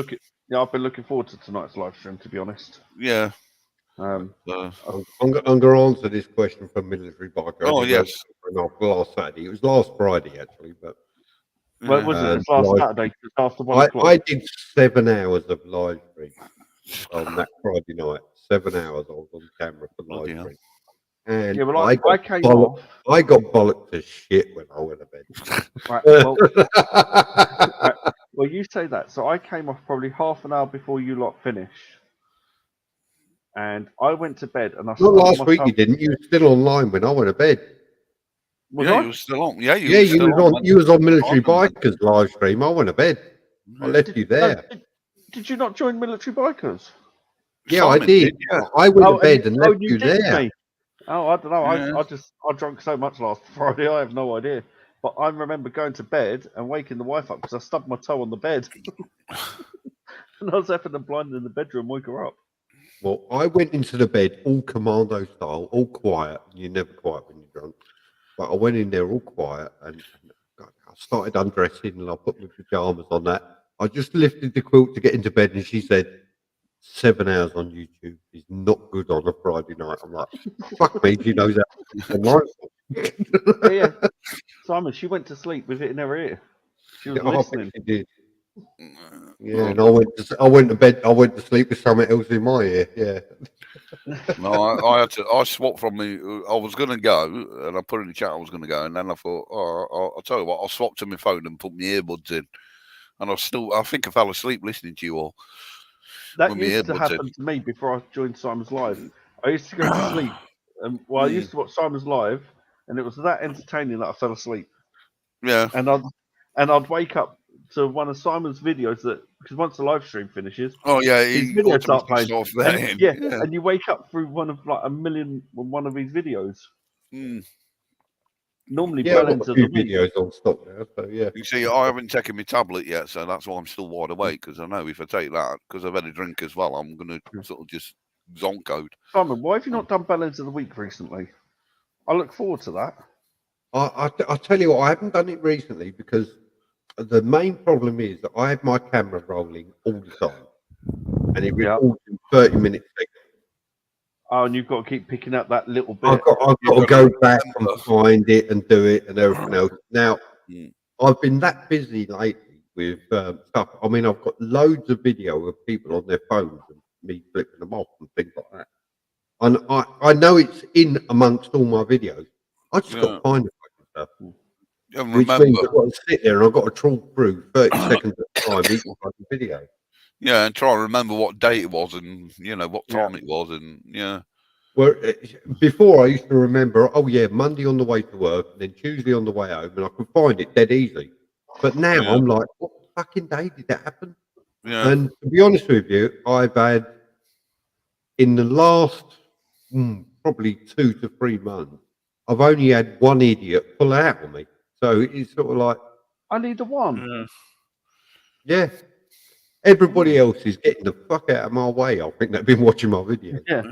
I've been looking forward to tonight's live stream, to be honest. Yeah. I'm going to answer this question from Military Biker. Oh, yes. Last Saturday. It was last Friday, actually. But well, was it? It's last Saturday. After 1 o'clock. I did 7 hours of live stream on that Friday night. 7 hours I was on camera for live stream. And I got bollocked to shit when I went to bed. Right, well, you say that. So I came off probably half an hour before you lot finished. And I went to bed. And I Not last week you didn't. You were still online when I went to bed. You were still on. Yeah, you was on Military Bikers live stream. I went to bed. I left you there. Did you not join Military Bikers? Yeah, Simon I did. I went to bed and left you there. Me. Oh, I don't know. Yeah. I drank so much last Friday. I have no idea. But I remember going to bed and waking the wife up because I stubbed my toe on the bed. And I was effing the blind in the bedroom, wake her up. Well, I went into the bed all commando style, all quiet. You're never quiet when you're drunk. But I went in there all quiet and I started undressing and I put my pajamas on that. I just lifted the quilt to get into bed and she said, 7 hours on YouTube is not good on a Friday night. I'm like, fuck me, she knows that. Yeah. Simon, she went to sleep with it in her ear. She was listening. She did. Yeah, and I went to bed. I went to sleep with something else in my ear. Yeah. No, I swapped from me. I was going to go, and I put in the chat I was going to go, and then I thought, I'll tell you what, I'll swap to my phone and put my earbuds in, and I think I fell asleep listening to you all. That used to happen to me before I joined Simon's Live. I used to go to sleep, and I used to watch Simon's Live, and it was that entertaining that I fell asleep. Yeah. And I'd wake up to one of Simon's videos because once the live stream finishes, his videos start playing. And you wake up through one of one of his videos. Normally, I've got a few videos on stock now. So yeah. You see, I haven't taken my tablet yet, so that's why I'm still wide awake. Because I know if I take that, because I've had a drink as well, I'm going to sort of just zonk out. Simon, why have you not done Balance of the Week recently? I look forward to that. I tell you what, I haven't done it recently because the main problem is that I have my camera rolling all the time, and it records in 30-minute segments. Oh, and you've got to keep picking up that little bit. I've got to go back and find it and do it and everything else. Now, I've been that busy lately with stuff. I mean, I've got loads of video of people on their phones and me flipping them off and things like that. And I know it's in amongst all my videos. I just got to find the fucking stuff. Which means I've got to sit there and I've got to trawl through 30 seconds at a time each fucking video. Yeah, and try and remember what date it was and, what time it was. And, Well, before I used to remember, oh yeah, Monday on the way to work, and then Tuesday on the way home, and I could find it dead easy. But now Yeah. I'm like, what fucking day did that happen? Yeah. And to be honest with you, I've had in the last probably 2 to 3 months, I've only had one idiot pull out on me. So it's sort of like, I need the one. yeah. Everybody else is getting the fuck out of my way. I think they've been watching my video. Yeah.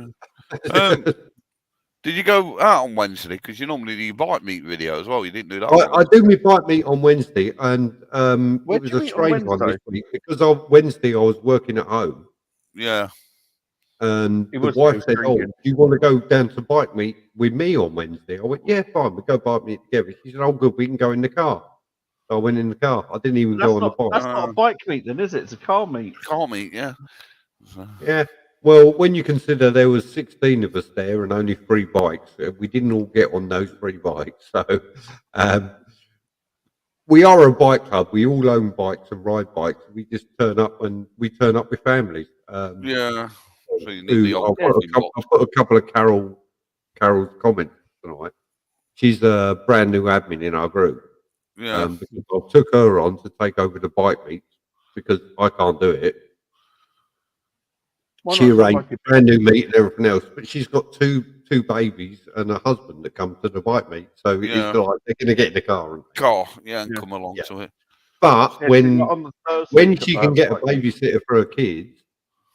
Did you go out on Wednesday? Because you normally do your bike meet video as well. You didn't do that. I do my bike meet on Wednesday, and Where'd it was you a meet on strange one this Wednesday? week because on Wednesday I was working at home, Yeah. and It the was wife said, pretty "Oh, good. do you want to go down to bike meet with me on Wednesday?" I went, "Yeah, fine. We go bike meet together." She said, "Oh, good. We can go in the car." So I went in the car. I didn't even go on the bike. That's not a bike meet, then, is it? It's a car meet. Car meet, yeah. So, Yeah. Well, when you consider there was 16 of us there and only 3 bikes, we didn't all get on those 3 bikes. So we are a bike club. We all own bikes and ride bikes. We just turn up and we turn up with families. yeah. So you need the old I'll put a couple of Carol's comments tonight. She's a brand new admin in our group. Yeah. Because I took her on to take over the bike meets because I can't do it. Why She not? arranged Like a brand new meet and everything else, but she's got two babies and a husband that come to the bike meet, so Yeah. it's like they're going to get in the car. And, and Yeah. come along Yeah. to it. but Yeah, when on the Thursday, when she can get a bike meet. babysitter for her kids,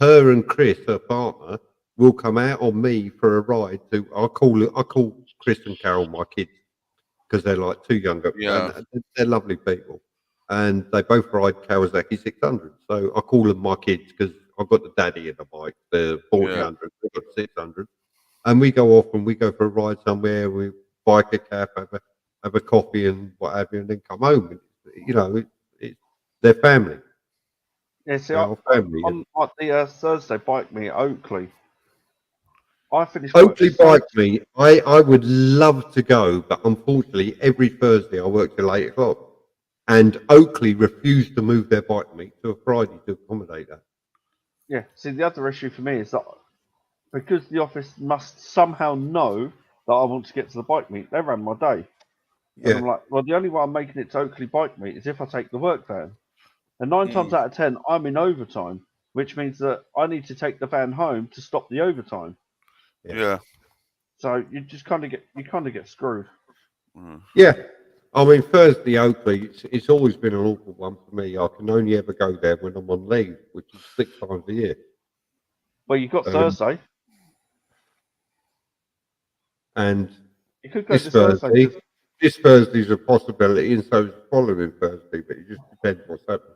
her and Chris, her partner, will come out on me for a ride. I call Chris and Carol my kids because they're like 2 younger. Yeah. And they're lovely people, and they both ride Kawasaki 600. So I call them my kids because I've got the daddy in the bike, the 400, we've got 600, and we go off and we go for a ride somewhere. We bike a cab, have a coffee and what have you, and then come home. You know, it's their family. Yeah, see, They're our family. on the Thursday bike meet at Oakley, I finished Oakley work bike meet. I would love to go, but unfortunately, every Thursday I work till 8 o'clock, and Oakley refused to move their bike meet to a Friday to accommodate that. Yeah, see, the other issue for me is that because the office must somehow know that I want to get to the bike meet, they ran my day. Yeah. And I'm like, well, the only way I'm making it to Oakley bike meet is if I take the work van. And 9 times out of 10, I'm in overtime, which means that I need to take the van home to stop the overtime. Yeah. So you just kind of get screwed. Yeah. I mean, Thursday Oakley, it's always been an awful one for me. I can only ever go there when I'm on leave, which is 6 times a year. Well, you've got Thursday. And You could go this this Thursday. Thursday, this Thursday's a possibility, and so is the following Thursday, but it just depends what's happening.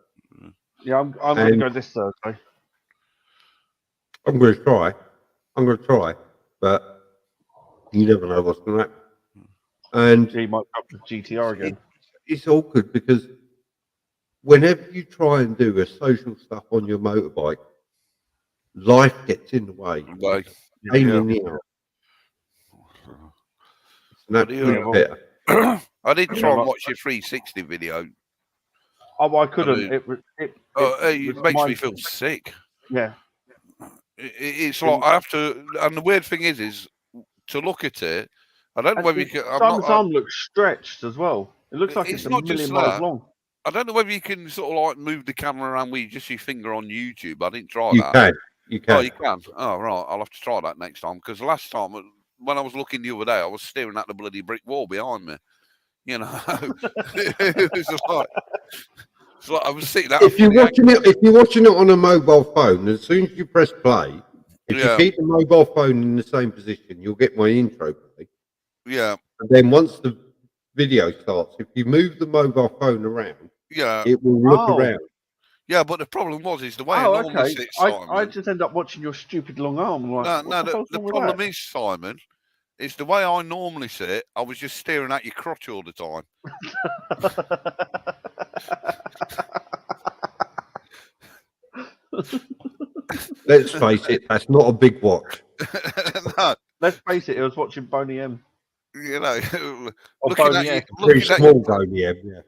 Yeah, I'm going to go this Thursday. I'm going to try, but you never know what's going to happen. And You might go up to GTR again. It's awkward because whenever you try and do a social stuff on your motorbike, life gets in the way. Like, Pain in the ass. It's an absolute bit. I did try and watch your 360 video. Oh, I couldn't. It makes me feel sick. Yeah. It's like I have to, and the weird thing is to look at it. I don't know whether you can. Simon's arm looks stretched as well. It looks like it's a million miles long. I don't know whether you can sort of like move the camera around with just your finger on YouTube. I didn't try You that. can. You can. Oh, you can. Oh, right. I'll have to try that next time because last time when I was looking the other day, I was staring at the bloody brick wall behind me. You know, it was like. It's like I was sitting out. If you're watching it on a mobile phone, as soon as you press play, if you keep the mobile phone in the same position, you'll get my intro play. Yeah. And then once the video starts, if you move the mobile phone around, it will look around. Yeah, but the problem is the way I normally sit, Simon. I just end up watching your stupid long arm. Like, the problem is, Simon, is the way I normally sit. I was just staring at your crotch all the time. Let's face it, that's not a big watch. No. Let's face it, I was watching Boney M. You know, looking at Very small Boney M,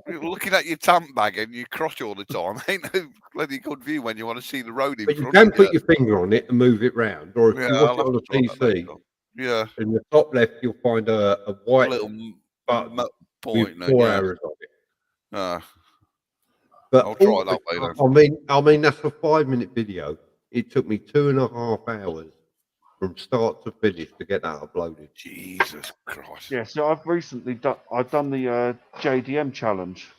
You're looking at your tank bag and you crotch all the time. Ain't no bloody good view when you want to see the road in But you front can of put you. your finger on it and move it round, or if Yeah, you watch I'll it have on to a try that next PC, time. Yeah, in the top left you'll find a a white little button point. with 4 Yeah, arrows on it. I'll But try that later. I mean that's a 5-minute video. It took me 2.5 hours from start to finish to get that uploaded. Jesus Christ. Yeah, so I've recently done the JDM challenge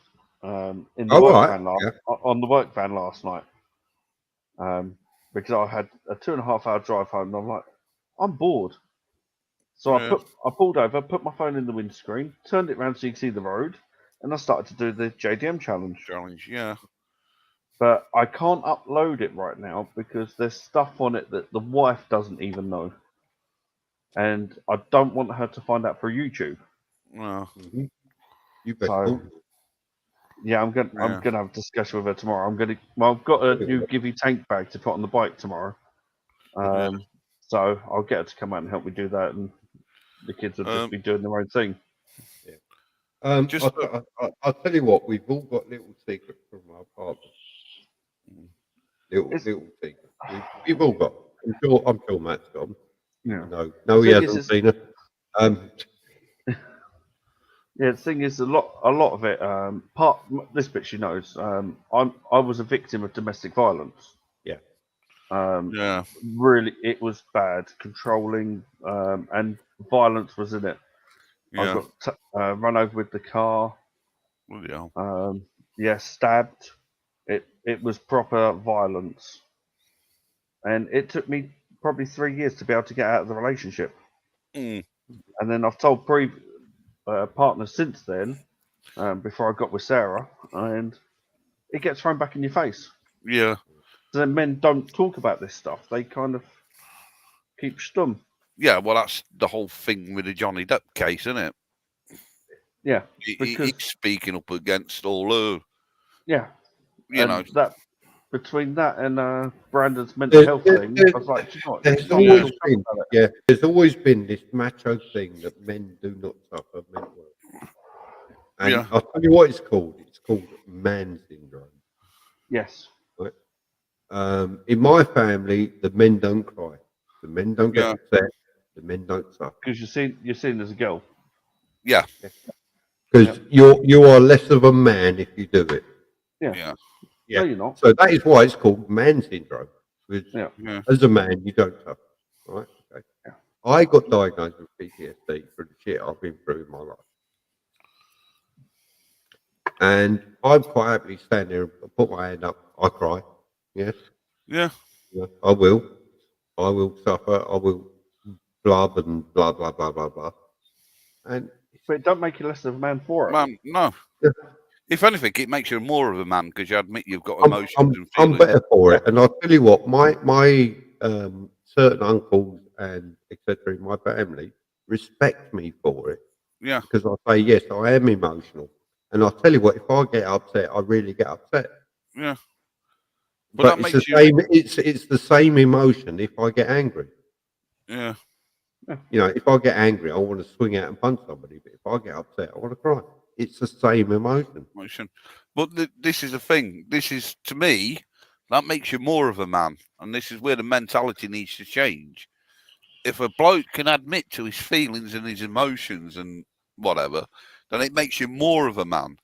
in the Oh, work right, van yeah. on the work van last night. Because I had a 2.5 hour drive home, and I'm like, I'm bored. So Yeah. I pulled over, put my phone in the windscreen, turned it around so you can see the road, and I started to do the JDM challenge. Yeah. But I can't upload it right now because there's stuff on it that the wife doesn't even know, and I don't want her to find out through YouTube. Well, You best So talk. yeah, I'm gonna have a discussion with her tomorrow. I've got a new Givey tank bag to put on the bike tomorrow. So I'll get her to come out and help me do that, and the kids will just be doing their own thing. I'll tell you what, we've all got little secrets from our partners. Little secrets. We've all got. I'm sure Matt's got them. Yeah. No, he hasn't seen her. Yeah, the thing is, a lot of it. This bit she knows. I was a victim of domestic violence. Yeah. Yeah. Really, it was bad. Controlling and violence was in it. Yeah. I got run over with the car. Bloody hell. Yeah, stabbed. It was proper violence, and it took me probably 3 years to be able to get out of the relationship. Mm. And then I've told partners since then, before I got with Sarah, and it gets thrown back in your face. Yeah. So then men don't talk about this stuff. They kind of keep stum. Yeah, well, that's the whole thing with the Johnny Depp case, isn't it? Yeah, He's speaking up against all her. Yeah, you know. That between that and Brandon's mental health thing, I was like, you know what? There's always been this macho thing that men do not suffer mental health. And I'll tell you what it's called. It's called man syndrome. Yes. Right? In my family, the men don't cry. The men don't get upset. The men don't suffer. Because you're seen as a girl. Yeah. Because you are less of a man if you do it. Yeah. No, you're not. So that is why it's called man syndrome. Because as a man, you don't suffer. Right? Okay. Yeah. I got diagnosed with PTSD for the shit I've been through in my life. And I'm quite happy to stand there and put my hand up. I cry. Yes. Yeah. I will suffer. I will blub and blah, blah, blah, blah, blah. But it don't make you less of a man for it. Man, no. Yeah. If anything, it makes you more of a man because you admit you've got emotions and feelings. I'm better for it. And I'll tell you what, my certain uncles and etc. in my family respect me for it. Yeah. Because I say, yes, I am emotional. And I'll tell you what, if I get upset, I really get upset. Yeah. But it's the same. It's the same emotion if I get angry. Yeah. You know, if I get angry, I want to swing out and punch somebody. But if I get upset, I want to cry. It's the same emotion. But this is the thing. This is, to me, that makes you more of a man. And this is where the mentality needs to change. If a bloke can admit to his feelings and his emotions and whatever, then it makes you more of a man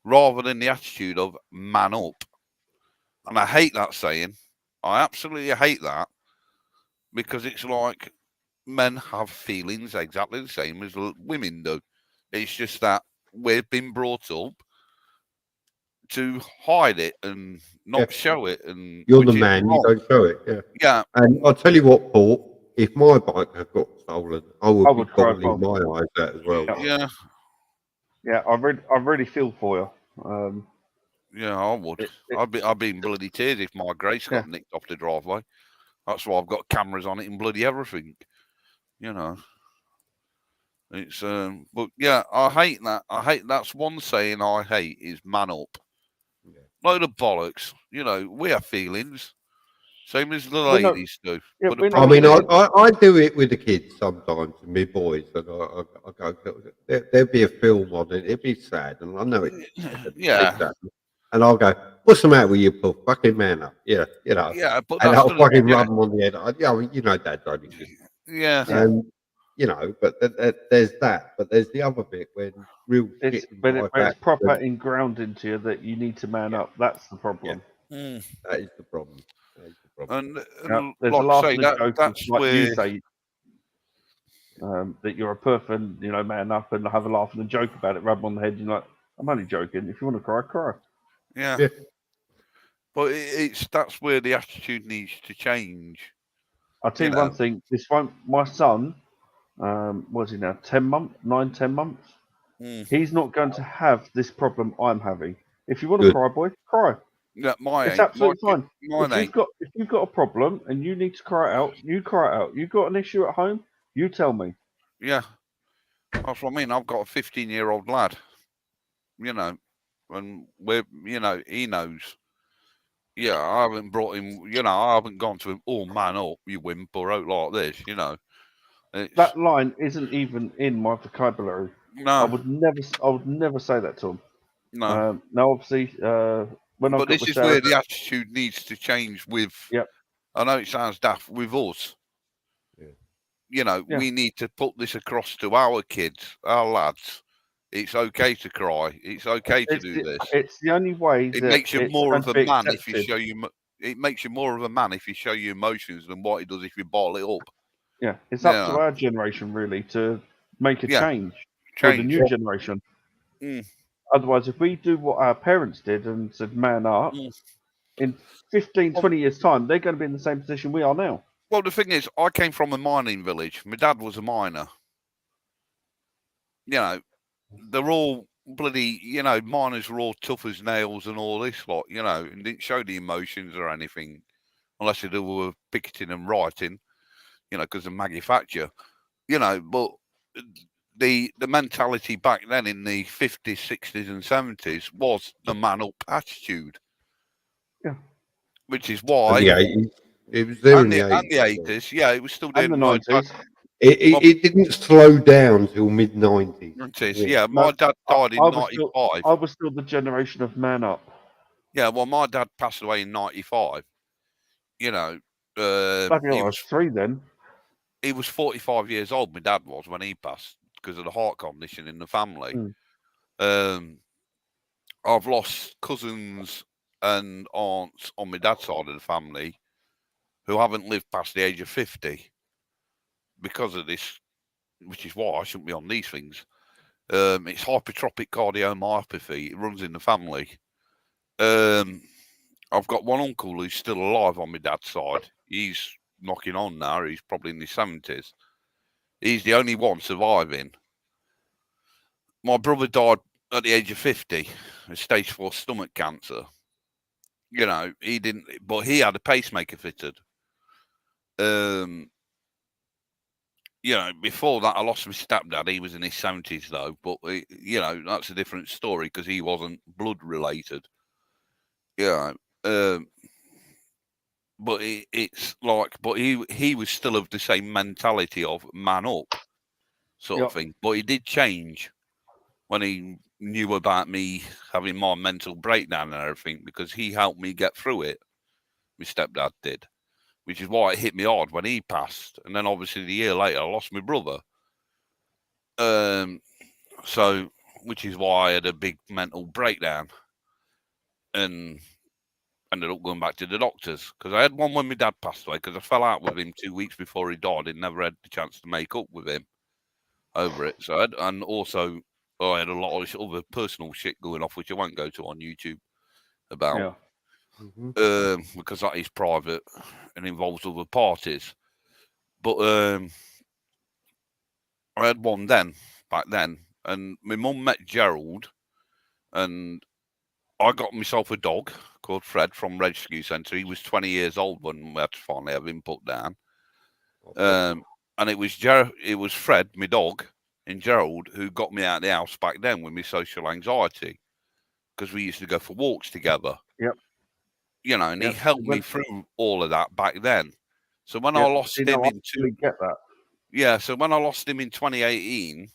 rather than the attitude of man up. And I hate that saying. I absolutely hate that because it's like men have feelings exactly the same as women do. It's just that we've been brought up to hide it and not show it. And you're the man, you don't show it. Yeah. Yeah. And I'll tell you what, Paul, if my bike had got stolen, I would be bawling my eyes out as well. Yeah. Yeah, I really feel for you. Yeah, I would. I'd be in bloody tears if my Grace got nicked off the driveway. That's why I've got cameras on it and bloody everything. You know. It's but yeah, I hate that. That's one saying I hate is man up. Load of bollocks. You know, we have feelings. Same as the We're not- ladies do. yeah, But we're the not I mean, problem is, I do it with the kids sometimes, my boys, and I go, there'll be a film on it, it'll be sad, and I know it's yeah, sad. And I'll go, what's the matter with you, Paul? Fucking man up. Yeah, you know. yeah, but And that's I'll the fucking limit, rub them on the head. You know, Dad's only kidding. yeah. And, you know, but there's that. But there's the other bit when real It's shit in but life it's proper happens. inground into you that you need to man up. That's the problem. Mm. That is the problem. That is the problem. And There's like a I laugh say, and a joke, that's like where you say, that you're a perfect, man up and have a laugh and a joke about it, rub on the head. You're like, I'm only joking. If you want to cry, cry. yeah. Yeah. But that's where the attitude needs to change. I'll tell you know. one thing. My son, what's he now? 10 months, 9, 10 months. Mm. He's not going to have this problem I'm having. If you want to Good. cry, boy, cry. Yeah, It's absolutely fine. Mine ain't. If you've got a problem and you need to cry it out, you cry it out. You've got an issue at home, you tell me. Yeah, that's what I mean. I've got a 15-year-old lad, and he knows. Yeah, I haven't brought him. I haven't gone to him. Oh man, up, you wimp, or out like this. That line isn't even in my vocabulary. No, I would never say that to him. no. Now, obviously, when I But got this with is Sarah, where the attitude needs to change. Yep. I know it sounds daft. With us, Yeah. we need to put this across to our kids, our lads. It's okay to cry. It's okay to do this. It's the only way It that makes you it's more going of to a be man if you accepted. show you. It makes you more of a man if you show your emotions than what it does if you bottle it up. Yeah, it's up to our generation really to make a change for the new generation. Mm. Otherwise, if we do what our parents did and said man up, in 15, 20 years' time, they're going to be in the same position we are now. Well, the thing is, I came from a mining village. My dad was a miner. They're all bloody, miners were all tough as nails and all this lot, and didn't show the emotions or anything unless they were picketing and writing, because of manufacture, but the mentality back then in the 50s, 60s and 70s was the man up attitude. Yeah. Which is why... And the 80s. It was there in the 80s. And the 80s, yeah, it was still there. And the 90s. It didn't slow down till mid-90s. Yeah, my dad died in 95. I was still the generation of man up. Yeah, well, my dad passed away in 95. He was 3 then. He was 45 years old, my dad was, when he passed because of the heart condition in the family. I've lost cousins and aunts on my dad's side of the family who haven't lived past the age of 50 because of this, which is why I shouldn't be on these things. It's hypertrophic cardiomyopathy. It runs in the family. I've got one uncle who's still alive on my dad's side. He's knocking on now. He's probably in his 70s. He's the only one surviving. My brother died at the age of 50, with stage 4 stomach cancer. He didn't, but he had a pacemaker fitted. Before that, I lost my stepdad. He was in his 70s, though. But, that's a different story because he wasn't blood related. But it's like, but he was still of the same mentality of man up sort of thing. But he did change when he knew about me having my mental breakdown and everything because he helped me get through it. My stepdad did. Which is why it hit me hard when he passed. And then obviously the year later, I lost my brother. So, which is why I had a big mental breakdown. And ended up going back to the doctors. Because I had one when my dad passed away. Because I fell out with him 2 weeks before he died. And never had the chance to make up with him over it. So and also, I had a lot of other personal shit going off, which I won't go to on YouTube about. Yeah. Because that is private and involves other parties. But I had one back then, and my mum met Gerald, and I got myself a dog called Fred from Rescue Centre. He was 20 years old when we had to finally have him put down. And it was Fred, my dog, and Gerald who got me out of the house back then with my social anxiety, because we used to go for walks together. Yep. you know, and he Yeah, helped me when- through all of that back then. So when I Yeah, lost see, him no, I in fully get that. yeah, so when I lost him in 2018,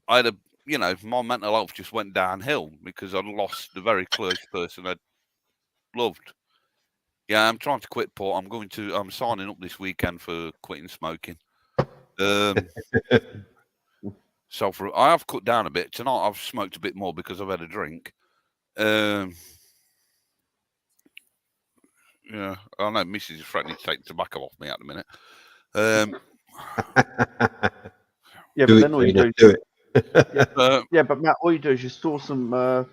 I had you know, my mental health just went downhill because I lost a very close person I'd loved. Yeah, I'm trying to quit pot. I'm signing up this weekend for quitting smoking. So I have cut down a bit. Tonight I've smoked a bit more because I've had a drink. Yeah, I know Mrs. is threatening to take the tobacco off me at the minute. Yeah, Do but it, then all you Tina, do, do it. yeah, but Matt, all you do is you store some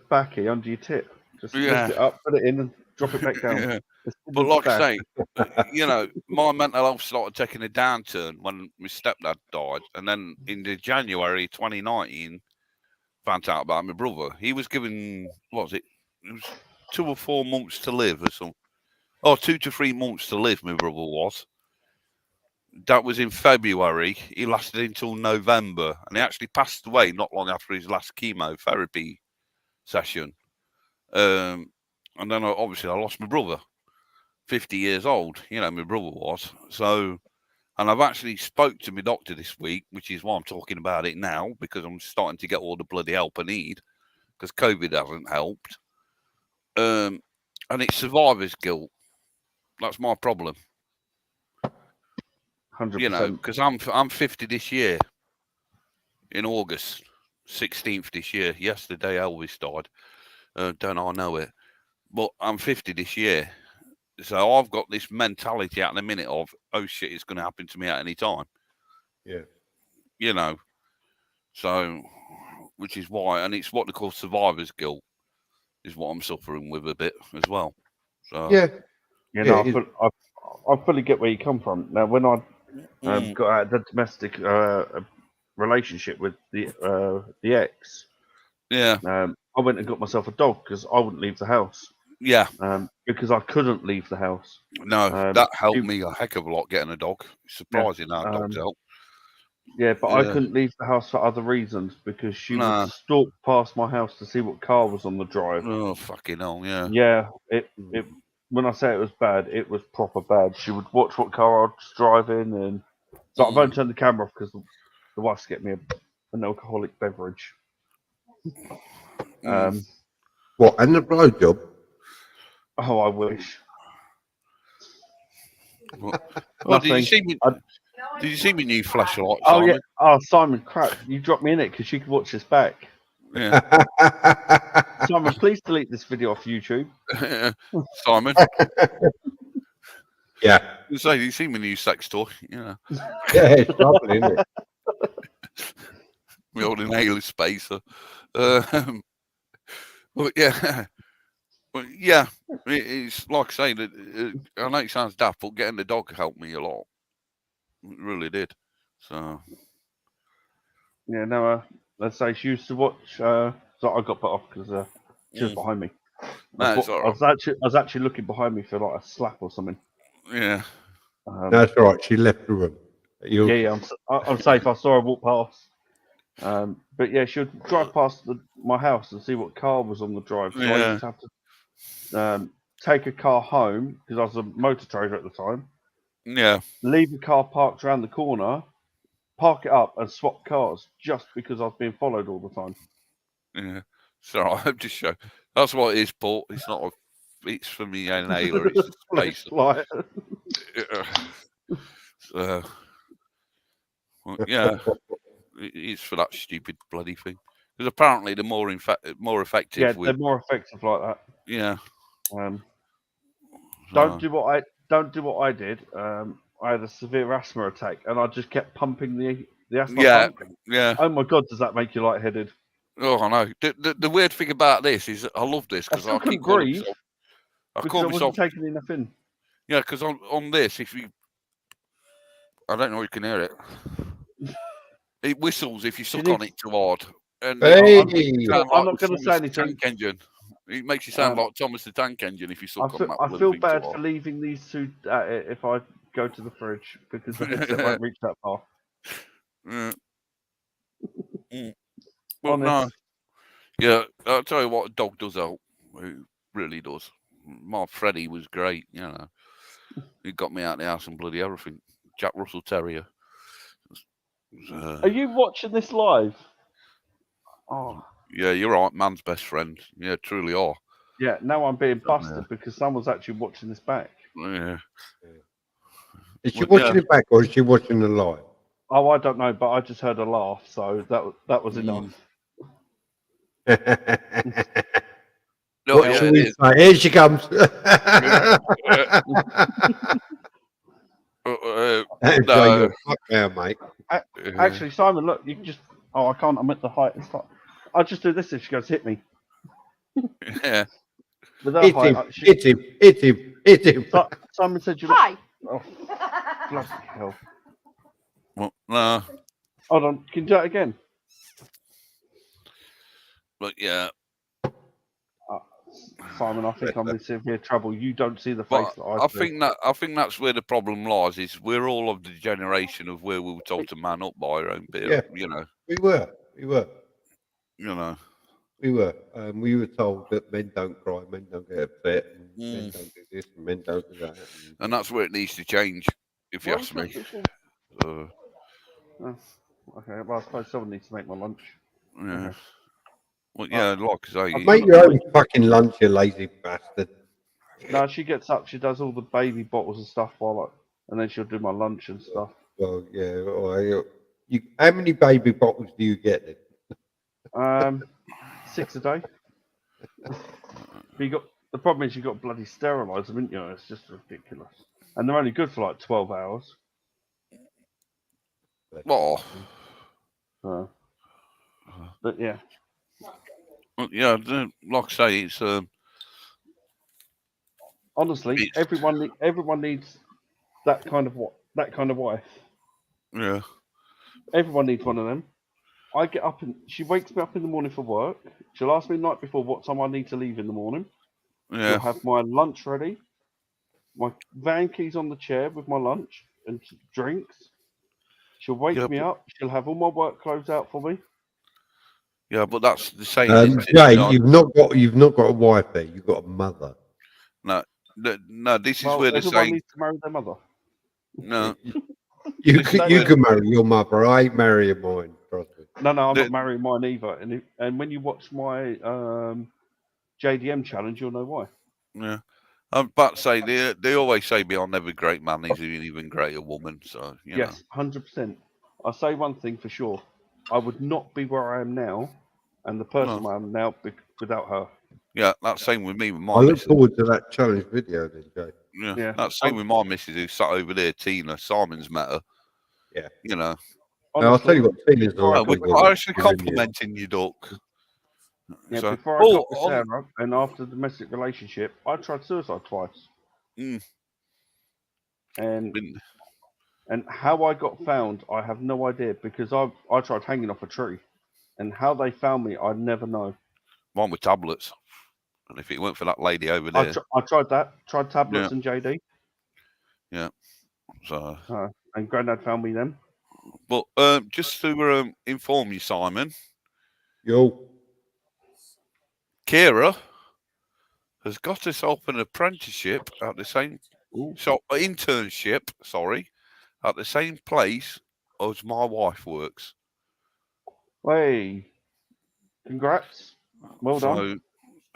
backy under your tip. Just Yeah. lift it up, put it in, and drop it back down. Yeah. It's But simple like as I that. say, you know, my mental health started taking a downturn when my stepdad died, and then in the January 2019, found out about my brother. He was given what was it? It was 2 or 4 months to live, or something. Oh, 2 to 3 months to live. My brother was. That was in February. He lasted until November, and he actually passed away not long after his last chemotherapy session. And then obviously I lost my brother, 50 years old. You know, my brother was. So, and I've actually spoke to my doctor this week, which is why I'm talking about it now, because I'm starting to get all the bloody help I need, because COVID hasn't helped. And it's survivor's guilt. That's my problem. 100%. You know, because I'm 50 this year. In August 16th this year. Yesterday Elvis died. Don't I know it? But I'm 50 this year. So I've got this mentality at the minute of, oh shit, it's going to happen to me at any time. Yeah. You know. So, which is why, and it's what they call survivor's guilt, is what I'm suffering with a bit as well. So Yeah. You Yeah, know, I fully get where you come from. Now, when I got out of the domestic relationship with the ex, yeah, I went and got myself a dog because I wouldn't leave the house. yeah. Because I couldn't leave the house. No, that helped me a heck of a lot getting a dog. Surprising how dogs help. Yeah, but I couldn't leave the house for other reasons because she would stalk past my house to see what car was on the drive. Oh, fucking hell, yeah. Yeah, it when I say it was bad, it was proper bad. She would watch what car I was driving, and so I've only turned the camera off because the wife's get me an alcoholic beverage. What, and the blowjob? Oh, I wish. Well, did you see me? Did you see me new flashlight? Oh Simon? yeah. Oh, Simon, crap! You dropped me in it because she could watch this back. Yeah. Simon, please delete this video off YouTube. Simon. Yeah. So you see my new sex toy? Yeah. Yeah, it's lovely, isn't it? My old inhaler spacer. But yeah. But yeah, it's like I say, I know it sounds daft, but getting the dog helped me a lot. It really did. So Yeah, no, let's say she used to watch. So I got put off because she was behind me. no, it's all right. I was actually looking behind me for like a slap or something. Yeah. That's all right. She left the room. Yeah, I'm safe. I saw her walk past. But yeah, she would drive past my house and see what car was on the drive. So I used to have to take a car home because I was a motor trader at the time. Yeah. Leave the car parked around the corner, park it up, and swap cars just because I was being followed all the time. Yeah. So I just show. That's what it is, Paul. It's not a. It's for me inhaler. It's a spacer. So, well, yeah, it's for that stupid bloody thing. Because apparently they're more effective. Yeah, they're more effective like that. Yeah. Don't do what I did. I had a severe asthma attack, and I just kept pumping the asthma pump. Yeah. Oh my god, does that make you lightheaded? Oh, I know. The weird thing about this is I love this because I keep calling myself. I wasn't taking enough in. Yeah, because on this, if you, I don't know if you can hear it. It whistles if you suck on it too hard. And hey, I'm not going to say anything. Tank engine. It makes you sound like Thomas the Tank Engine if you suck on that. I feel bad for leaving these two if I go to the fridge because the headset won't reach that far. Well, no. Yeah, I'll tell you what, a dog does help. It really does. My Freddie was great, you know. He got me out of the house and bloody everything. Jack Russell Terrier. Are you watching this live? Oh. Yeah, you're right. Man's best friend. Yeah, truly are. Yeah, now I'm being busted because someone's actually watching this back. Yeah. Is she watching it back or is she watching it live? Oh, I don't know, but I just heard a laugh, so that was enough. What should we say? Here she comes. You're fucked now, mate. Actually, Simon, look, you can just. Oh, I can't. I'm at the height. It's fine. I'll just do this if she goes hit me. Yeah. Hit him. Simon said you. Hi. Oh, bloody hell! Well, no. Hold on. Can you do that again? But yeah. Simon, I think I'm in severe trouble. You don't see the face that I see. I think that's where the problem lies. Is we're all of the generation of where we were told to man up by our own parents. Yeah. You know. We were. You know. We were. We were told that men don't cry, men don't get upset, and men don't do this, and men don't do that. And that's where it needs to change, if you ask me. Okay, well, I suppose someone needs to make my lunch. Yeah. Okay. Well, yeah, like I say, make your own fucking lunch, you lazy bastard. No, she gets up, she does all the baby bottles and stuff and then she'll do my lunch and stuff. Well, yeah. Well, how many baby bottles do you get then? 6 a day. But the problem is you got to bloody sterilise them, haven't you? It's just ridiculous. And they're only good for like 12 hours. Oh. But yeah. Yeah, like I say, it's honestly, everyone needs that kind of wife. Yeah. Everyone needs one of them. I get up and she wakes me up in the morning for work. She'll ask me the night before what time I need to leave in the morning. Yeah. She'll have my lunch ready, my van keys on the chair with my lunch and drinks. She'll wake me up. She'll have all my work clothes out for me. Yeah, but that's the same. Jay, you've not got a wife there. You've got a mother. No. This is where the saying needs to marry their mother. No, you can marry your mother. I ain't marrying mine. Trust me. No, I'm not marrying mine either. And when you watch my JDM challenge, you'll know why. Yeah, I'm about to say they always say beyond every great man is an even greater woman. So yes, 100%. I'll say one thing for sure. I would not be where I am now, and the person I am now without her. Yeah, that's same with me. With my I look forward to that challenge video then, Jay. Yeah. That's same with my missus who sat over there, Tina. Simon's met her. Yeah. You know. Honestly, I'll tell you what, Tina's we're actually complimenting you, Duck. Yeah, so, before I got with Sarah and after the domestic relationship, I tried suicide twice. And how I got found, I have no idea, because I tried hanging off a tree. And how they found me, I'd never know. One with tablets. And if it weren't for that lady over there. I tried that. Tried tablets and JD. Yeah. So. And Grandad found me then. But just to inform you, Simon. Yo. Kira has got herself an apprenticeship at the same... internship, at the same place as my wife works. Hey, congrats. Well done.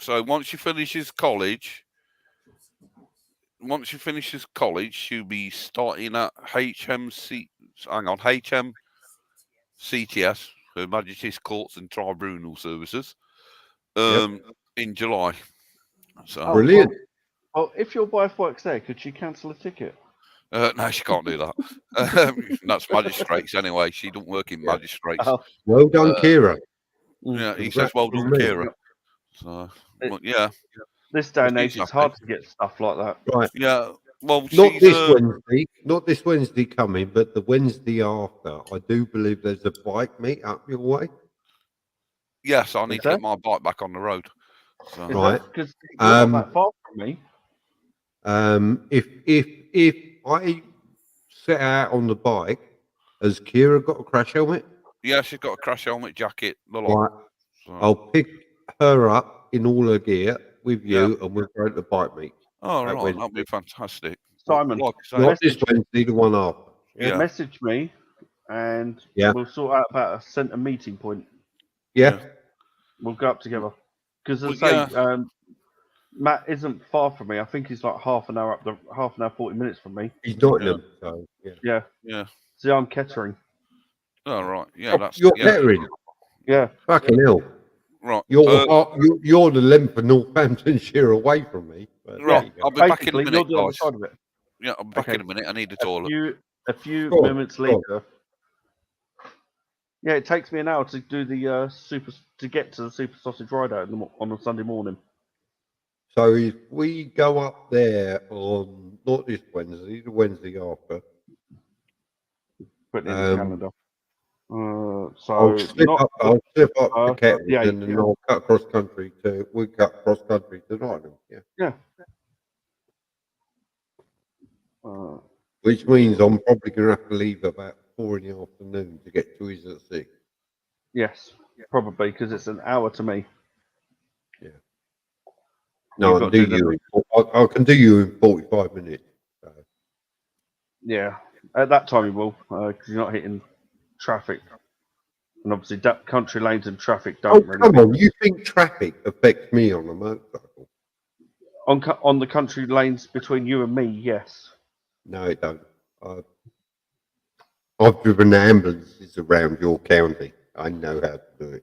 So once she finishes college, she'll be starting at HMCTS, Her Majesty's Courts and Tribunal Services, in July. So, brilliant. Well, if your wife works there, could she cancel a ticket? No, she can't do that. That's magistrates anyway. She don't work in magistrates. Well done, Kira. Yeah, he says well done, Kira. So, yeah. This day and age, it's hard to get stuff like that. Right. Yeah. Well, not this Wednesday coming, but the Wednesday after. I do believe there's a bike meet up your way. Yes, I need to get my bike back on the road. So. Right. Because you're not that far from me. If I set out on the bike, has Kira got a crash helmet? Yeah, she's got a crash helmet, jacket, the lot. Right. So. I'll pick her up in all her gear, with you, and we'll go to the bike meet. Oh, That right, Wednesday. that'd be fantastic. Simon, Like I say, Not this Wednesday, the one after. yeah. message me, and Yeah. we'll sort out about a centre meeting point. Yeah. We'll go up together. Because as Well, I say, Matt isn't far from me. I think he's like half an hour, 40 minutes from me. He's not in them, so yeah. Yeah. See, I'm Kettering. Oh, right. Yeah, that's You're yeah. Kettering. Yeah. Fucking hell. Right. You're the length of Northamptonshire away from me. But Right. I'll be back in a Basically, minute, you're the other guys. side of it. Yeah, I'll be back in a minute. I need a toilet. A few Go on, moments go on. later. Yeah, it takes me an hour to do the to get to the Super Sausage Ride Out on a Sunday morning. So if we go up there on not this Wednesday, the Wednesday after, Put it in his calendar. So I'll slip up to Kettering, yeah, and then I'll cut cross country to Nottingham. Yeah. Which means I'm probably going to have to leave about 4 in the afternoon to get to his at 6. Yes, probably because it's an hour to me. Yeah. No, I can do you in 45 minutes. So. Yeah, at that time you will, because you're not hitting traffic, and obviously country lanes and traffic don't really. Come on, you think traffic affects me on a motorcycle? On the country lanes between you and me, yes. No, it don't. I've driven ambulances around your county. I know how to do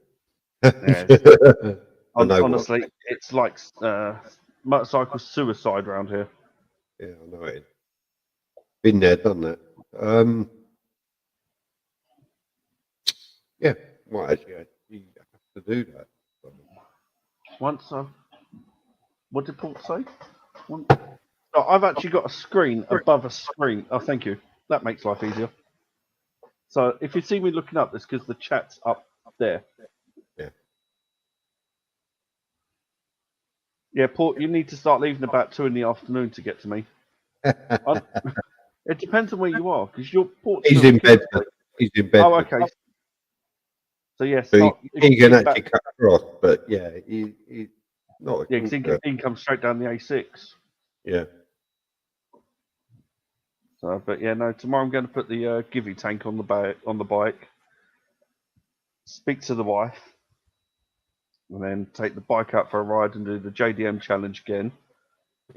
it. Honestly, it's like motorcycle suicide around here. Yeah, I know it. Been there, done that. Yeah, well, actually, you have to do that. Once what did Paul say? Oh, I've actually got a screen above a screen. Oh, thank you. That makes life easier. So if you see me looking up, it's because the chat's up there. Yeah. Yeah, Paul, you need to start leaving about 2 in the afternoon to get to me. It depends on where you are, because you're Portsmouth. He's in Bedford. He's in Bedford. Oh, okay. So yes, he can actually cut across, but yeah, he's not. Yeah, because he can come straight down the A6. Yeah. So, but yeah, no. Tomorrow I'm going to put the Givey tank on the bike. Speak to the wife, and then take the bike out for a ride and do the JDM challenge again,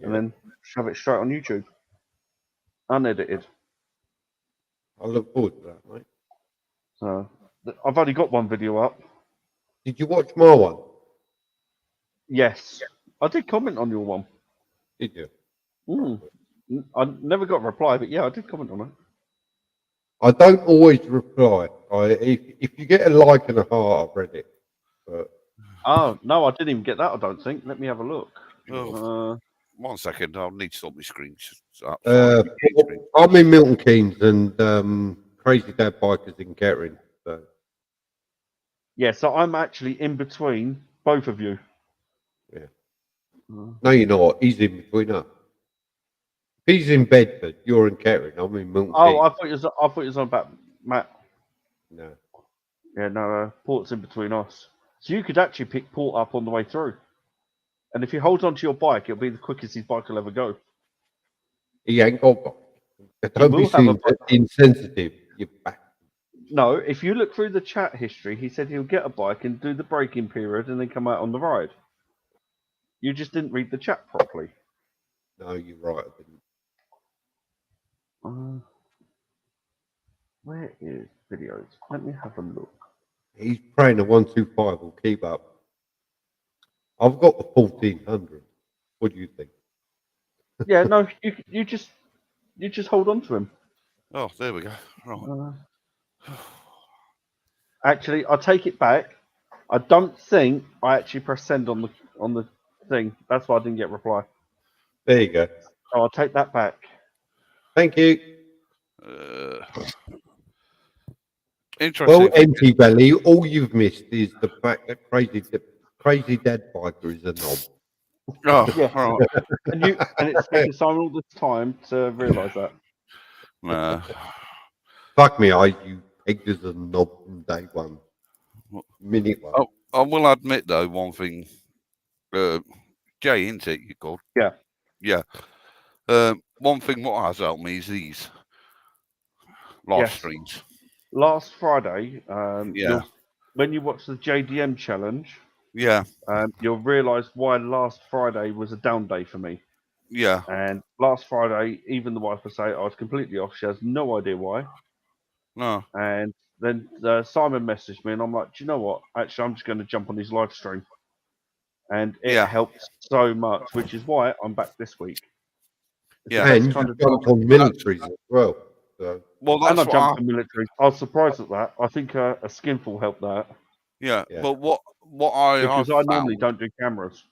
and then shove it straight on YouTube, unedited. I look forward to that, mate. So I've only got one video up. Did you watch my one? Yes, I did comment on your one. Did you? I never got a reply, but yeah, I did comment on it. I don't always reply. If you get a like and a heart, I've read it. But... Oh no, I didn't even get that. I don't think. Let me have a look. 1 second, I'll need to sort my screen. I'm in Milton Keynes and Crazy Dad Bikers in Kettering. So. Yeah, so I'm actually in between both of you. Yeah. No, you're not. He's in between us. If he's in Bedford, you're in Kettering. I'm in Milton Keynes. I thought it was on about Matt. No. Yeah, no. Port's in between us, so you could actually pick Port up on the way through. And if he holds onto your bike, it'll be the quickest his bike will ever go. He ain't got bike. Don't be insensitive. You're back. No, if you look through the chat history, he said he'll get a bike and do the braking period and then come out on the ride. You just didn't read the chat properly. No, you're right. I didn't. Where is videos? Let me have a look. He's praying a 125 will keep up. I've got the 1400. What do you think? Yeah, no, you just hold on to him. Oh, there we go. Right. Actually, I'll take it back. I don't think I actually pressed send on the thing. That's why I didn't get a reply. There you go. So I'll take that back. Thank you. Interesting. Well, empty belly. All you've missed is the fact that Crazy Dad Biker is a knob. Oh, yeah. Right. And it's taken Simon all this time to realise that. Nah. Fuck me, you pegged as a knob from day one. Minute one. I will admit though one thing. Jay, isn't it? You called? Yeah. Yeah. One thing what has helped me is these live Yes. streams. Last Friday, Yeah. when you watch the JDM challenge, Yeah. you'll realise why last Friday was a down day for me. Yeah. And last Friday, even the wife would say I was completely off. She has no idea why. No. And then Simon messaged me, and I'm like, do you know what? Actually, I'm just going to jump on his live stream. And it Yeah. helped so much, which is why I'm back this week. It's Yeah. the best And kind you of jumped job. on militaries as well. So. Well, And that's I jumped in military. I was surprised at that. I think a skinful helped that. Yeah. Yeah. But what Because I've I normally found, don't do cameras.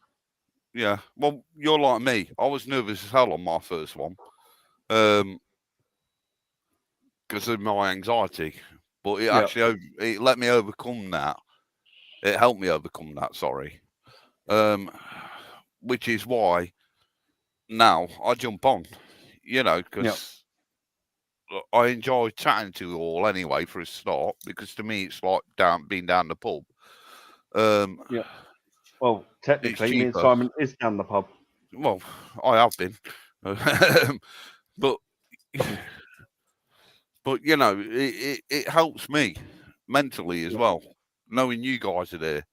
Yeah. Well, you're like me. I was nervous as hell on my first one. Because of my anxiety. But it actually it let me overcome that. It helped me overcome that, sorry. Which is why now I jump on, because I enjoy chatting to you all anyway for a start, because to me it's like being down the pub. Well, technically, me and cheaper. Simon is down the pub. Well, I have been. but it helps me mentally as well, knowing you guys are there.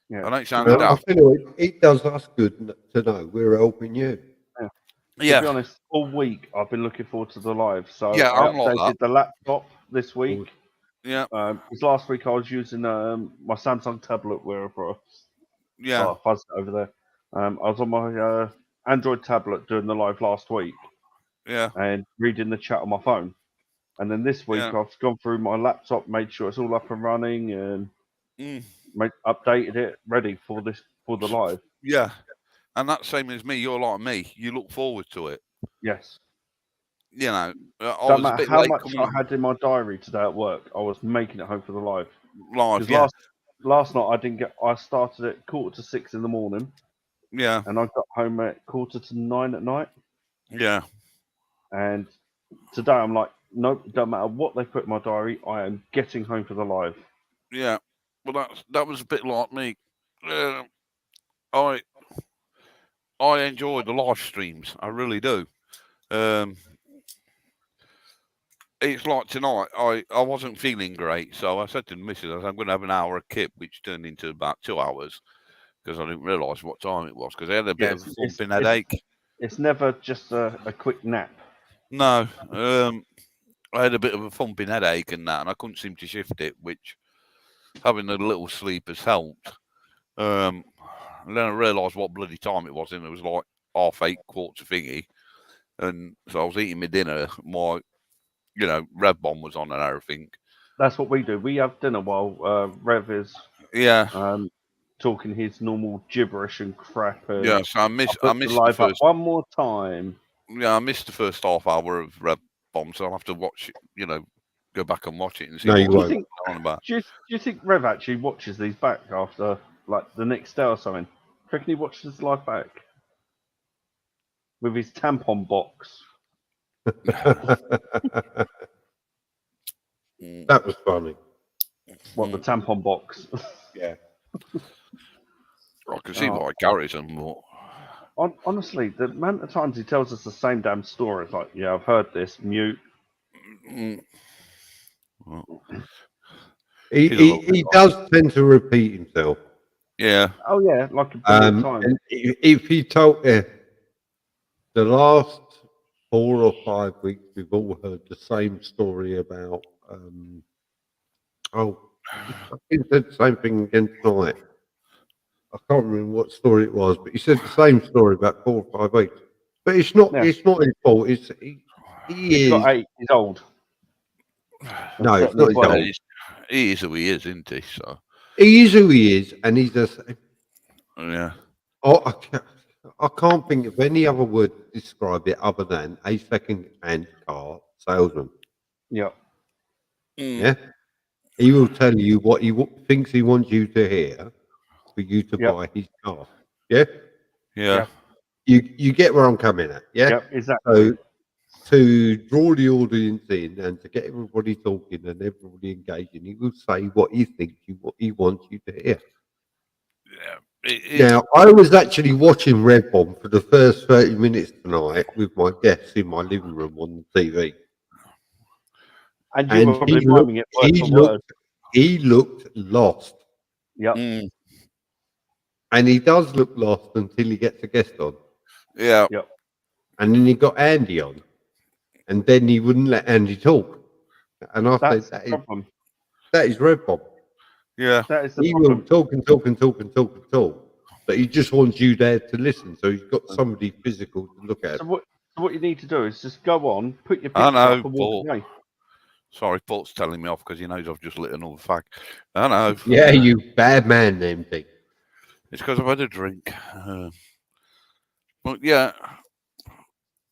Yeah. I don't sound Well, I daft. tell you what, it does us good to know we're helping you. To be honest, all week I've been looking forward to the live. So Yeah, I I'm like updated that. the laptop this week. Yeah. Because last week I was using my Samsung tablet wherever I fuzzed it over there. I was on my Android tablet doing the live last week. Yeah. And reading the chat on my phone. And then this week I've gone through my laptop, made sure it's all up and running, and updated it, ready for the live. Yeah. And that's same as me. You're like me. You look forward to it. Yes. I Don't was a matter bit how late much coming I had in my diary today at work, I was making it home for the live. Live, yeah. Last night I started at 5:45 in the morning. Yeah. And I got home at 8:45 at night. Yeah. And today I'm like, nope, it don't matter what they put in my diary, I am getting home for the live. Yeah. Well, that was a bit like me. I enjoy the live streams. I really do. It's like tonight. I wasn't feeling great, so I said to the missus, I'm going to have an hour of kip, which turned into about 2 hours because I didn't realise what time it was because I had a bit of a thumping headache. It's never just a quick nap. No. I had a bit of a thumping headache and that, and I couldn't seem to shift it, which having a little sleep has helped. And then I realised what bloody time it was, and it was like 8:30, quarter to thingy. And so I was eating my dinner, my, Red Bomb was on and everything. That's what we do. We have dinner while Rev is talking his normal gibberish and crap. And yeah, so I missed the live up one more time. Yeah, I missed the first half hour of Red Bomb, so I'll have to watch, go back and watch it and see what it's on about. Do you think Rev actually watches these back after, like, the next day or something? Do you reckon he watches this live back? With his tampon box. That was funny. What, the tampon box? Yeah. I can see why he carries them more. Honestly, the amount of times he tells us the same damn story, it's like, yeah, I've heard this, mute. Well, he does tend to repeat himself. Yeah. Oh, yeah, like a billion times. And if he told the last 4 or 5 weeks, we've all heard the same story about. He said the same thing again tonight. I can't remember what story it was, but he said the same story about 4 or 5 weeks. But it's not. Yeah. It's not his fault. He's got 8. He's old. No, it's not his old. He is who he is, isn't he? So he is who he is, and he's a. Yeah. I can't think of any other word to describe it other than a second-hand car salesman. Yeah. Yeah. He will tell you what he thinks he wants you to hear for you to buy his car. Yeah. Yeah. You get where I'm coming at. Yeah. Yep, exactly. So to draw the audience in and to get everybody talking and everybody engaging, he will say what he thinks what he wants you to hear. Yeah. Now, I was actually watching Red Bomb for the first 30 minutes tonight with my guests in my living room on the TV. And you were probably miming it word for word. He looked lost. Yep. And he does look lost until he gets a guest on. Yeah. Yep. And then he got Andy on. And then he wouldn't let Andy talk. And I That's said, the problem. that is Red Bomb. Yeah. That is the He problem. will talk and talk and talk and talk and talk. But he just wants you there to listen. So he's got somebody physical to look at. So what you need to do is just go on, put your I picture know, up and walk away. Sorry, Paul's telling me off because he knows I've just lit another fag. I know. Yeah, you bad man, MD. It's because I've had a drink. But yeah,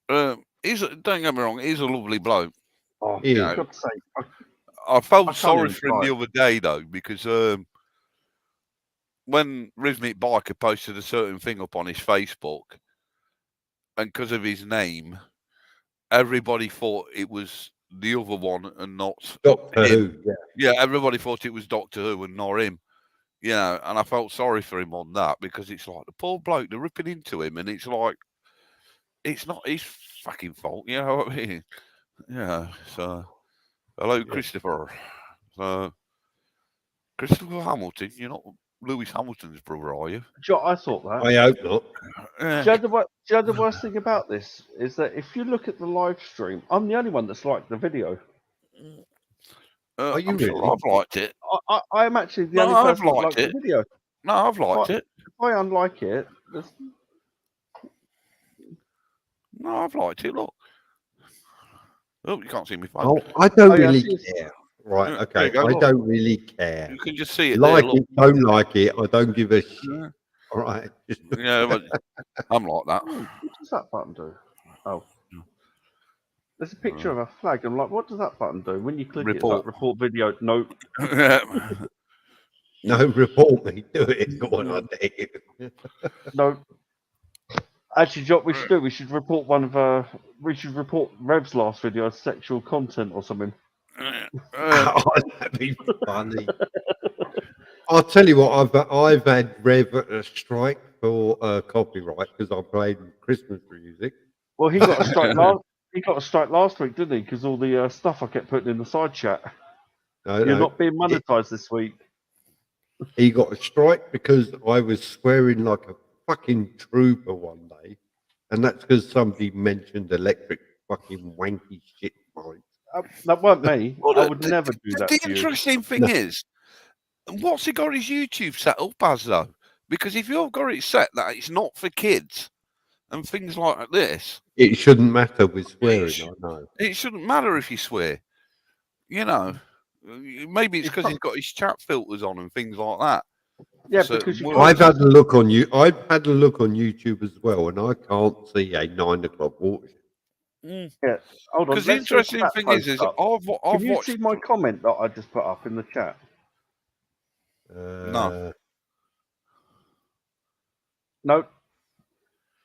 don't get me wrong, he's a lovely bloke. Oh, Yeah. for God's sake. I felt can't sorry even for him try. the other day though, because when Rhythmic Biker posted a certain thing up on his Facebook, and because of his name, everybody thought it was the other one and not Doctor him. Who. Yeah, everybody thought it was Doctor Who and not him. You know, and I felt sorry for him on that because it's like the poor bloke, they're ripping into him, and it's like it's not his fucking fault. You know what I mean? Yeah. So, hello, Christopher. So, Christopher Hamilton, you're not Lewis Hamilton's brother, are you? I thought that. I hope not. Do you know the worst thing about this is that if you look at the live stream, I'm the only one that's liked the video. Are you I'm really? sure I've liked it. I am actually the No, only I've person that liked liked it. the video. No, I've liked it. If I unlike it, No, I've liked it. Look. Oh, you can't see me. Oh, I don't Oh, yeah, I really see care. Right, Yeah, okay. there you go, I look. don't really care. You can just see it. Like there, it, don't like it. I don't give a shit. look. All right. Just Yeah, but I'm like that. what does that button do? Oh. There's a picture of a flag. I'm like, what does that button do? When you click it, it's like report video. Nope. no, report me. Do it. Go on, I dare you. No. Actually, what we should do, we should report report Rev's last video as sexual content or something. Oh, that'd be funny. I'll tell you what, I've had Rev a strike for copyright because I played Christmas music. Well, he got a strike last. He got a strike last week, didn't he? Because all the stuff I kept putting in the side chat. You're not being monetized this week. He got a strike because I was swearing like a fucking trooper one day, and that's because somebody mentioned electric fucking wanky shit bikes. That weren't me. Well, I would never do that The to you. interesting thing is, what's he got his YouTube set up as though? Because if you've got it set that it's not for kids and things like this, it shouldn't matter with swearing. I know. It shouldn't matter if you swear. You know, maybe it's because he's got his chat filters on and things like that. Yeah, So, because I've had a look on you. I've had a look on YouTube as well, and I can't see a 9 o'clock water. Yeah, hold on. Because the interesting thing is I've Can you watched. see my comment that I just put up in the chat? No. No.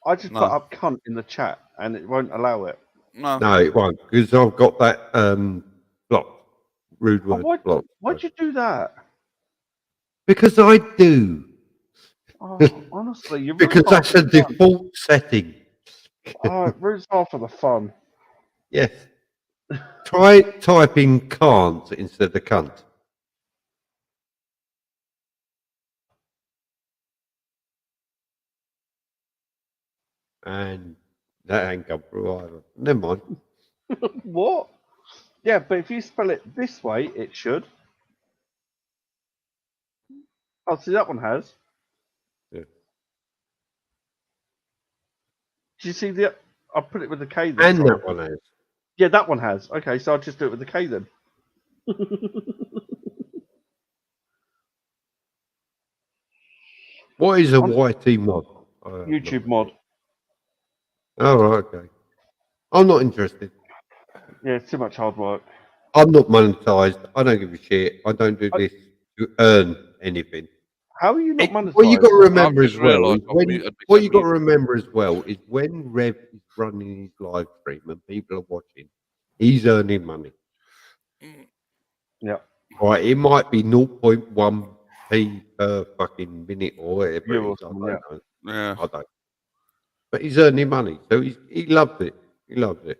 I just put up cunt in the chat, and it won't allow it. No, it won't, because I've got that blocked. Rude word blocked. Why'd you do that? Because I do. Oh, honestly, you're because that's a default setting. Oh, it ruins half of the fun. Yes. Try typing can't instead of cunt. And that ain't come through either. Never mind. What? Yeah, but if you spell it this way, it should. Oh, see, that one has. Yeah. Do you see the? I'll put it with the K then. And that one has. Yeah, that one has. Okay, so I'll just do it with the K then. What is a YT mod? YouTube mod. Oh, right, okay. I'm not interested. Yeah, it's too much hard work. I'm not monetized. I don't give a shit. I don't do this to earn anything. How are you not monetized? What you got to remember as well is what you got to remember as well is when Rev is running his live stream and people are watching, he's earning money. Yeah. Right, it might be 0.1 p per fucking minute or whatever View it or is. I something, don't yeah. know. Yeah. I don't. But he's earning money, so he loves it. He loves it,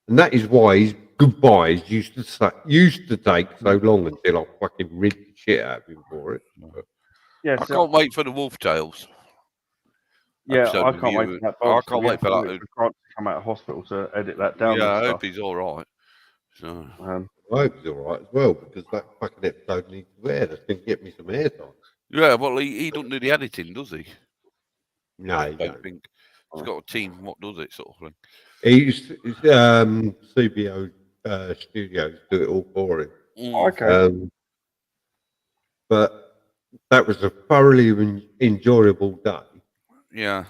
and that is why his goodbyes used to take so long until I fucking rid the shit out of him for it. But Yeah, I so, can't wait for the Wolf Tales. yeah, episode I can't wait review. for that. I Obviously, can't we wait have for to that. wait for Grant to come out of hospital to edit that down Yeah, I and hope stuff. he's all right. So, I hope he's all right as well, because that fucking episode needs to air. That's going to get me some airtime. yeah, well, he don't do the editing, does he? No, I he don't don't. think. He's got a team. What does it, sort of thing? He's CBO Studios do it all for him. Okay. But that was a thoroughly enjoyable day. Yeah.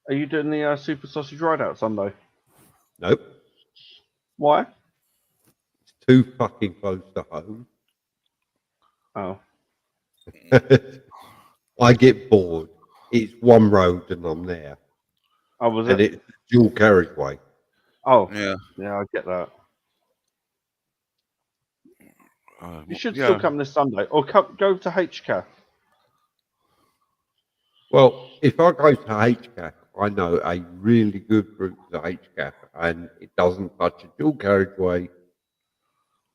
Are you doing the Super Sausage Ride Out Sunday? Nope, Why? it's too fucking close to home. Oh, I get bored. It's one road and I'm there, oh, was and it? it's dual carriageway. Oh, Yeah. yeah, I get that. You should yeah. still come this Sunday, or go to HCAF. Well, if I go to HCAF, I know a really good route to HCAF, and it doesn't touch a dual carriageway,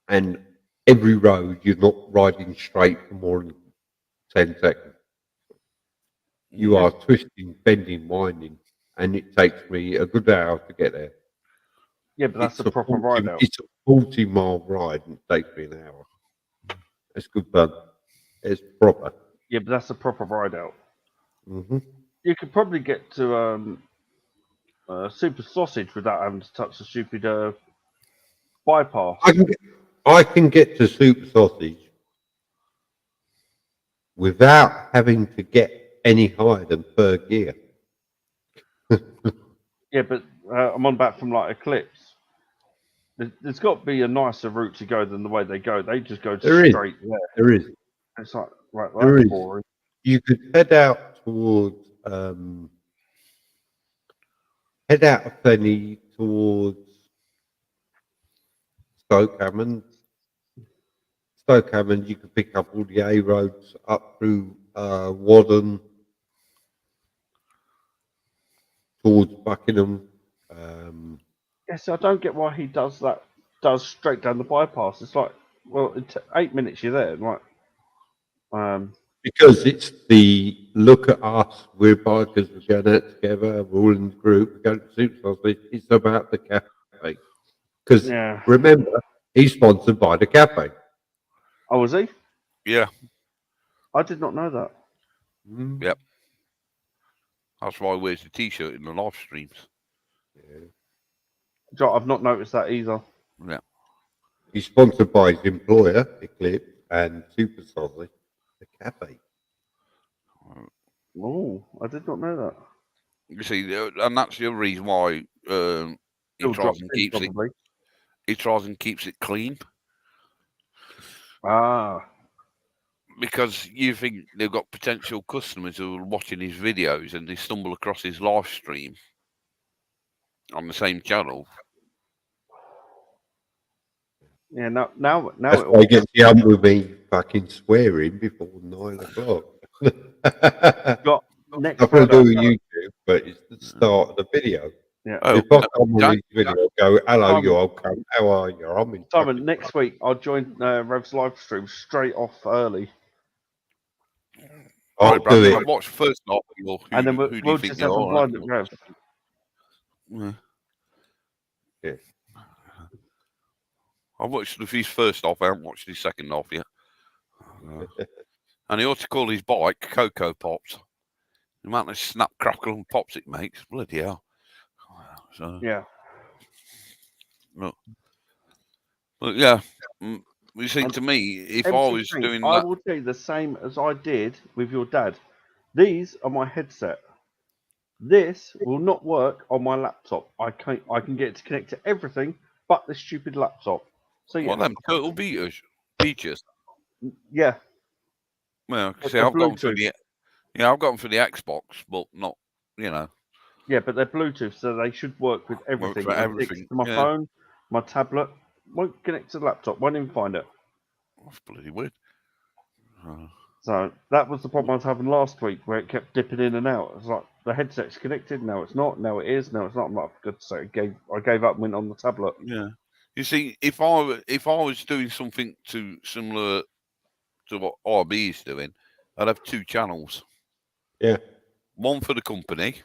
and every road you're not riding straight for more than 10 seconds. You are twisting, bending, winding, and it takes me a good hour to get there. Yeah, but that's a proper ride out. It's a 40-mile ride and it takes me an hour. It's good fun. It's proper. Yeah, but that's a proper ride out. Mm-hmm. You could probably get to Super Sausage without having to touch the stupid bypass. I can get to Super Sausage without having to get any higher than third gear. Yeah, but I'm on back from like Eclipse. There's got to be a nicer route to go than the way they go. They just go There is. straight there. There is. It's like, right, There that's is. boring. You could head out of Penny towards Stoke Hammond. Stoke Hammond, you could pick up all the A roads up through Wadden towards Buckingham. Yes, I don't get why he does that. Does straight down the bypass. It's like, well, in 8 minutes you're there, right? Because it's the look at us, we're bikers, we're going out together, we're all in the group, we're going to Super Sausage. It's about the cafe. Because remember, he's sponsored by the cafe. Oh, is he? Yeah. I did not know that. Yep. That's why he wears the t-shirt in the live streams. Yeah. I've not noticed that either. Yeah. He's sponsored by his employer, Eclipse, and Super Sausage, the cafe. Oh, I did not know that. You see, and that's the other reason why he tries and keeps it clean. Ah. Because you think they've got potential customers who are watching his videos and they stumble across his live stream on the same channel. Yeah, now That's why he gets the hump with me fucking swearing before 9 o'clock. Got next nothing to do with YouTube, but it's the start of the video. Yeah. If I come on this video, go, hello, you old cunt, how are you? I'm in Simon, next week I'll join Rev's live stream straight off early. I'll do it. I've watched first half of your and then we'll just have a blind at Rev. Yeah. I've watched his first half, I haven't watched his second half yet. And he ought to call his bike Cocoa Pops. The amount of snap, crackle and pops it makes, bloody hell. So, yeah. But yeah, you see, to me, if I was doing that... I will tell you the same as I did with your dad. These are my headset. This will not work on my laptop. I can get it to connect to everything but this stupid laptop. So yeah. What them turtle beaches? Yeah. Well, see, I've got them for the Xbox, but not, Yeah, but they're Bluetooth, so they should work with everything. For everything. To my phone, my tablet. Won't connect to the laptop. Won't even find it. That's bloody weird. So that was the problem I was having last week, where it kept dipping in and out. It's like the headset's connected, now it's not, now it is, now it's not. I'm like, for goodness sake, I gave up and went on the tablet. Yeah. You see, if I was doing something similar to what RB is doing, I'd have 2 channels. Yeah. One for the company.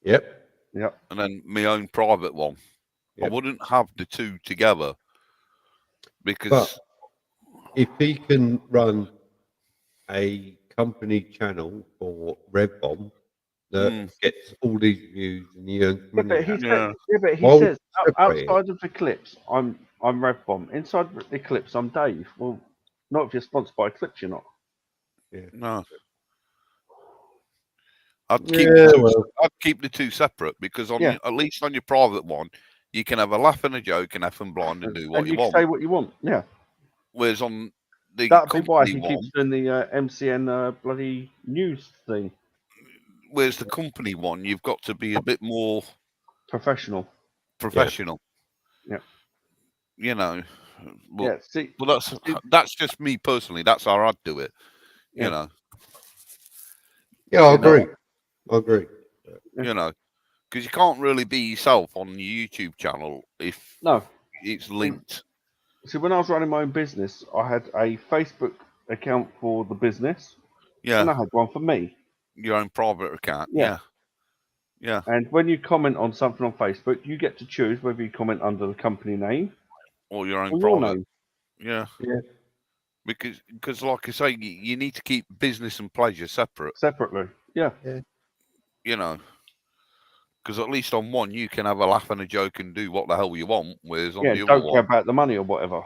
Yep. Yep. And then my own private one. Yep. I wouldn't have the 2 together because. But if he can run a company channel for RevBomb that gets all these views and he earns money, But he Why says separate outside of the clips, I'm RevBomb. Inside the clips, I'm Dave. Well, not if you're sponsored by Clips, you're not. Yeah. No. I'd keep the 2 separate because at least on your private one, you can have a laugh and a joke and F and blind and do what you want. Say what you want. Yeah. Whereas on the That'd be why he one, keeps doing the MCN bloody news thing. Whereas the company one, you've got to be a bit more professional. Yeah. You know. But, yeah. that's just me personally. That's how I'd do it. You know. Yeah, I agree. I agree. You know, because you can't really be yourself on your YouTube channel if it's linked. See, when I was running my own business, I had a Facebook account for the business. Yeah. And I had one for me. Your own private account. Yeah. And when you comment on something on Facebook, you get to choose whether you comment under the company name or your own or private. your name. Yeah. Because, like I say, you need to keep business and pleasure separately. Yeah. You know, because at least on one you can have a laugh and a joke and do what the hell you want. Whereas on the other don't one, care about the money or whatever.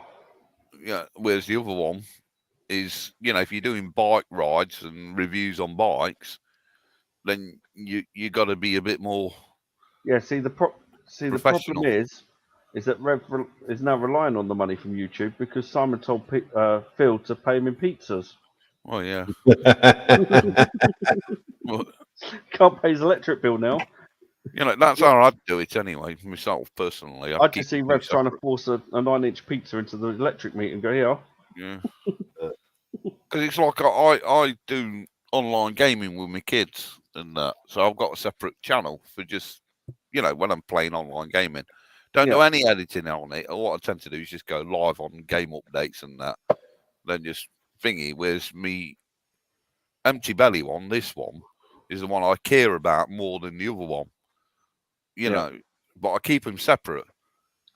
Yeah. Whereas the other one is, if you're doing bike rides and reviews on bikes, then you got to be a bit more. Yeah. The problem is that Rev is now relying on the money from YouTube because Simon told Phil to pay him in pizzas. Oh yeah. Can't pay his electric bill now. That's how I'd do it anyway, myself personally. I just see Rev trying to force a 9-inch pizza into the electric meter and go, here. Yeah. Because it's like I do online gaming with my kids and that, so I've got a separate channel for just when I'm playing online gaming. Don't do any editing on it. Or what I tend to do is just go live on game updates and that, then just thingy. Whereas me empty belly one, this one is the one I care about more than the other one. You know, but I keep them separate.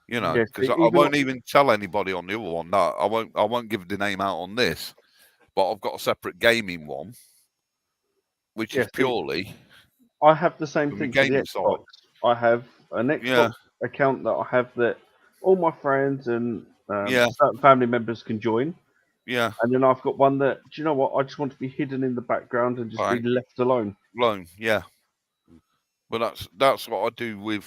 Because I won't even tell anybody on the other one. No, I won't give the name out on this. But I've got a separate gaming one, which is purely. I have the same thing for the Xbox. Side. I have an Xbox account that I have that all my friends and certain family members can join. Yeah. And then I've got one that, do you know what? I just want to be hidden in the background and just be left alone. Yeah. But that's what I do with,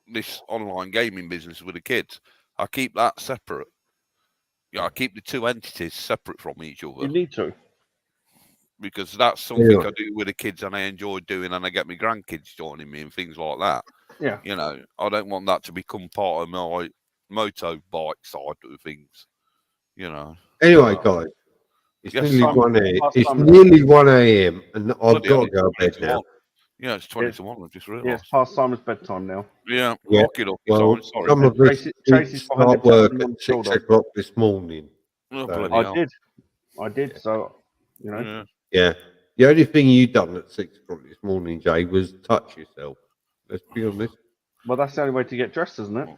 this online gaming business with the kids. I keep that separate. I keep the 2 entities separate from each other. You need to. Because that's something I do with the kids and I enjoy doing, and I get my grandkids joining me and things like that. Yeah. I don't want that to become part of my motorbike side of things. Anyway, guys, it's nearly 1 a.m. It's nearly 1 a.m. and I've got to go to bed now. Yeah, it's 20 to 1. I just realised. Yeah, it's past Simon's bedtime now. Yeah, lock it up. Well, sorry. some of us start work at 6 o'clock this morning. Oh, I did. So, Yeah. The only thing you done at 6 o'clock this morning, Jay, was touch yourself. Let's be honest. Well, that's the only way to get dressed, isn't it?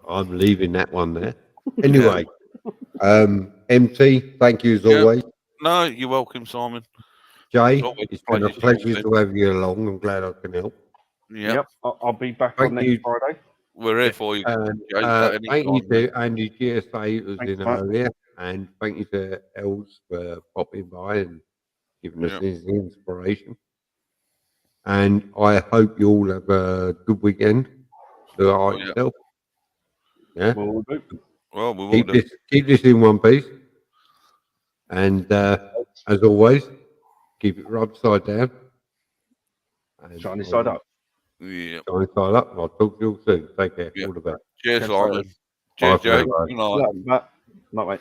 I'm leaving that one there. Anyway, MT, thank you as always. No, you're welcome, Simon. Jay, it's been a pleasure to have you along. I'm glad I can help. Yep. I'll be back on next Friday. We're here for you. And, thank you to Andy GSA, who was in earlier, and thank you to Els for popping by and giving us his inspiration. And I hope you all have a good weekend. Look after yourself. Yeah. Well, we will keep this in one piece. And as always, keep it upside down. And shiny side up. Yeah. Shiny side up. I'll talk to you all soon. Take care. All the best. Cheers, Catch Simon. later. Cheers, Bye for now, Joe. bye. Good night. Yeah, Matt. Not mate.